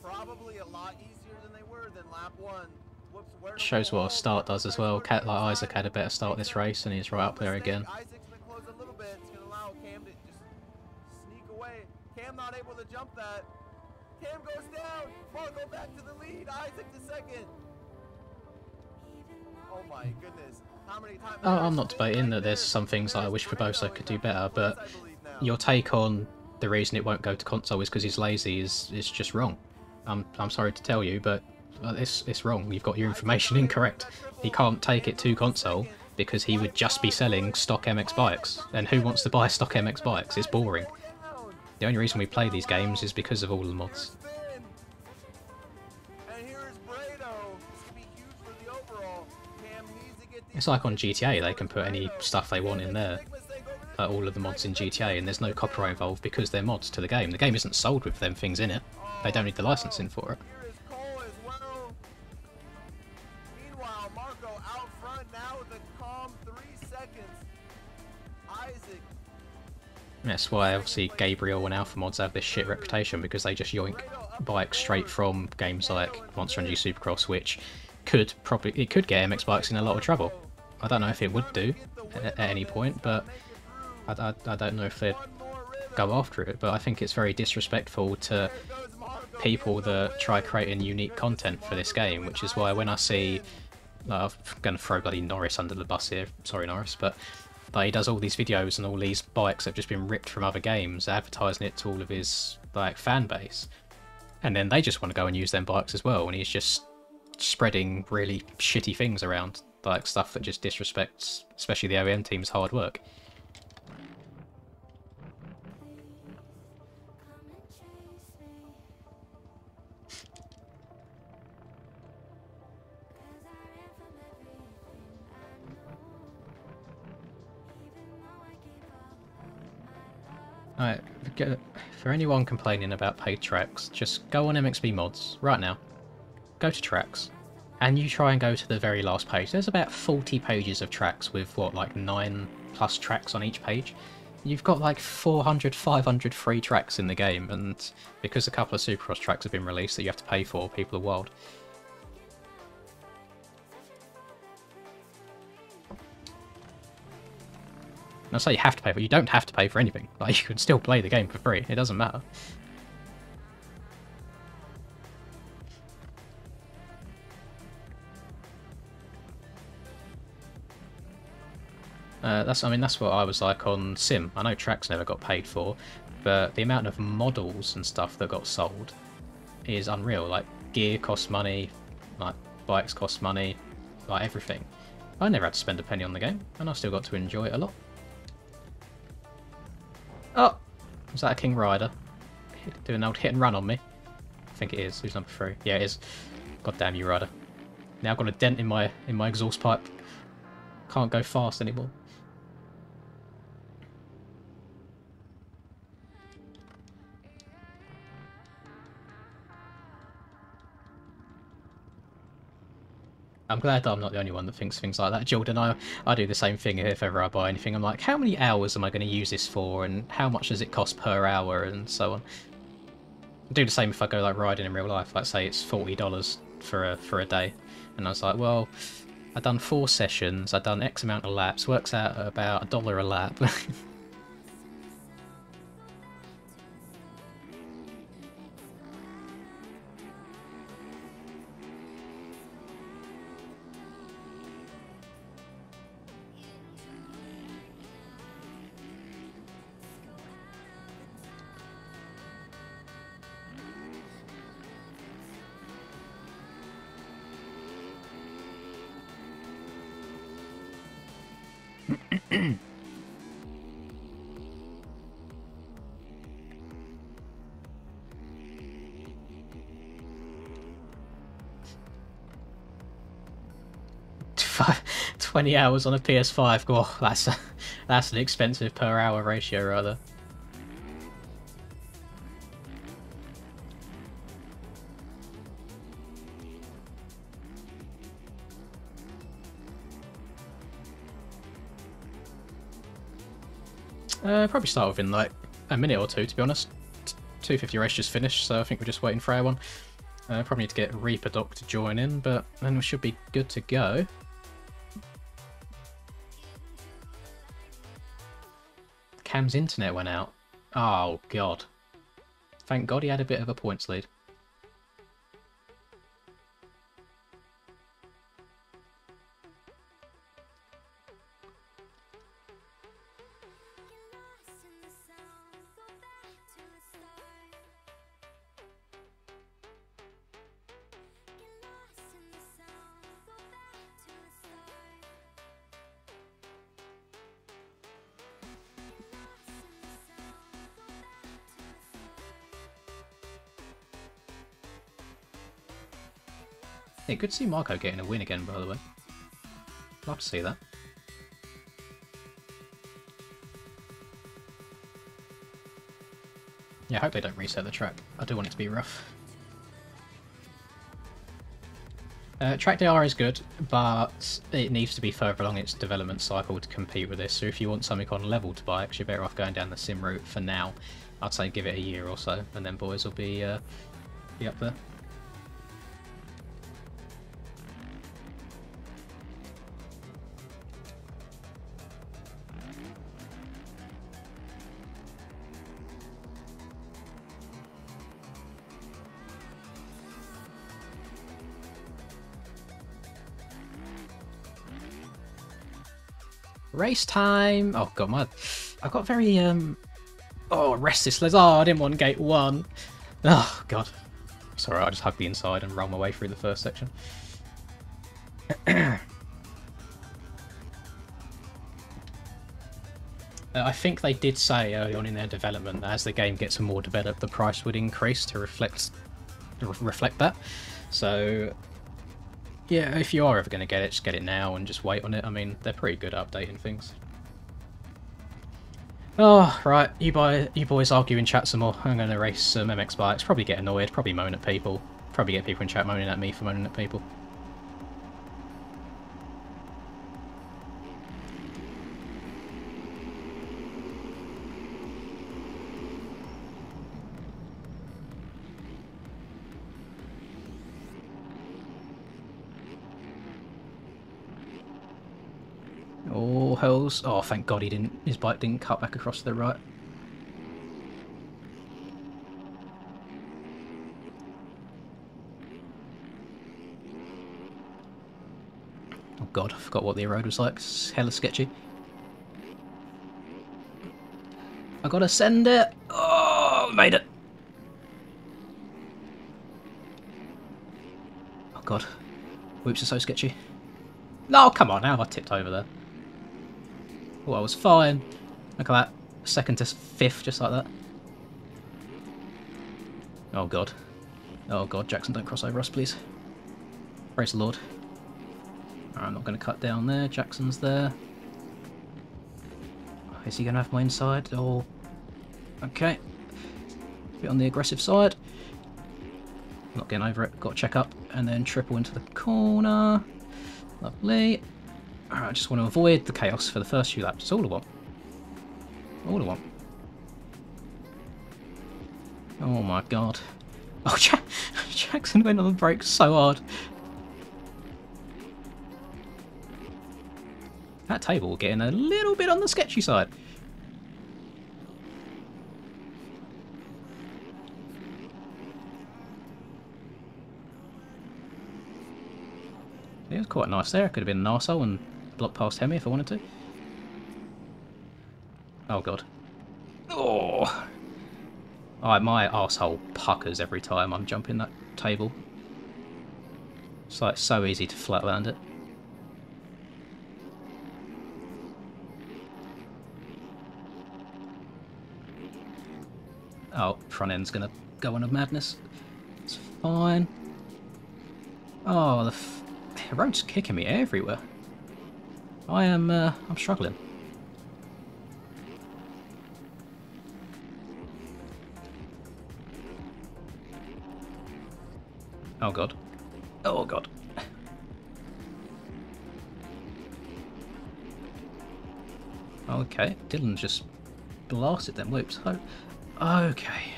probably a lot easier than they were than lap 1. Whoops, where Shows what a start does as well. Like, Isaac had a better start this race and he's right up there again. Isaac's been close a little bit. It's going to allow Cam to just sneak away. Cam not able to jump that. Cam goes down. Marco back to the lead. Isaac to second. Oh my goodness. How many times? Oh, I'm not debating that there's some things that I wish Caboso could do better, but your take on the reason it won't go to console is because he's lazy is just wrong. I'm sorry to tell you, but it's wrong. You've got your information incorrect. He can't take it to console because he would just be selling stock MX bikes, and who wants to buy stock MX bikes? It's boring. The only reason we play these games is because of all the mods. It's like on GTA, they can put any stuff they want in there, like all of the mods in GTA, and there's no copyright involved because they're mods to the game. The game isn't sold with them things in it. They don't need the licensing for it. Meanwhile, Marco out front now with a calm 3 seconds. Isaac. That's why obviously Gabriel and Alpha Mods have this shit reputation, because they just yoink bikes straight from games like Monster Energy Supercross, which could get MX bikes in a lot of trouble. I don't know if it would do at any point, but I don't know if they'd go after it. But I think it's very disrespectful to people that try creating unique content for this game, which is why when I see, I'm going to throw bloody Norris under the bus here, sorry Norris, but he does all these videos and all these bikes have just been ripped from other games, advertising it to all of his like fan base, and then they just want to go and use them bikes as well, and he's just spreading really shitty things around, like stuff that just disrespects especially the OEM team's hard work. Alright, for anyone complaining about paid tracks, just go on MXB Mods right now. Go to tracks, and you try and go to the very last page. There's about 40 pages of tracks with, what, like 9+ tracks on each page? You've got like 400, 500 free tracks in the game, and because a couple of Supercross tracks have been released that you have to pay for, people are wild. And I say you have to pay for it. You don't have to pay for anything. Like, you can still play the game for free. It doesn't matter. That's what I was like on Sim. I know tracks never got paid for, but the amount of models and stuff that got sold is unreal. Like, gear costs money, like bikes cost money, like everything. I never had to spend a penny on the game, and I still got to enjoy it a lot. Oh! Was that a King Rider? Doing an old hit and run on me? I think it is. Who's number 3? Yeah, it is. God damn you, Rider. Now I've got a dent in my exhaust pipe. Can't go fast anymore. I'm glad that I'm not the only one that thinks things like that, Jordan. I do the same thing if ever I buy anything. I'm like, how many hours am I going to use this for, and how much does it cost per hour, and so on. do the same if I go like riding in real life. Like say it's $40 for a day, and I was like, well, I've done 4 sessions, I've done X amount of laps, works out at about $1 a lap. $20 hours on a PS5. Oh, that's an expensive per hour ratio, rather. Probably start within like a minute or two, to be honest. 250 race just finished, so I think we're just waiting for our one. Probably need to get Reaper Doc to join in, but then we should be good to go. Cam's internet went out. Oh god. Thank god he had a bit of a points lead. Yeah, good to see Marco getting a win again, by the way. Love to see that. Yeah, I hope they don't reset the track. I do want it to be rough. Track DR is good, but it needs to be further along its development cycle to compete with this. So if you want something on leveled bikes, you're better off going down the sim route for now. I'd say give it a year or so, and then boys will be up there. Race time! Oh god, I got very restless. Oh, I didn't want gate 1. Oh god. It's alright, I just hugged the inside and rolled my way through the first section. I think they did say early on in their development that as the game gets more developed, the price would increase to reflect that. So yeah, if you are ever going to get it, just get it now and just wait on it. I mean, they're pretty good at updating things. Oh, right, you boys argue in chat some more. I'm going to race some MX bikes, probably get annoyed, probably moan at people. Probably get people in chat moaning at me for moaning at people. Oh, hells. Oh, thank God his bike didn't cut back across to the right. Oh god, I forgot what the road was like. It's hella sketchy. I gotta send it! Oh, made it! Oh god. Whoops are so sketchy. No, come on, now I tipped over there. Oh, I was fine. Look at that. 2nd to 5th, just like that. Oh god. Oh god, Jackson, don't cross over us, please. Praise the Lord. I'm not going to cut down there. Jackson's there. Is he going to have my inside? Oh, okay. Bit on the aggressive side. Not getting over it. Got to check up and then triple into the corner. Lovely. Alright, I just want to avoid the chaos for the first few laps. That's all I want. All I want. Oh my god. Oh, Jackson went on the brakes so hard. That table getting a little bit on the sketchy side. It was quite nice there. I could have been an arsehole and blocked past Hemi if I wanted to. Oh god. Oh! My arsehole puckers every time I'm jumping that table. It's like so easy to flatland it. Oh, front end's gonna go on a madness. It's fine. Oh, the road's kicking me everywhere. I'm struggling. Oh god. Oh god. Okay, Dylan just blasted them loops. Oh, okay.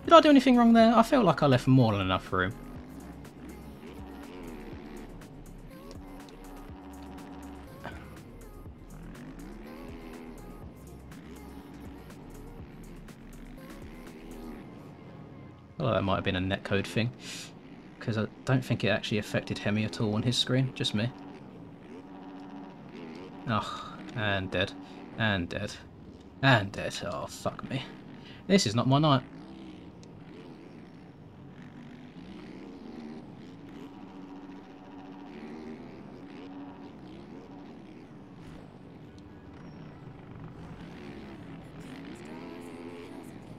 Did I do anything wrong there? I felt like I left more than enough room. Well, that might have been a netcode thing, because I don't think it actually affected Hemi at all on his screen, just me. Oh, and dead. And dead. And dead. Oh, fuck me. This is not my night.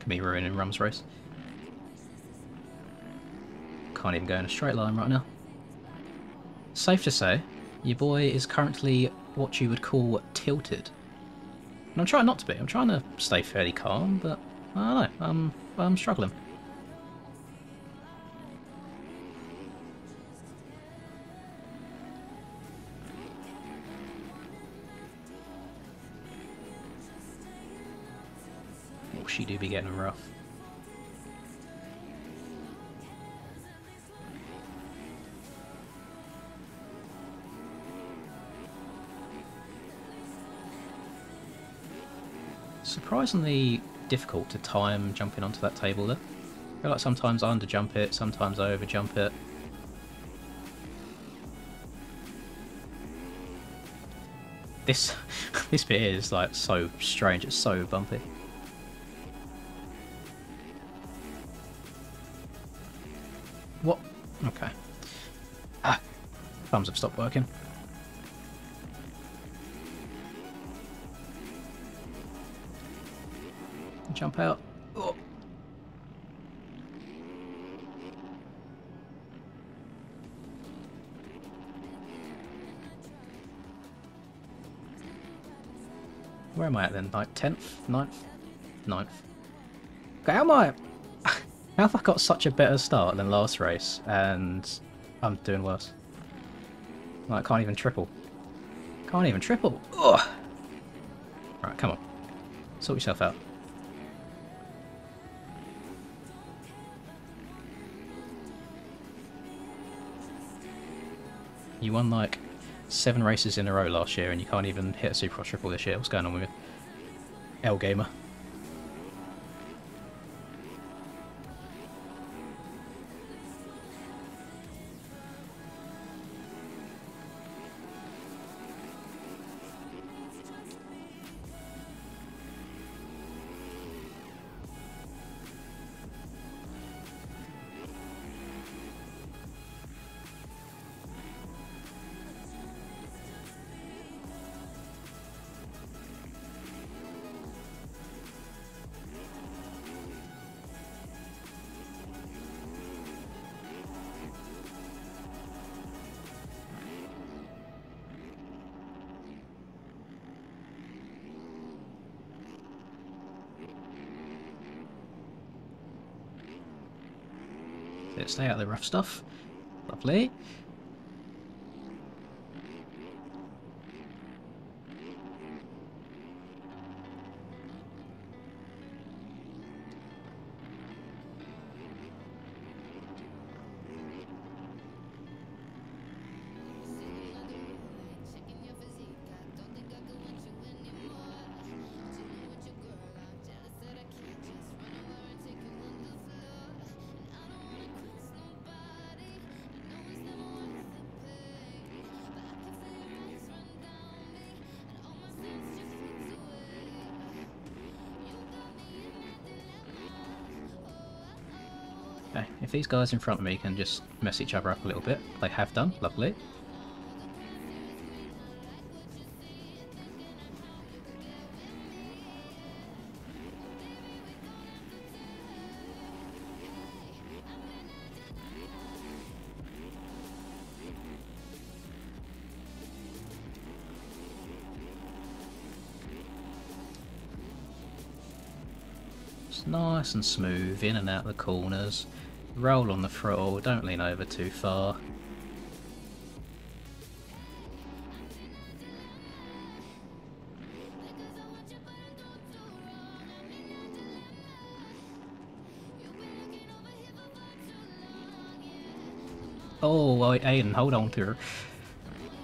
Could be ruining Rum's race. Can't even go in a straight line right now. Safe to say, your boy is currently what you would call tilted. And I'm trying not to be. I'm trying to stay fairly calm, but I don't know. I'm struggling. Oh, she do be getting rough. Surprisingly difficult to time jumping onto that table there. I feel like sometimes I underjump it, sometimes I overjump it. This this bit is like so strange, it's so bumpy. What? Okay. Ah, thumbs have stopped working. Jump out. Oh. Where am I at then? Like 10th? 9th? 9th. Okay, how am I? How have I got such a better start than last race and I'm doing worse? Like, I can't even triple. Can't even triple. Ugh. Right, come on. Sort yourself out. You won like 7 races in a row last year and you can't even hit a Supercross triple this year. What's going on with you? L Gamer. Stay out of the rough stuff. Lovely. Okay, if these guys in front of me can just mess each other up a little bit, they have done, lovely. It's nice and smooth, in and out the corners. Roll on the throttle, don't lean over too far. Oh, Aiden, hold on to her.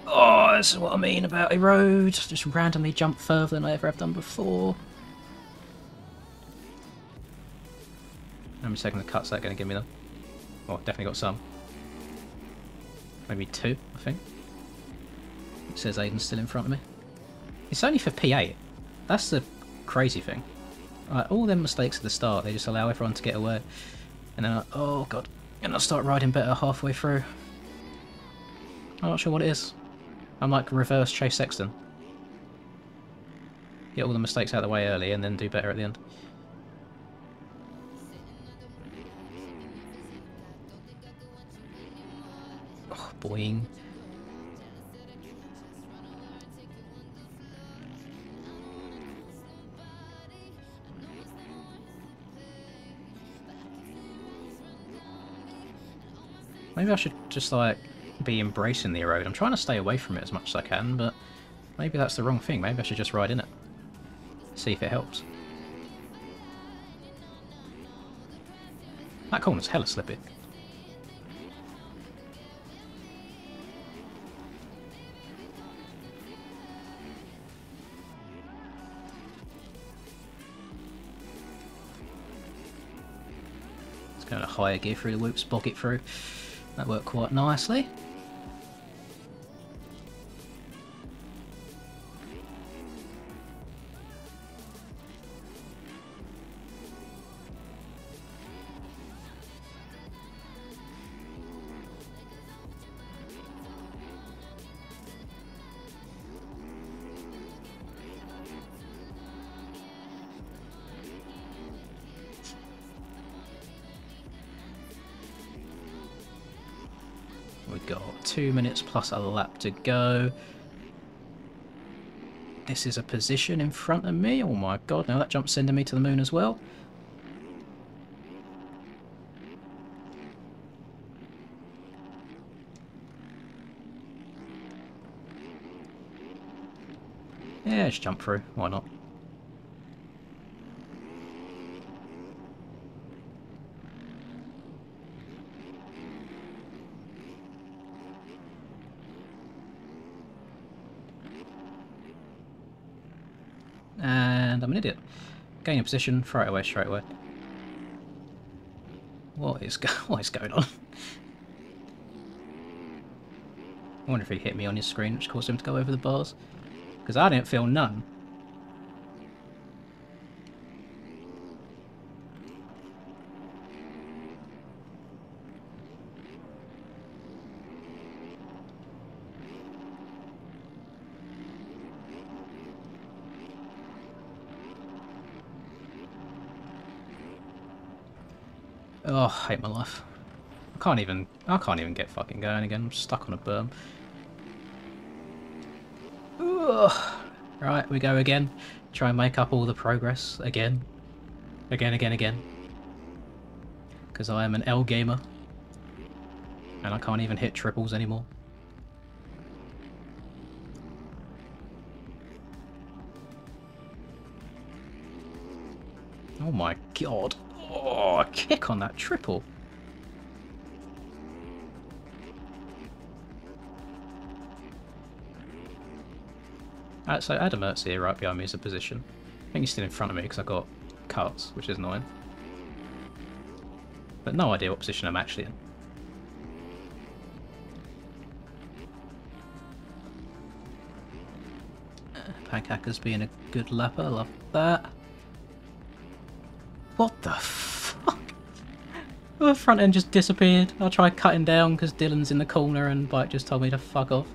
Oh, this is what I mean about a road. Just randomly jump further than I ever have done before. How many seconds of cut's that going to give me though? Oh, definitely got some. Maybe 2, I think. It says Aiden's still in front of me. It's only for P8. That's the crazy thing. Like, all them mistakes at the start, they just allow everyone to get away. And then, oh god. And I'll start riding better halfway through. I'm not sure what it is. I'm like reverse Chase Sexton. Get all the mistakes out of the way early and then do better at the end. Oh, boing. Maybe I should just like be embracing the road. I'm trying to stay away from it as much as I can, but maybe that's the wrong thing. Maybe I should just ride in it. See if it helps. That corner's hella slippy. Let's go in a higher gear through the whoops, bog it through. That worked quite nicely. We've got 2 minutes plus a lap to go. This is a position in front of me. Oh my god, now that jump's sending me to the moon as well. Yeah, just jump through. Why not? And I'm an idiot. Gain a position, throw it away straight away. What is going on? I wonder if he hit me on his screen, which caused him to go over the bars. Because I didn't feel none. Oh, I hate my life. I can't even get fucking going again. I'm stuck on a berm. Ugh. Right, we go again. Try and make up all the progress again. Again. Because I am an L gamer. And I can't even hit triples anymore. Oh my god. Oh, a kick on that triple. So Adam Ertz here right behind me is a position. I think he's still in front of me because I got cuts, which is annoying. But no idea what position I'm actually in. Pancakers being a good lapper, love that. What the fuck? The front end just disappeared. I tried cutting down because Dylan's in the corner and bike just told me to fuck off.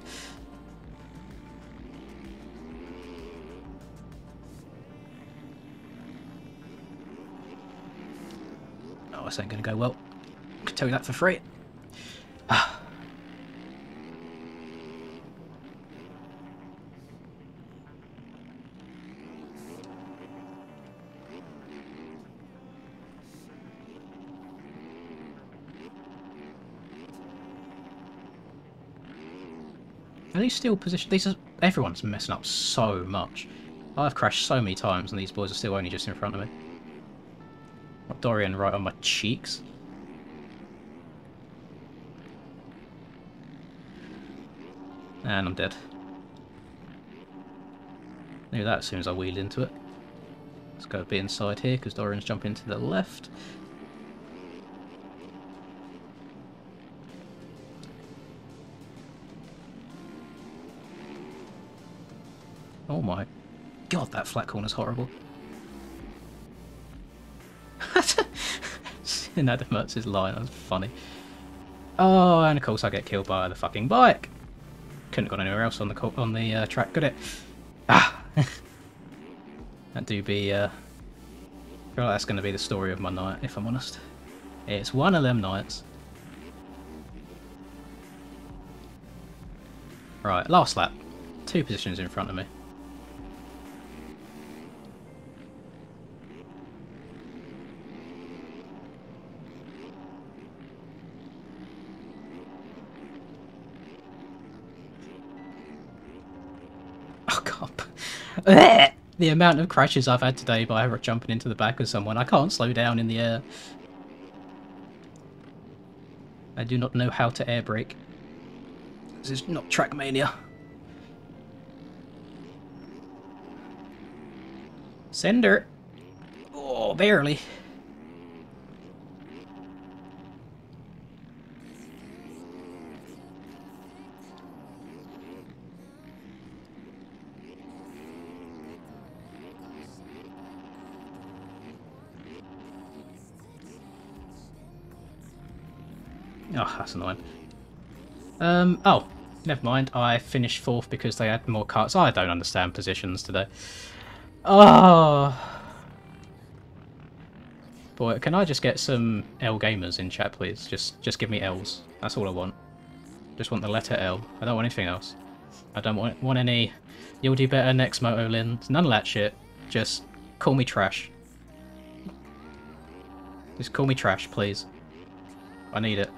Oh, this ain't gonna go well. I can tell you that for free. Ah. Are these still positioned? These are... Everyone's messing up so much. I've crashed so many times and these boys are still only just in front of me. Got Dorian right on my cheeks. And I'm dead. Knew that as soon as I wheeled into it. Let's go a bit inside here because Dorian's jumping to the left. Oh my god, that flat corner's horrible. Adam Mertz's line, that's funny. Oh, and of course I get killed by the fucking bike. Couldn't have gone anywhere else on the track, could it? Ah! That do be, I feel like that's going to be the story of my night, if I'm honest. It's one of them nights. Right, last lap. 2 positions in front of me. The amount of crashes I've had today by jumping into the back of someone. I can't slow down in the air. I do not know how to air brake. This is not Trackmania. Sender. Oh, barely. Oh, that's annoying. Oh, never mind. I finished 4th because they had more carts. I don't understand positions today. Oh. Boy, can I just get some L gamers in chat, please? Just give me Ls. That's all I want. Just want the letter L. I don't want anything else. I don't want any "you'll do better next, Moto Lin." None of that shit. Just call me trash. Just call me trash, please. I need it.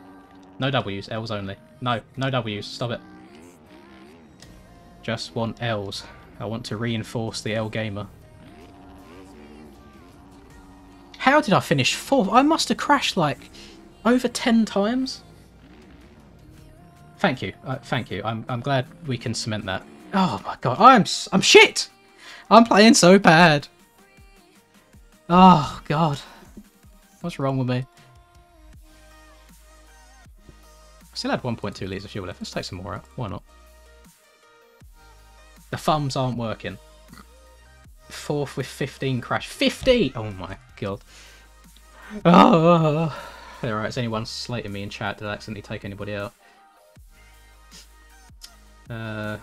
No W's, L's only. No, no W's, stop it. Just want L's. I want to reinforce the L gamer. How did I finish 4th? I must have crashed like over 10 times. Thank you, thank you. I'm glad we can cement that. Oh my god, I'm shit! I'm playing so bad. Oh god. What's wrong with me? Still had 1.2 litres of fuel left. Let's take some more out. Why not? The thumbs aren't working. 4th with 15 crash. 50! Oh my god. Oh. Alright, is anyone slating me in chat? Did I accidentally take anybody out? Oh.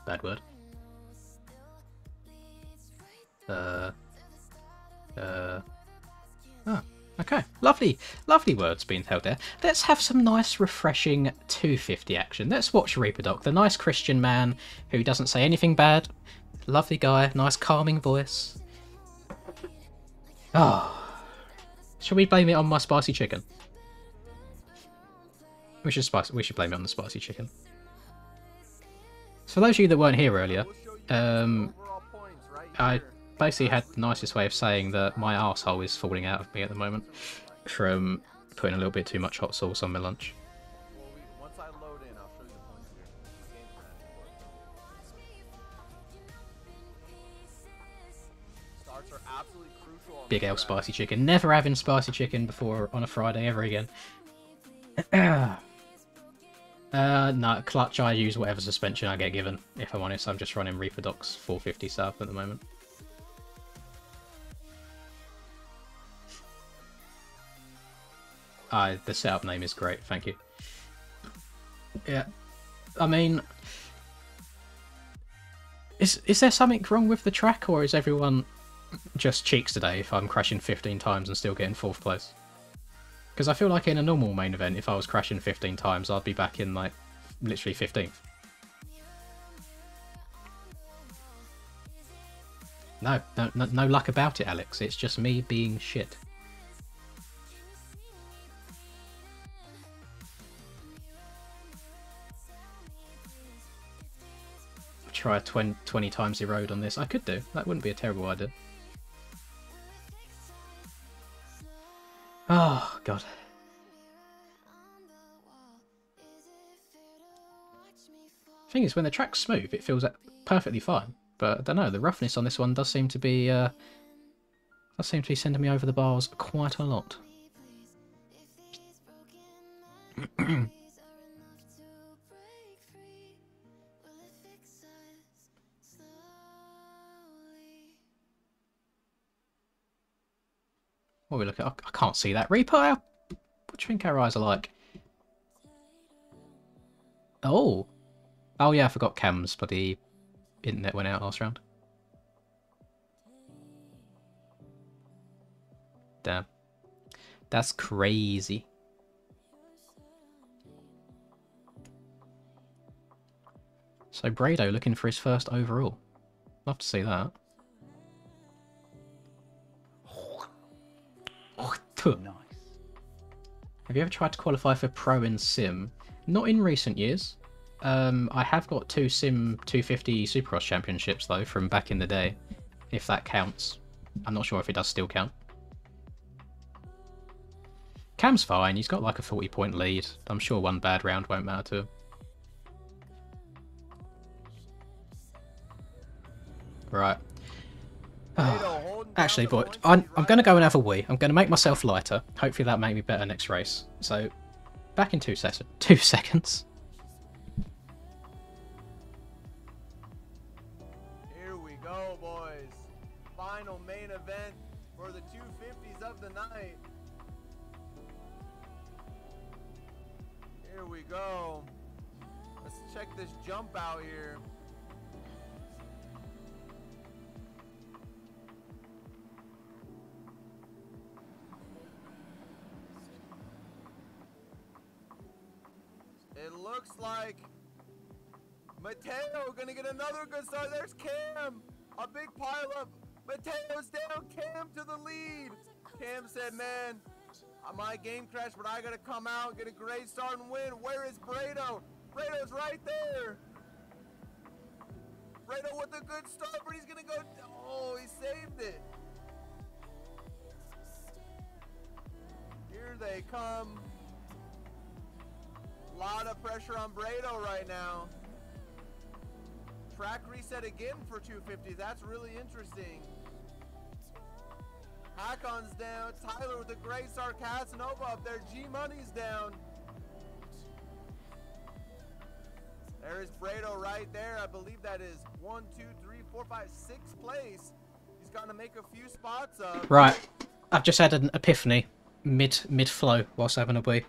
Bad word. Oh, okay. Lovely, lovely words being held there. Let's have some nice, refreshing 250 action. Let's watch Reaperdoc, the nice Christian man who doesn't say anything bad. Lovely guy, nice calming voice. Oh. Shall we blame it on my spicy chicken? We should blame it on the spicy chicken. So for those of you that weren't here earlier, I basically had the nicest way of saying that my arsehole is falling out of me at the moment from putting a little bit too much hot sauce on my lunch. Once I load in, I'll show you the points here. Starts are absolutely crucial. Big L spicy chicken. Never having spicy chicken before on a Friday ever again. No, clutch I use whatever suspension I get given. If I'm honest, I'm just running Reaper Docs 450 South at the moment. The setup name is great, thank you. Yeah, I mean, is there something wrong with the track, or is everyone just cheeks today if I'm crashing 15 times and still getting 4th place? Because I feel like in a normal main event, if I was crashing 15 times, I'd be back in, like, literally 15th. No luck about it, Alex. It's just me being shit. Try 20 times the road on this. I could do. That wouldn't be a terrible idea. Oh, God. Thing is, when the track's smooth, it feels perfectly fine. But I don't know, the roughness on this one does seem to be sending me over the bars quite a lot. What are we looking at? I can't see that. Reaper? What do you think our eyes are like? Oh! Oh yeah, I forgot cams, but the internet went out last round. Damn. That's crazy. So Brado looking for his first overall. Love to see that. Nice. Have you ever tried to qualify for Pro in Sim? Not in recent years. I have got 2 Sim 250 Supercross championships though from back in the day, if that counts. I'm not sure if it does still count. Cam's fine, he's got like a 40-point lead. I'm sure one bad round won't matter to him. Right. Oh, actually, but I'm going to go and have a wee. I'm going to make myself lighter. Hopefully that'll make me better next race. So, back in 2 seconds. Here we go, boys. Final main event for the 250s of the night. Here we go. Let's check this jump out here. It looks like Mateo gonna get another good start. There's Cam. A big pile up. Mateo's down. Cam to the lead. Cam said, man, my game crashed, but I gotta come out, get a great start and win. Where is Brado? Brado's right there. Brado with a good start, but he's gonna go. Oh, he saved it. Here they come. A lot of pressure on Brado right now. Track reset again for 250. That's really interesting. Hakon's down. Tyler with a great start. Casanova up there. G-Money's down. There is Brado right there. I believe that is 1, 2, 3, 4, 5, 6th place. He's got to make a few spots up. Right. I've just had an epiphany mid-flow whilst having a wee.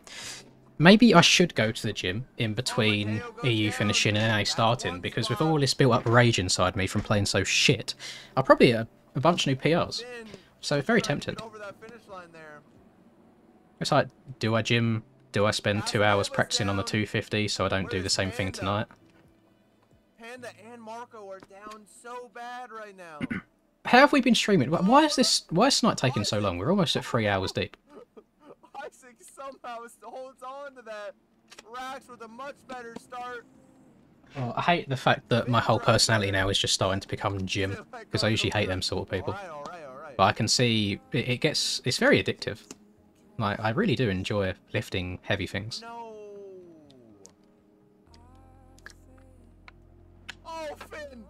Maybe I should go to the gym in between EU finishing and NA starting, because with all this built-up rage inside me from playing so shit, I'll probably get a bunch of new PRs. So it's very tempting. It's like, do I gym? Do I spend 2 hours practicing on the 250 so I don't do the same thing tonight? Panda and Marco are down so bad right now. How have we been streaming? Why is Snipe taking so long? We're almost at 3 hours deep. Isaac somehow holds on to that. Rax with a much better start. Oh, I hate the fact that my whole personality now is just starting to become gym, because I usually hate them sort of people. All right. But I can see it's very addictive. Like, I really do enjoy lifting heavy things. No. Oh, Finn!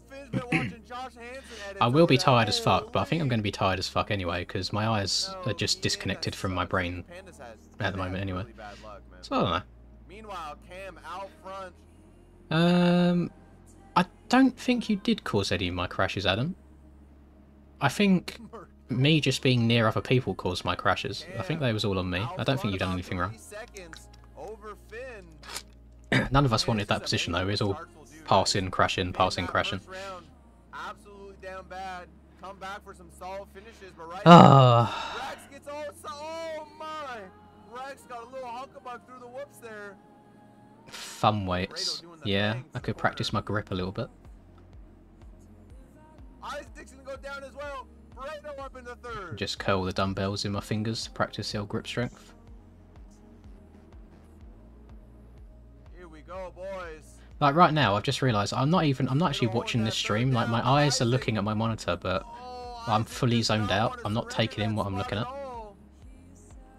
Finn's been watching Josh Josh Hansen edits I will over be that. tired as fuck, but I think I'm Holy. going to be tired as fuck anyway, because my eyes are just disconnected from my brain Pandas has at the moment anyway. really bad luck, man. So I don't know. Meanwhile, Cam out front. I don't think you did cause any of my crashes, Adam. I think me just being near other people caused my crashes. I think they was all on me. I don't think you've done anything wrong. None of us wanted that position though. It was all passing, crashing, passing, crashing. Absolutely down bad. Come back for some solid finishes, but right Ah. Rex gets oh my! Rex got a little hucklebuck through the whoops there. Thumb weights. Yeah, I could practice my grip a little bit. Isaac's gonna go down as well. Brado up in the third. Just curl the dumbbells in my fingers to practice the old grip strength. Here we go, boys. Like right now, I've just realised I'm not actually watching this stream. Like my eyes are looking at my monitor, but I'm fully zoned out. I'm not taking in what I'm looking at,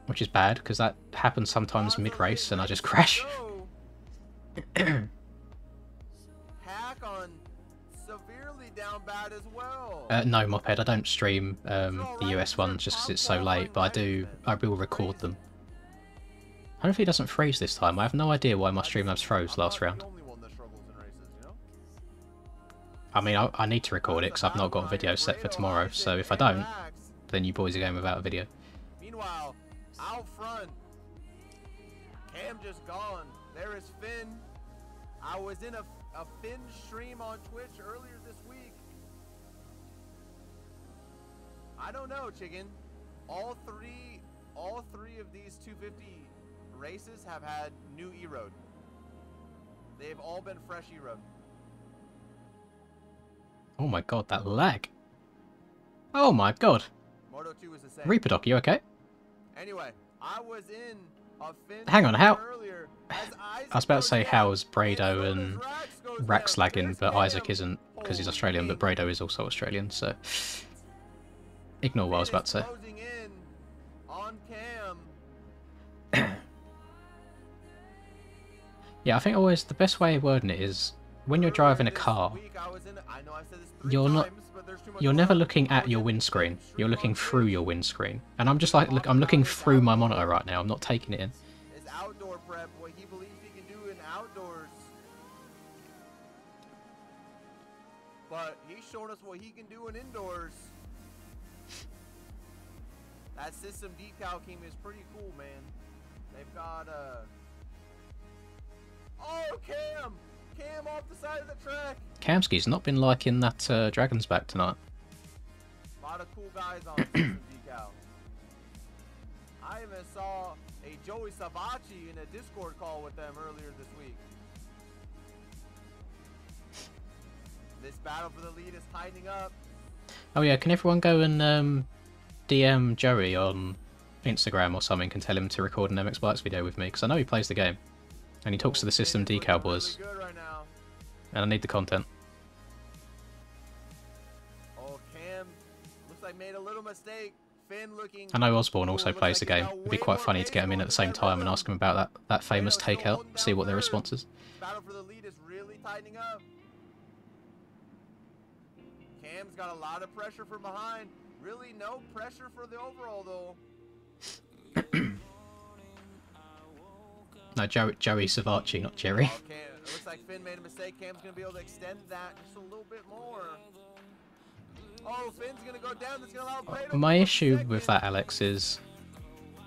which is bad because that happens sometimes mid-race and I just crash. Hack on severely down bad as well. No, Moped, I don't stream the US ones just because it's so late, but I will record them. Hopefully it doesn't freeze this time. I have no idea why my Streamlabs froze last round. I mean, I need to record it because I've not got a video set for tomorrow, so if I don't, then you boys are going without a video. Meanwhile, out front, Cam just gone. There is Finn. I was in a Finn stream on Twitch earlier this week. I don't know, chicken. All three of these 250 races have had new E-Road. They've all been fresh E-Road. Oh my god, that lag. Oh my god. Moto 2 is the same. Reaperdoc, you okay? Anyway, I was in a Finn Hang on, how? earlier. I was about to say how's Brado and Rax lagging, but Isaac isn't because he's Australian, but Brado is also Australian, so ignore what I was about to say. Closing in on Cam. Yeah, I think always the best way of wording it is when you're driving a car, you're never looking at your windscreen. You're looking through your windscreen, and I'm just like, look, I'm looking through my monitor right now. I'm not taking it in. His outdoor prep, what he believes he can do in outdoors, but he's shown us what he can do in indoors. That system decal team is pretty cool, man. They've got oh, Cam off the side of the track. Kamsky's not been liking that Dragon's back tonight. A lot of cool guys on system decal. I even saw a Joey Savachi in a Discord call with them earlier this week. This battle for the lead is tightening up. Oh yeah, can everyone go and DM Joey on Instagram or something and tell him to record an MX Bikes video with me, because I know he plays the game. And he talks to the system decal boys. Really good right now. And I need the content. Oh, Cam looks like made a little mistake. Finn looking. I know Osborne also plays the game. It'd be quite funny to get him in at the same time and ask him about that famous takeout, see what their response is. Battle for the lead is really tightening up. Cam's got a lot of pressure from behind. Really no pressure for the overall though. No, Joey Savachi, not Jerry. Okay, it looks like Finn made a mistake. Cam's gonna be able to extend that just a little bit more. Oh, Finn's gonna go down. That's gonna allow Brado. My issue with that, Alex, is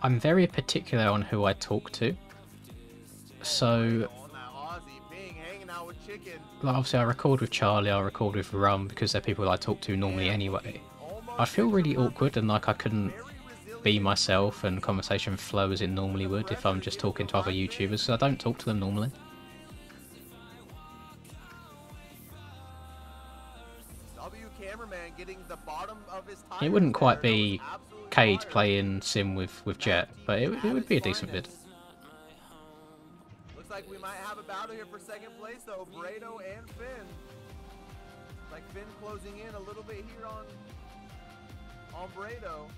I'm very particular on who I talk to. So, like, obviously I record with Charlie, I record with Rum, because they're people I talk to normally anyway. I feel really awkward and like I couldn't be myself and conversation flow as it normally would if I'm just talking to other YouTubers, so I don't talk to them normally. It wouldn't quite be Cade playing Sim with Jet, but it would be a decent vid. Looks like we might have a battle here for second place though, Brado and Finn. Like Finn closing in a little bit here on Brado.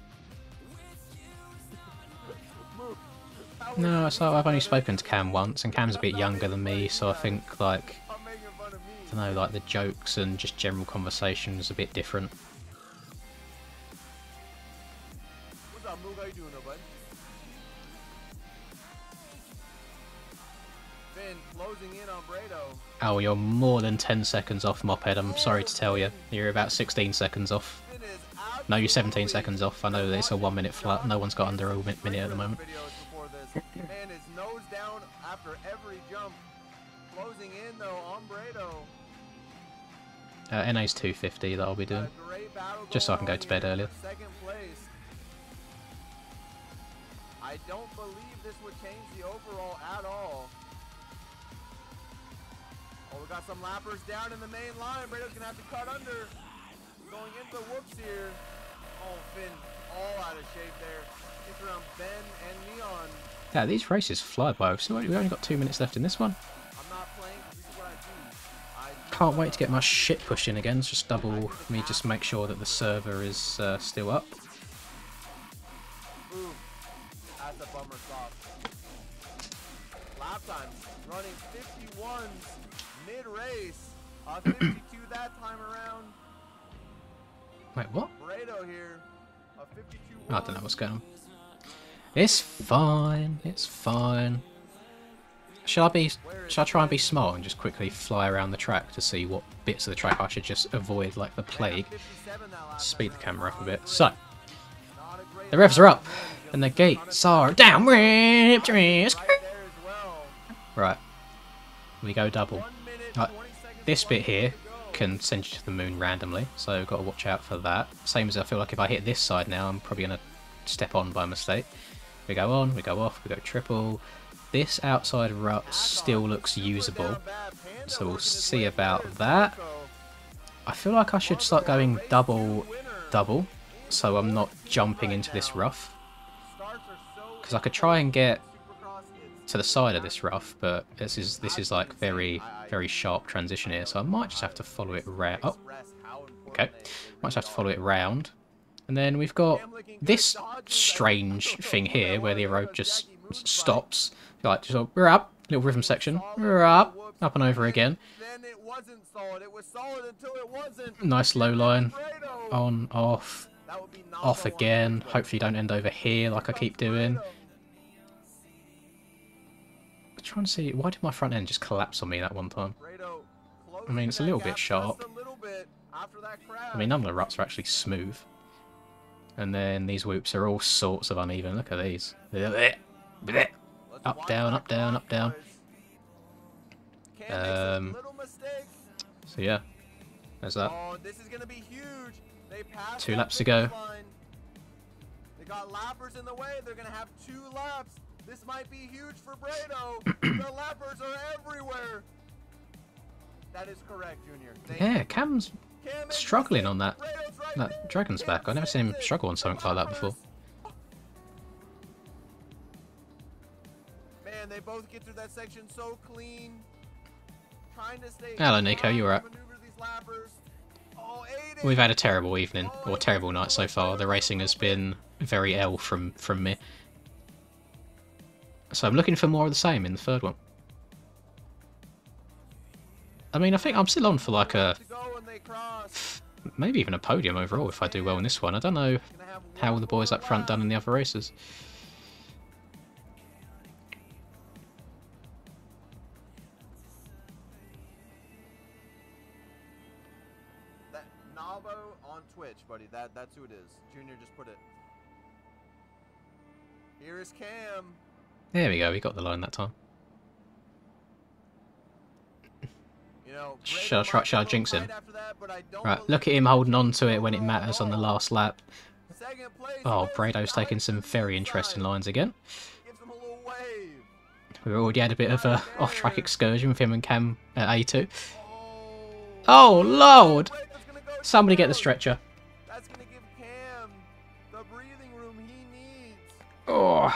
No, so I've only spoken to Cam once, and Cam's a bit younger than me, so I think like don't know, like the jokes and just general conversation is a bit different. What's up, Moog? How you doing, though, bud? Finn closing in on Brado. Oh, you're more than 10 seconds off, Mophead. I'm sorry to tell you. You're about 16 seconds off. No, you're 17 seconds off. I know that it's a 1 minute flat. No one's got under a minute at the moment. Man is nose down after every jump. Closing in, though, on Brado. NA's 250 that I'll be doing. Just so I can go to bed earlier. Second place. I don't believe this would change the overall at all. Oh, we got some lappers down in the main line. Brado's gonna have to cut under. Going into the whoops here. Oh, Finn, all out of shape there. It's around Ben and Neon. Yeah, these races fly by. So we've only got 2 minutes left in this one. I'm not playing because this is what I do. Can't wait to get my shit pushed in again. Just double me, just make sure that the server is still up. Ooh, that's a bummer stop. Lap times running 51s mid-race. 52 that time around. Wait, what? Brado here. 52. I don't know what's going on. It's fine. It's fine. Shall I try and be smart and just quickly fly around the track to see what bits of the track I should just avoid like the plague? Speed the camera up a bit. So, the revs are up and the gates are down. Right, we go double. Right. This bit here can send you to the moon randomly, so got to watch out for that. Same as I feel like if I hit this side now, I'm probably going to step on by mistake. We go on, we go off, we go triple. This outside rut still looks usable, so we'll see about that. I feel like I should start going double, so I'm not jumping into this rough. Because I could try and get to the side of this rough, but this is like very sharp transition here, so I might just have to follow it round. Oh, okay, might just have to follow it round. And then we've got this strange thing here where the road just stops. Like, just we're up, little rhythm section, we're up and over again. Nice low line, on, off, off again. Hopefully don't end over here like I keep doing. I'm trying to see, why did my front end just collapse on me that one time? I mean, it's a little bit sharp. I mean, none of the ruts are actually smooth. And then these whoops are all sorts of uneven. Look at these. Up, down, up, down, up, down. So yeah, there's that. 2 laps to go. They got lappers in the way. They're gonna have 2 laps. This might be huge for Brado. The lappers are everywhere. That is correct, Junior. Yeah, Cam's struggling on that Dragon's back. I've never seen him struggle on something like that before. Man, they both get through that section so clean. Trying to stay. Hello, Nico. You alright? We've had a terrible evening, or terrible night so far. The racing has been very L from me. So I'm looking for more of the same in the third one. I mean, I think I'm still on for like a... maybe even a podium overall if I do well in this one. I don't know how the boys up front done in the other races. That Nabo on Twitch, buddy. That's who it is. Junior just put it. Here is Cam. There we go. We got the line that time. Shall I jinx him? Right, look at him holding on to it when it matters on the last lap. Oh, Brado's taking some very interesting lines again. We've already had a bit of a off-track excursion with him and Cam at A2. Oh, Lord! Somebody get the stretcher. That's gonna give Cam the breathing room he needs. Oh.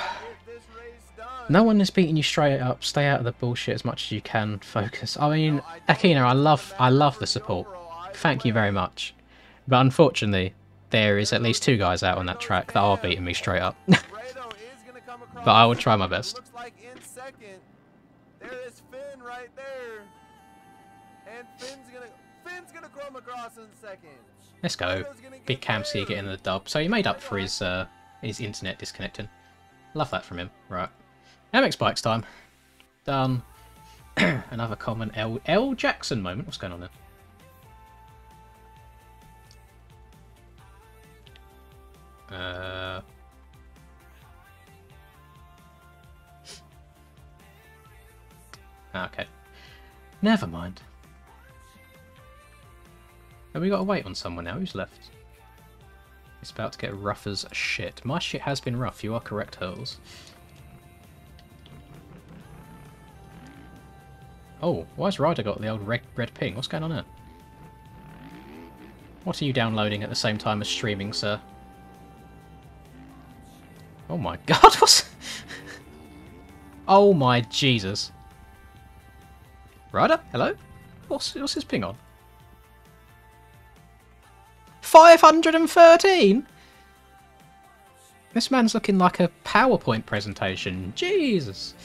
No one is beating you straight up. Stay out of the bullshit as much as you can. Focus. I mean, Akina, I love the support. Thank you very much. But unfortunately, there is at least 2 guys out on that track that are beating me straight up. But I will try my best. Looks like in second. There is Finn right there. And Finn's gonna come across in second. Let's go. Lato's gonna Big get Camsy third. getting the dub. So he made up for his internet disconnecting. Love that from him. Right. MX Bikes time. Done. Another common L Jackson moment. What's going on there? Okay. Never mind. Have we got to wait on someone now? Who's left? It's about to get rough as shit. My shit has been rough. You are correct, Hurls. Oh, why's Ryder got the old red ping? What's going on there? What are you downloading at the same time as streaming, sir? Oh my god, what's... Oh my Jesus. Ryder, hello? What's his ping on? 513? This man's looking like a PowerPoint presentation. Jesus.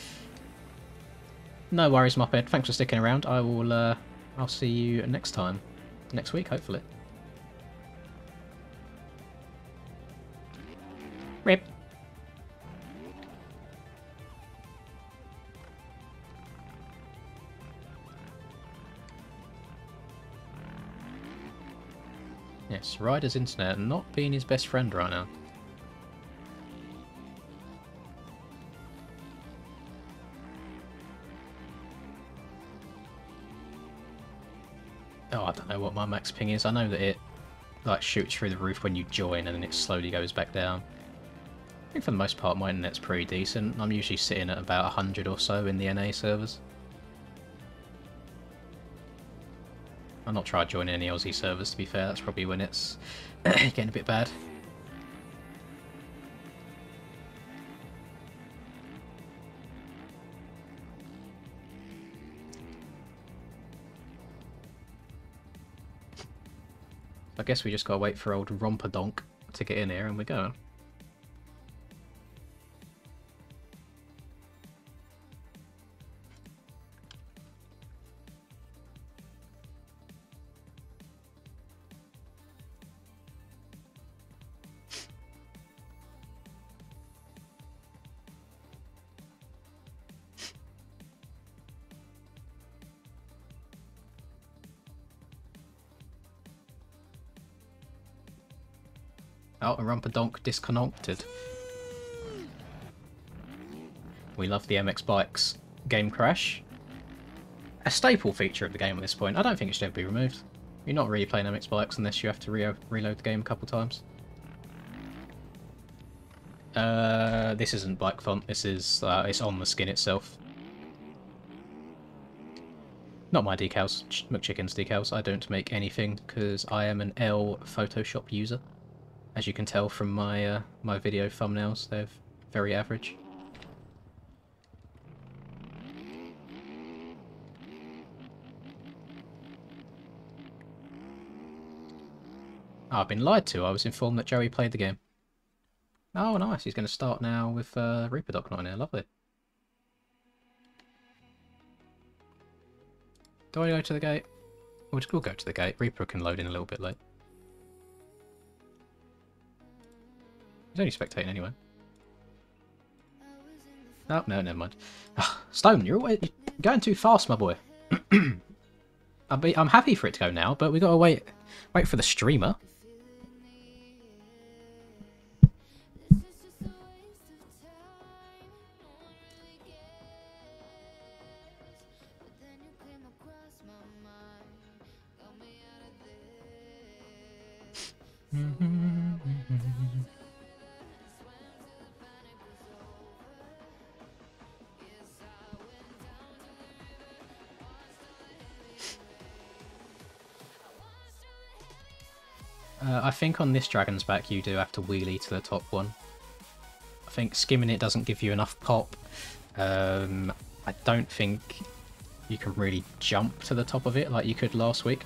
No worries, Moped. Thanks for sticking around. I'll see you next time. Next week, hopefully. Rip. Yes, Ryder's internet not being his best friend right now. Oh, I don't know what my max ping is. I know that it like shoots through the roof when you join and then it slowly goes back down. I think for the most part my internet's pretty decent. I'm usually sitting at about 100 or so in the NA servers. I've not tried joining any Aussie servers, to be fair. That's probably when it's getting a bit bad. I guess we just gotta wait for old Rompadonk to get in here and we're going. Oh, a Rumpadonk disconnected. We love the MX Bikes game crash. A staple feature of the game at this point. I don't think it should ever be removed. You're not really playing MX Bikes unless you have to reload the game a couple times. This isn't bike font. This is it's on the skin itself. Not my decals, McChicken's decals. I don't make anything because I am an L Photoshop user. As you can tell from my my video thumbnails, they're very average. Oh, I've been lied to. I was informed that Joey played the game. Oh, nice. He's going to start now with Reaper Doc not in here. Lovely. Do I go to the gate? We'll go to the gate. Reaper can load in a little bit late. He's only spectating anyway. Oh, no, never mind. Stone, you're going too fast, my boy. I'm happy for it to go now, but we gotta wait for the streamer. I think on this Dragon's Back you do have to wheelie to the top one. I think skimming it doesn't give you enough pop. I don't think you can really jump to the top of it like you could last week.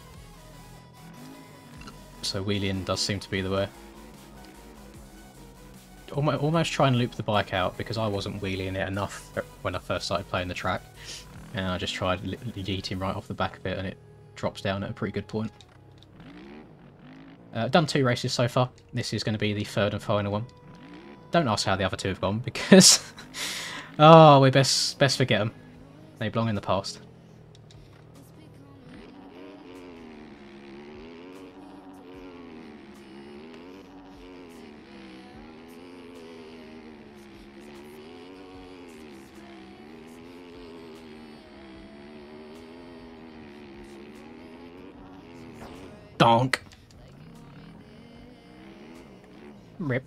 So wheeling does seem to be the way. Almost try and loop the bike out because I wasn't wheeling it enough when I first started playing the track. And I just tried yeeting right off the back of it and it drops down at a pretty good point. Done 2 races so far. This is going to be the 3rd and final one. Don't ask how the other 2 have gone because oh, we best forget them. They belong in the past. Donk. Rip.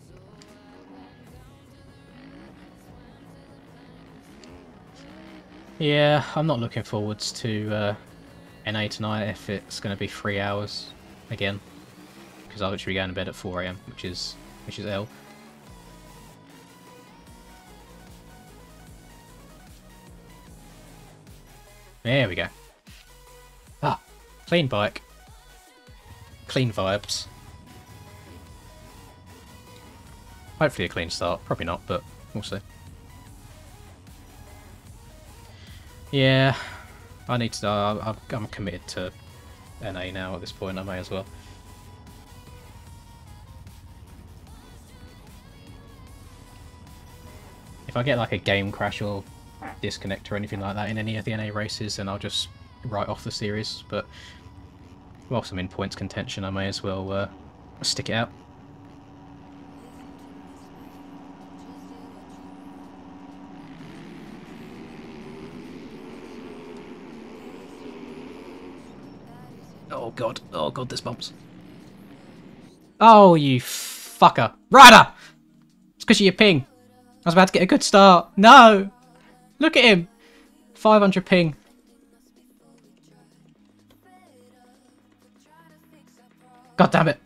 Yeah, I'm not looking forwards to NA tonight if it's going to be 3 hours again, because I'll literally be going to bed at 4 AM, which is L. There we go. Ah, clean bike. Clean vibes. Hopefully a clean start. Probably not, but we'll see. Yeah, I need to. I'm committed to NA now at this point. I may as well. If I get like a game crash or disconnect or anything like that in any of the NA races, then I'll just write off the series. But whilst I'm in points contention, I may as well stick it out. Oh god, this bumps. Oh, you fucker. Ryder! It's because of your ping. I was about to get a good start. No! Look at him! 500 ping. God damn it.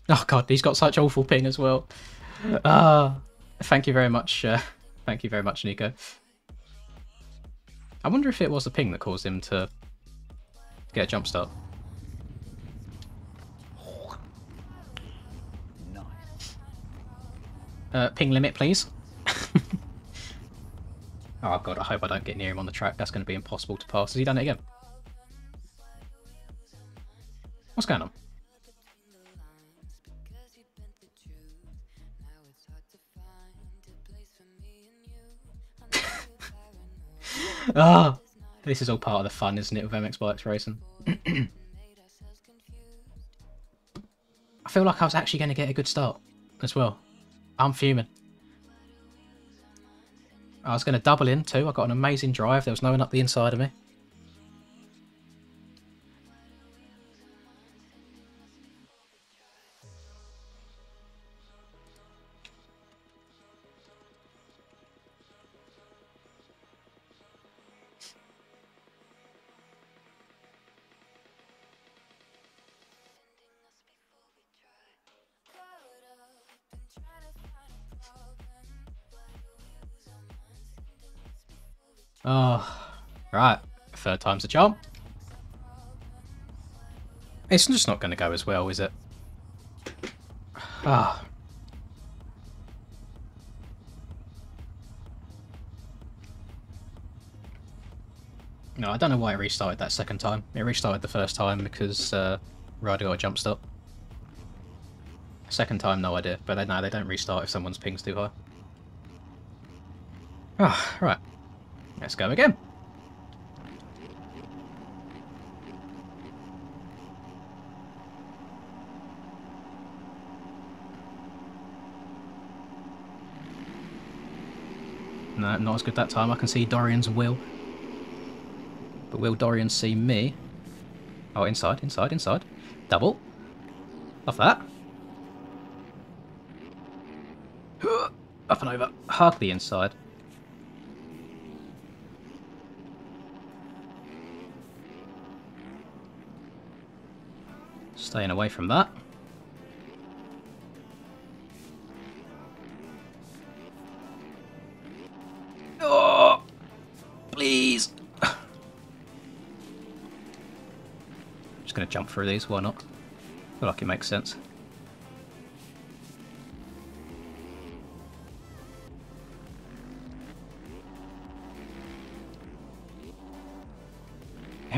Oh god, he's got such awful ping as well. Thank you very much. Thank you very much, Nico. I wonder if it was the ping that caused him to get a jump start. Nice. Ping limit, please. Oh god, I hope I don't get near him on the track. That's going to be impossible to pass. Has he done it again? What's going on? Ah, this is all part of the fun, isn't it, with MX Bikes racing? I feel like I was actually going to get a good start as well. I'm fuming. I was going to double in too. I got an amazing drive. There was no one up the inside of me. Oh, right. 3rd time's a charm. It's just not going to go as well, is it? Ah. No, I don't know why it restarted that 2nd time. It restarted the 1st time because Ryder got a jump stop. 2nd time, no idea. But no, they don't restart if someone's ping's too high. Ah, right. Let's go again. No, not as good that time. I can see Dorian's Will. But will Dorian see me? Oh, inside, inside, inside. Double. Off that. Up and over. Hug the inside. Staying away from that. Oh, please. Just going to jump through these, why not? I feel like it makes sense.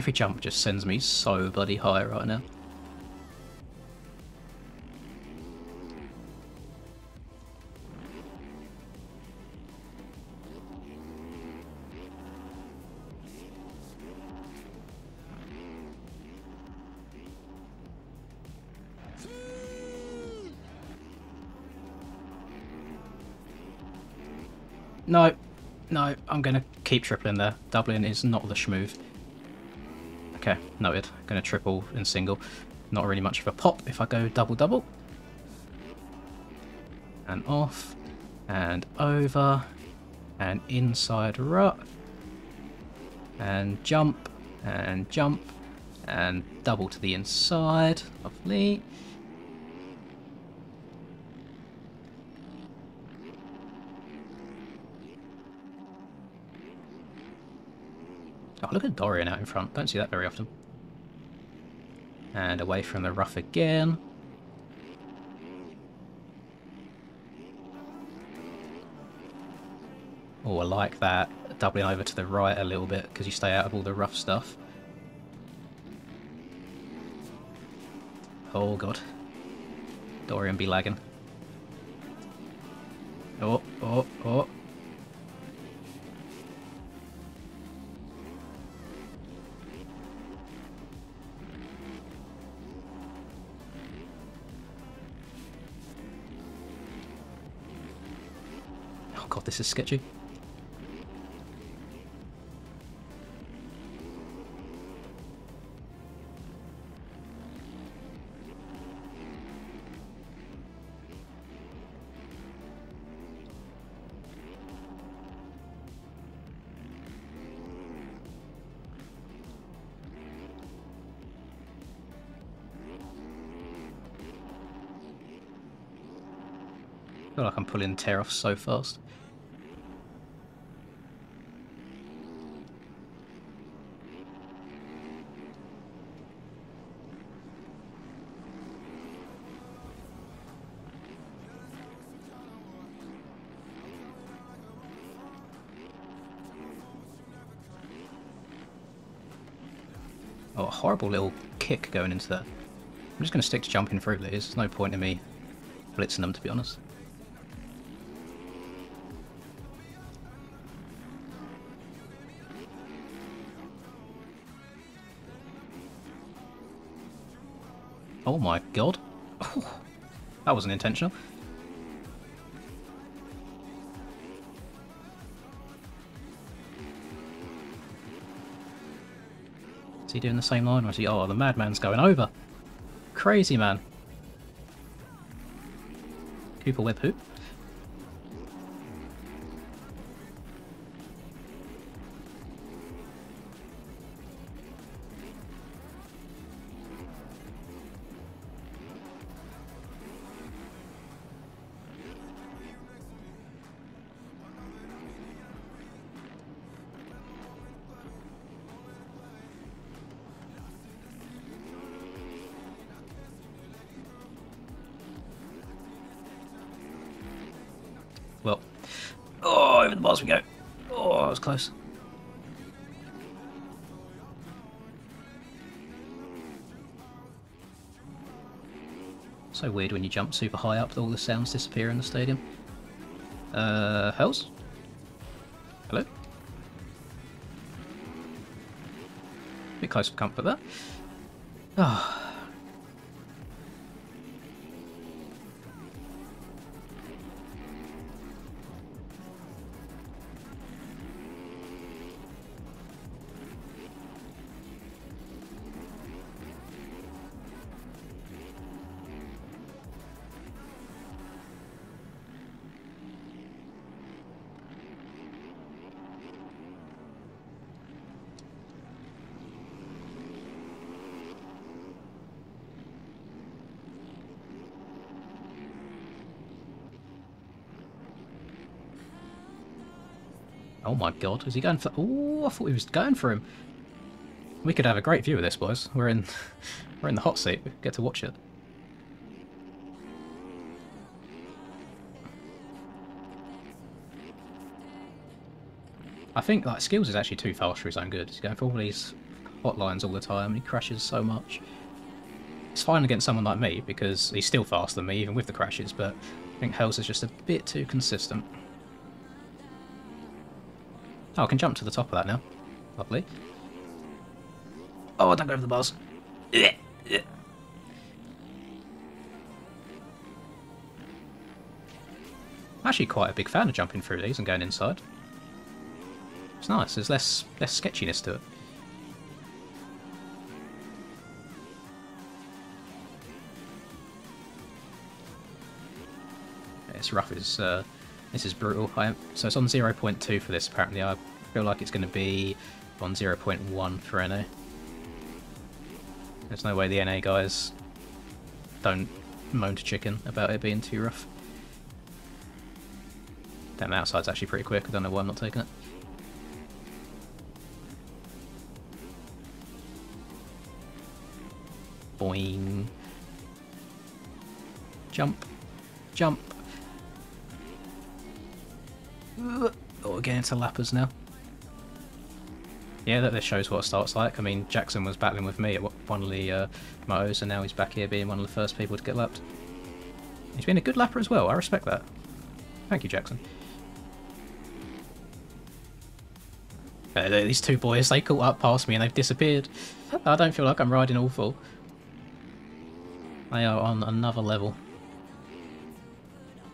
Every jump just sends me so bloody high right now. No, no, I'm going to keep tripling there. Doubling is not the schmooth. Okay, noted. Going to triple and single. Not really much of a pop if I go double-double. And off. And over. And inside rut. And jump. And jump. And double to the inside. Lovely. Oh, look at Dorian out in front. Don't see that very often. And away from the rough again. Oh, I like that. Doubling over to the right a little bit because you stay out of all the rough stuff. Oh, God. Dorian be lagging. Oh, oh, oh. Oh God, this is sketchy. I feel like I'm pulling tear off so fast. Oh, a horrible little kick going into that. I'm just going to stick to jumping through these. There's no point in me blitzing them, to be honest. Oh my God. Oh, that wasn't intentional. Is he doing the same line or is he... Oh, the madman's going over. Crazy man. Cooper Web hoop. Well, oh, over the bars we go. Oh, that was close. So weird when you jump super high up, all the sounds disappear in the stadium. Hells? Hello? Bit close for comfort there. Oh. Oh my God, is he going for... Oh, I thought he was going for him. We could have a great view of this, boys. We're in the hot seat. We get to watch it. I think like Skills is actually too fast for his own good. He's going for all these hot lines all the time, and he crashes so much. It's fine against someone like me, because he's still faster than me, even with the crashes, but I think Hells is just a bit too consistent. Oh, I can jump to the top of that now. Lovely. Oh, don't go over the bars. I'm actually quite a big fan of jumping through these and going inside. It's nice, there's less sketchiness to it. This rough is this is brutal. So it's on 0.2 for this apparently. I feel like it's going to be on 0.1 for NA. There's no way the NA guys don't moan to chicken about it being too rough. Damn, the outside's actually pretty quick. I don't know why I'm not taking it. Boing. Jump. Jump. Oh, we're getting into lappers now. Yeah, that shows what a start's like. I mean, Jackson was battling with me at one of the motos, and now he's back here being one of the first people to get lapped. He's been a good lapper as well. I respect that. Thank you, Jackson. These two boys, they caught up past me and they've disappeared. I don't feel like I'm riding awful. They are on another level.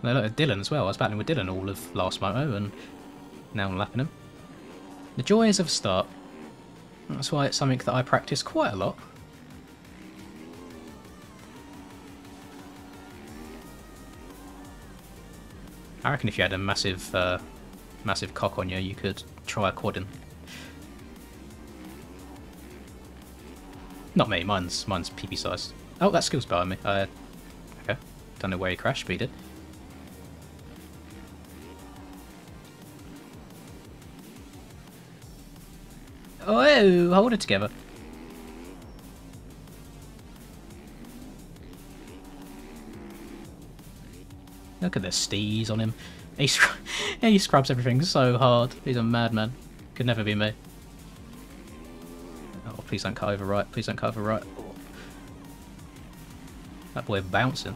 Look at Dylan as well. I was battling with Dylan all of last moto, and now I'm lapping him. The joys of a start. That's why it's something that I practice quite a lot. I reckon if you had a massive cock on you, you could try a quadding. Not me. Mine's PP sized. Oh, that skill's behind me. Okay. Don't know where he crashed, but he did. Oh, hold it together. Look at the steez on him. He scrubs everything so hard. He's a madman. Could never be me. Oh, please don't cut over right. Please don't cut over right. Oh. That boy bouncing.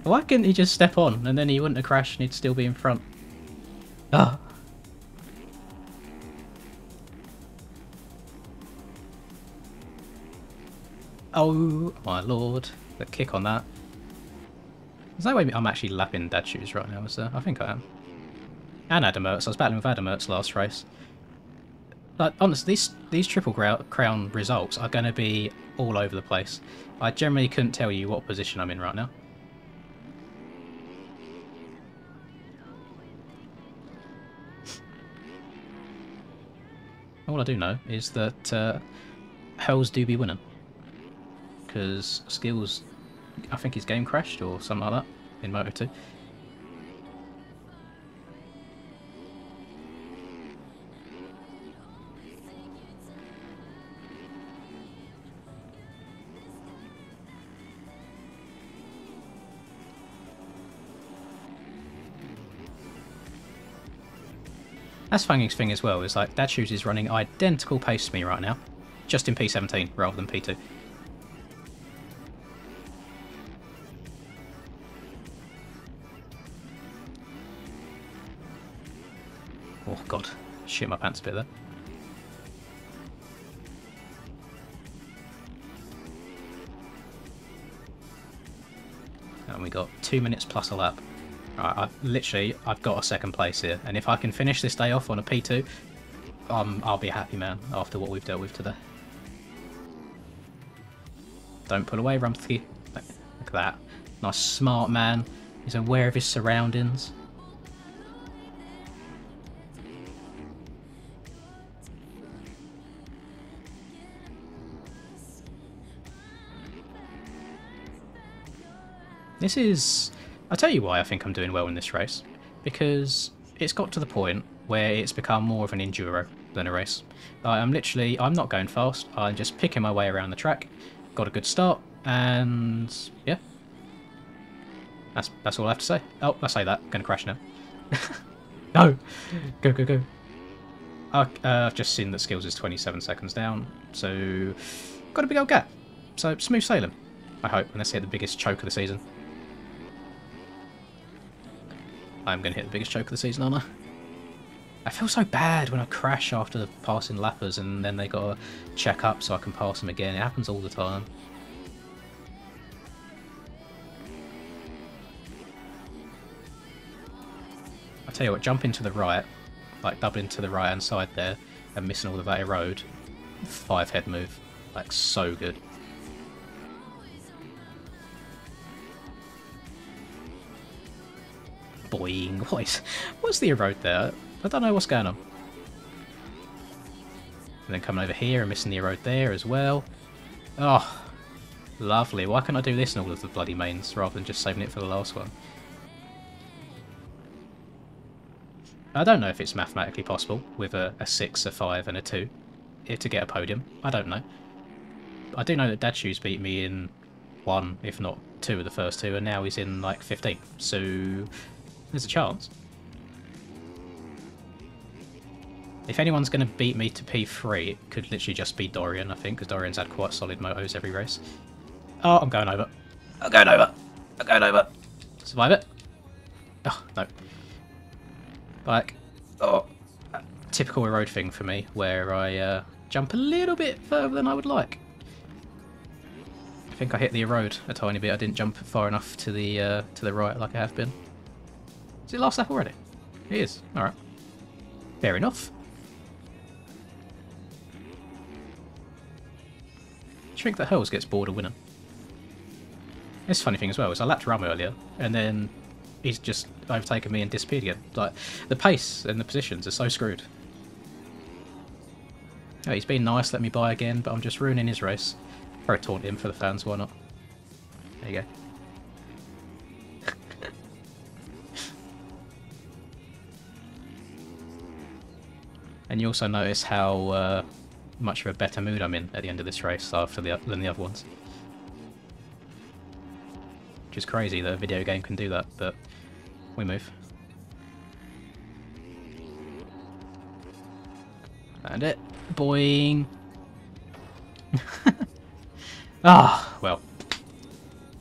Why couldn't he just step on and then he wouldn't have crashed and he'd still be in front? Ah. Oh my lord. The kick on that. There's no way I'm actually lapping dad shoes right now, is there? I think I am. And Adam Ertz. I was battling with Adam Ertz last race. But honestly, these Triple Crown results are going to be all over the place. I generally couldn't tell you what position I'm in right now. All I do know is that Hells do be winning. Because Skills, I think his game crashed or something like that in Moto 2. That's Fanging's thing as well, is like Dad Shoes is running identical pace to me right now, just in P17 rather than P2. Oh god, shit my pants a bit there. And we got 2 minutes plus a lap. Right, I've got a second place here, and if I can finish this day off on a P2, I'll be a happy man after what we've dealt with today. Don't pull away, Rumpke. Look at that. Nice smart man. He's aware of his surroundings. This is... I'll tell you why I think I'm doing well in this race. Because it's got to the point where it's become more of an enduro than a race. I'm not going fast, I'm just picking my way around the track. Got a good start, and yeah. That's all I have to say. Oh, I say that, I'm going to crash now. No! Go, go, go. I've just seen that skills is 27 seconds down, so got a big old gap. So smooth sailing, I hope, unless I hit the biggest choke of the season. I'm going to hit the biggest choke of the season, aren't I? I feel so bad when I crash after passing lappers and then they got to check up so I can pass them again. It happens all the time. I tell you what, jumping to the right, like doubling to the right hand side there and missing all of that road, 5-head move, like so good. Boing, what's the road there? I don't know what's going on. And then coming over here and missing the road there as well. Oh, lovely. Why can't I do this in all of the bloody mains rather than just saving it for the last one? I don't know if it's mathematically possible with a 6, a 5 and a 2 to get a podium. I don't know. I do know that Dad Shoes beat me in 1, if not 2 of the first 2, and now he's in like 15. So there's a chance. If anyone's going to beat me to P3, it could literally just be Dorian, I think, because Dorian's had quite solid motos every race. Oh, I'm going over. I'm going over. I'm going over. Survive it. Oh, no. Like, oh, typical road thing for me, where I jump a little bit further than I would like. I think I hit the road a tiny bit. I didn't jump far enough to the right like I have been. Is it last lap already? It is. All right. Fair enough. Do you think that Hurls gets bored of winning? It's a funny thing as well is I lapped Rum earlier, and then he's just overtaken me and disappeared again. Like, the pace and the positions are so screwed. Oh, he's been nice, let me buy again, but I'm just ruining his race. Throw a taunt in for the fans, why not? There you go. And you also notice how much of a better mood I'm in at the end of this race than the other ones. Which is crazy that a video game can do that, but we move. And it. Boing. Ah, well.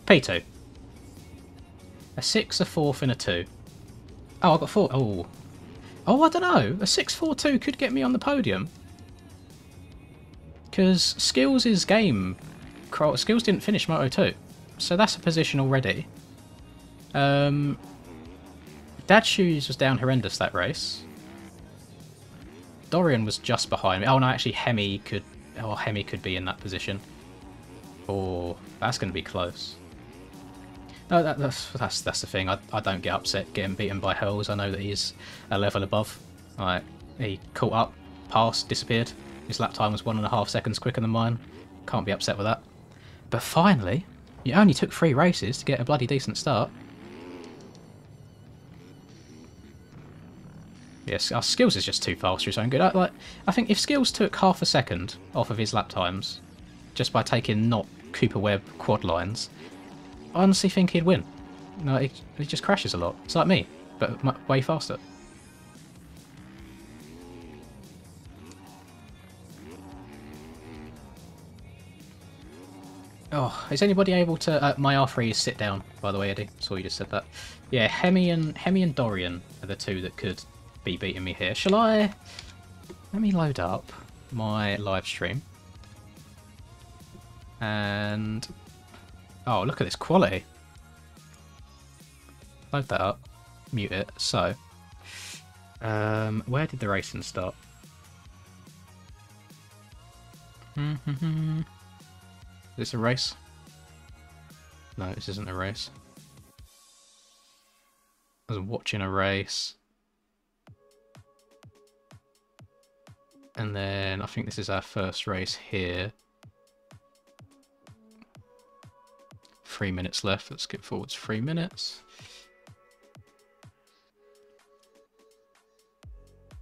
P2. A 6, a 4th, and a 2. Oh, I got 4. Oh. Oh, I don't know. A 6-4-2 could get me on the podium. Because Skills' game... Skills didn't finish Moto 2. So that's a position already. Dad Shoes was down horrendous that race. Dorian was just behind me. Oh no, actually Hemi could be in that position. Oh, that's going to be close. No, that's the thing. I don't get upset getting beaten by Hurls. I know that he's a level above. Like, he caught up, passed, disappeared. His lap time was 1.5 seconds quicker than mine. Can't be upset with that. But finally, you only took 3 races to get a bloody decent start. Yes, our Skills is just too fast for his own good. I think if Skills took half a second off of his lap times, just by taking not Cooper Webb quad lines, I honestly think he'd win. No, he just crashes a lot. It's like me, but way faster. Oh, is anybody able to... my R3 is sit down, by the way, Eddie. Saw you just said that. Yeah, Hemi and Dorian are the 2 that could be beating me here. Shall I... Let me load up my live stream. And... Oh, look at this quality. Load that up. Mute it. So... where did the racing start? Is this a race? No, this isn't a race. I was watching a race. And then I think this is our first race here. 3 minutes left. Let's skip forwards 3 minutes.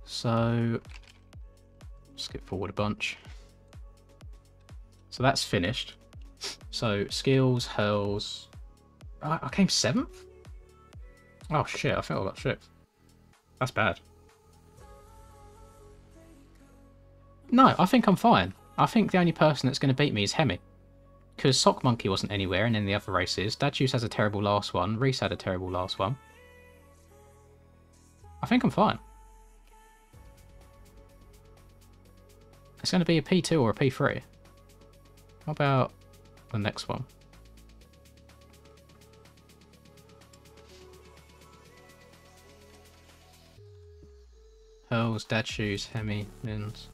So, skip forward a bunch. So that's finished. So, Skills, Hurls... I came 7th? Oh shit, I think I got 6th. That's bad. No, I think I'm fine. I think the only person that's going to beat me is Hemi. Because Sock Monkey wasn't anywhere in any of the other races. Dad Juice has a terrible last one. Reese had a terrible last one. I think I'm fine. It's going to be a P2 or a P3. How about the next one? Hurls, Dad Shoes, Hemi, Lins.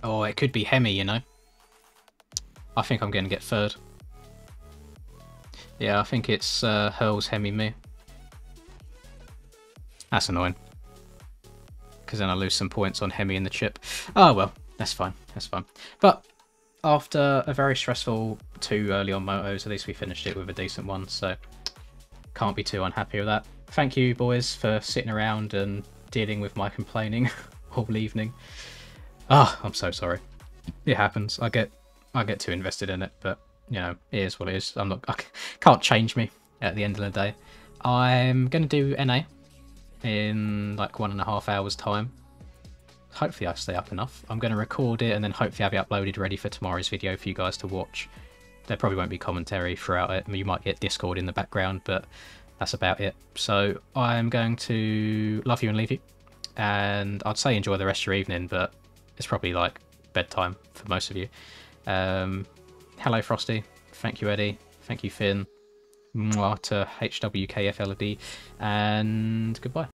Oh, it could be Hemi, you know. I think I'm going to get third. Yeah, I think it's Hurls, Hemi, me. That's annoying. Because then I lose some points on Hemi in the chip. Oh well, that's fine. That's fine. But after a very stressful 2 early on motos, at least we finished it with a decent one. So can't be too unhappy with that. Thank you, boys, for sitting around and dealing with my complaining all evening. Ah, I'm so sorry. It happens. I get too invested in it, but you know, it is what it is. I can't change me at the end of the day. I'm gonna do NA in like 1.5 hours time. Hopefully I stay up enough. I'm going to record it and then hopefully have it uploaded ready for tomorrow's video for you guys to watch. There probably won't be commentary throughout it. You might get Discord in the background, but that's about it. So I'm going to love you and leave you. And I'd say enjoy the rest of your evening, but it's probably like bedtime for most of you. Hello Frosty. Thank you Eddie. Thank you Finn. Mwah to HWKFLD. And goodbye.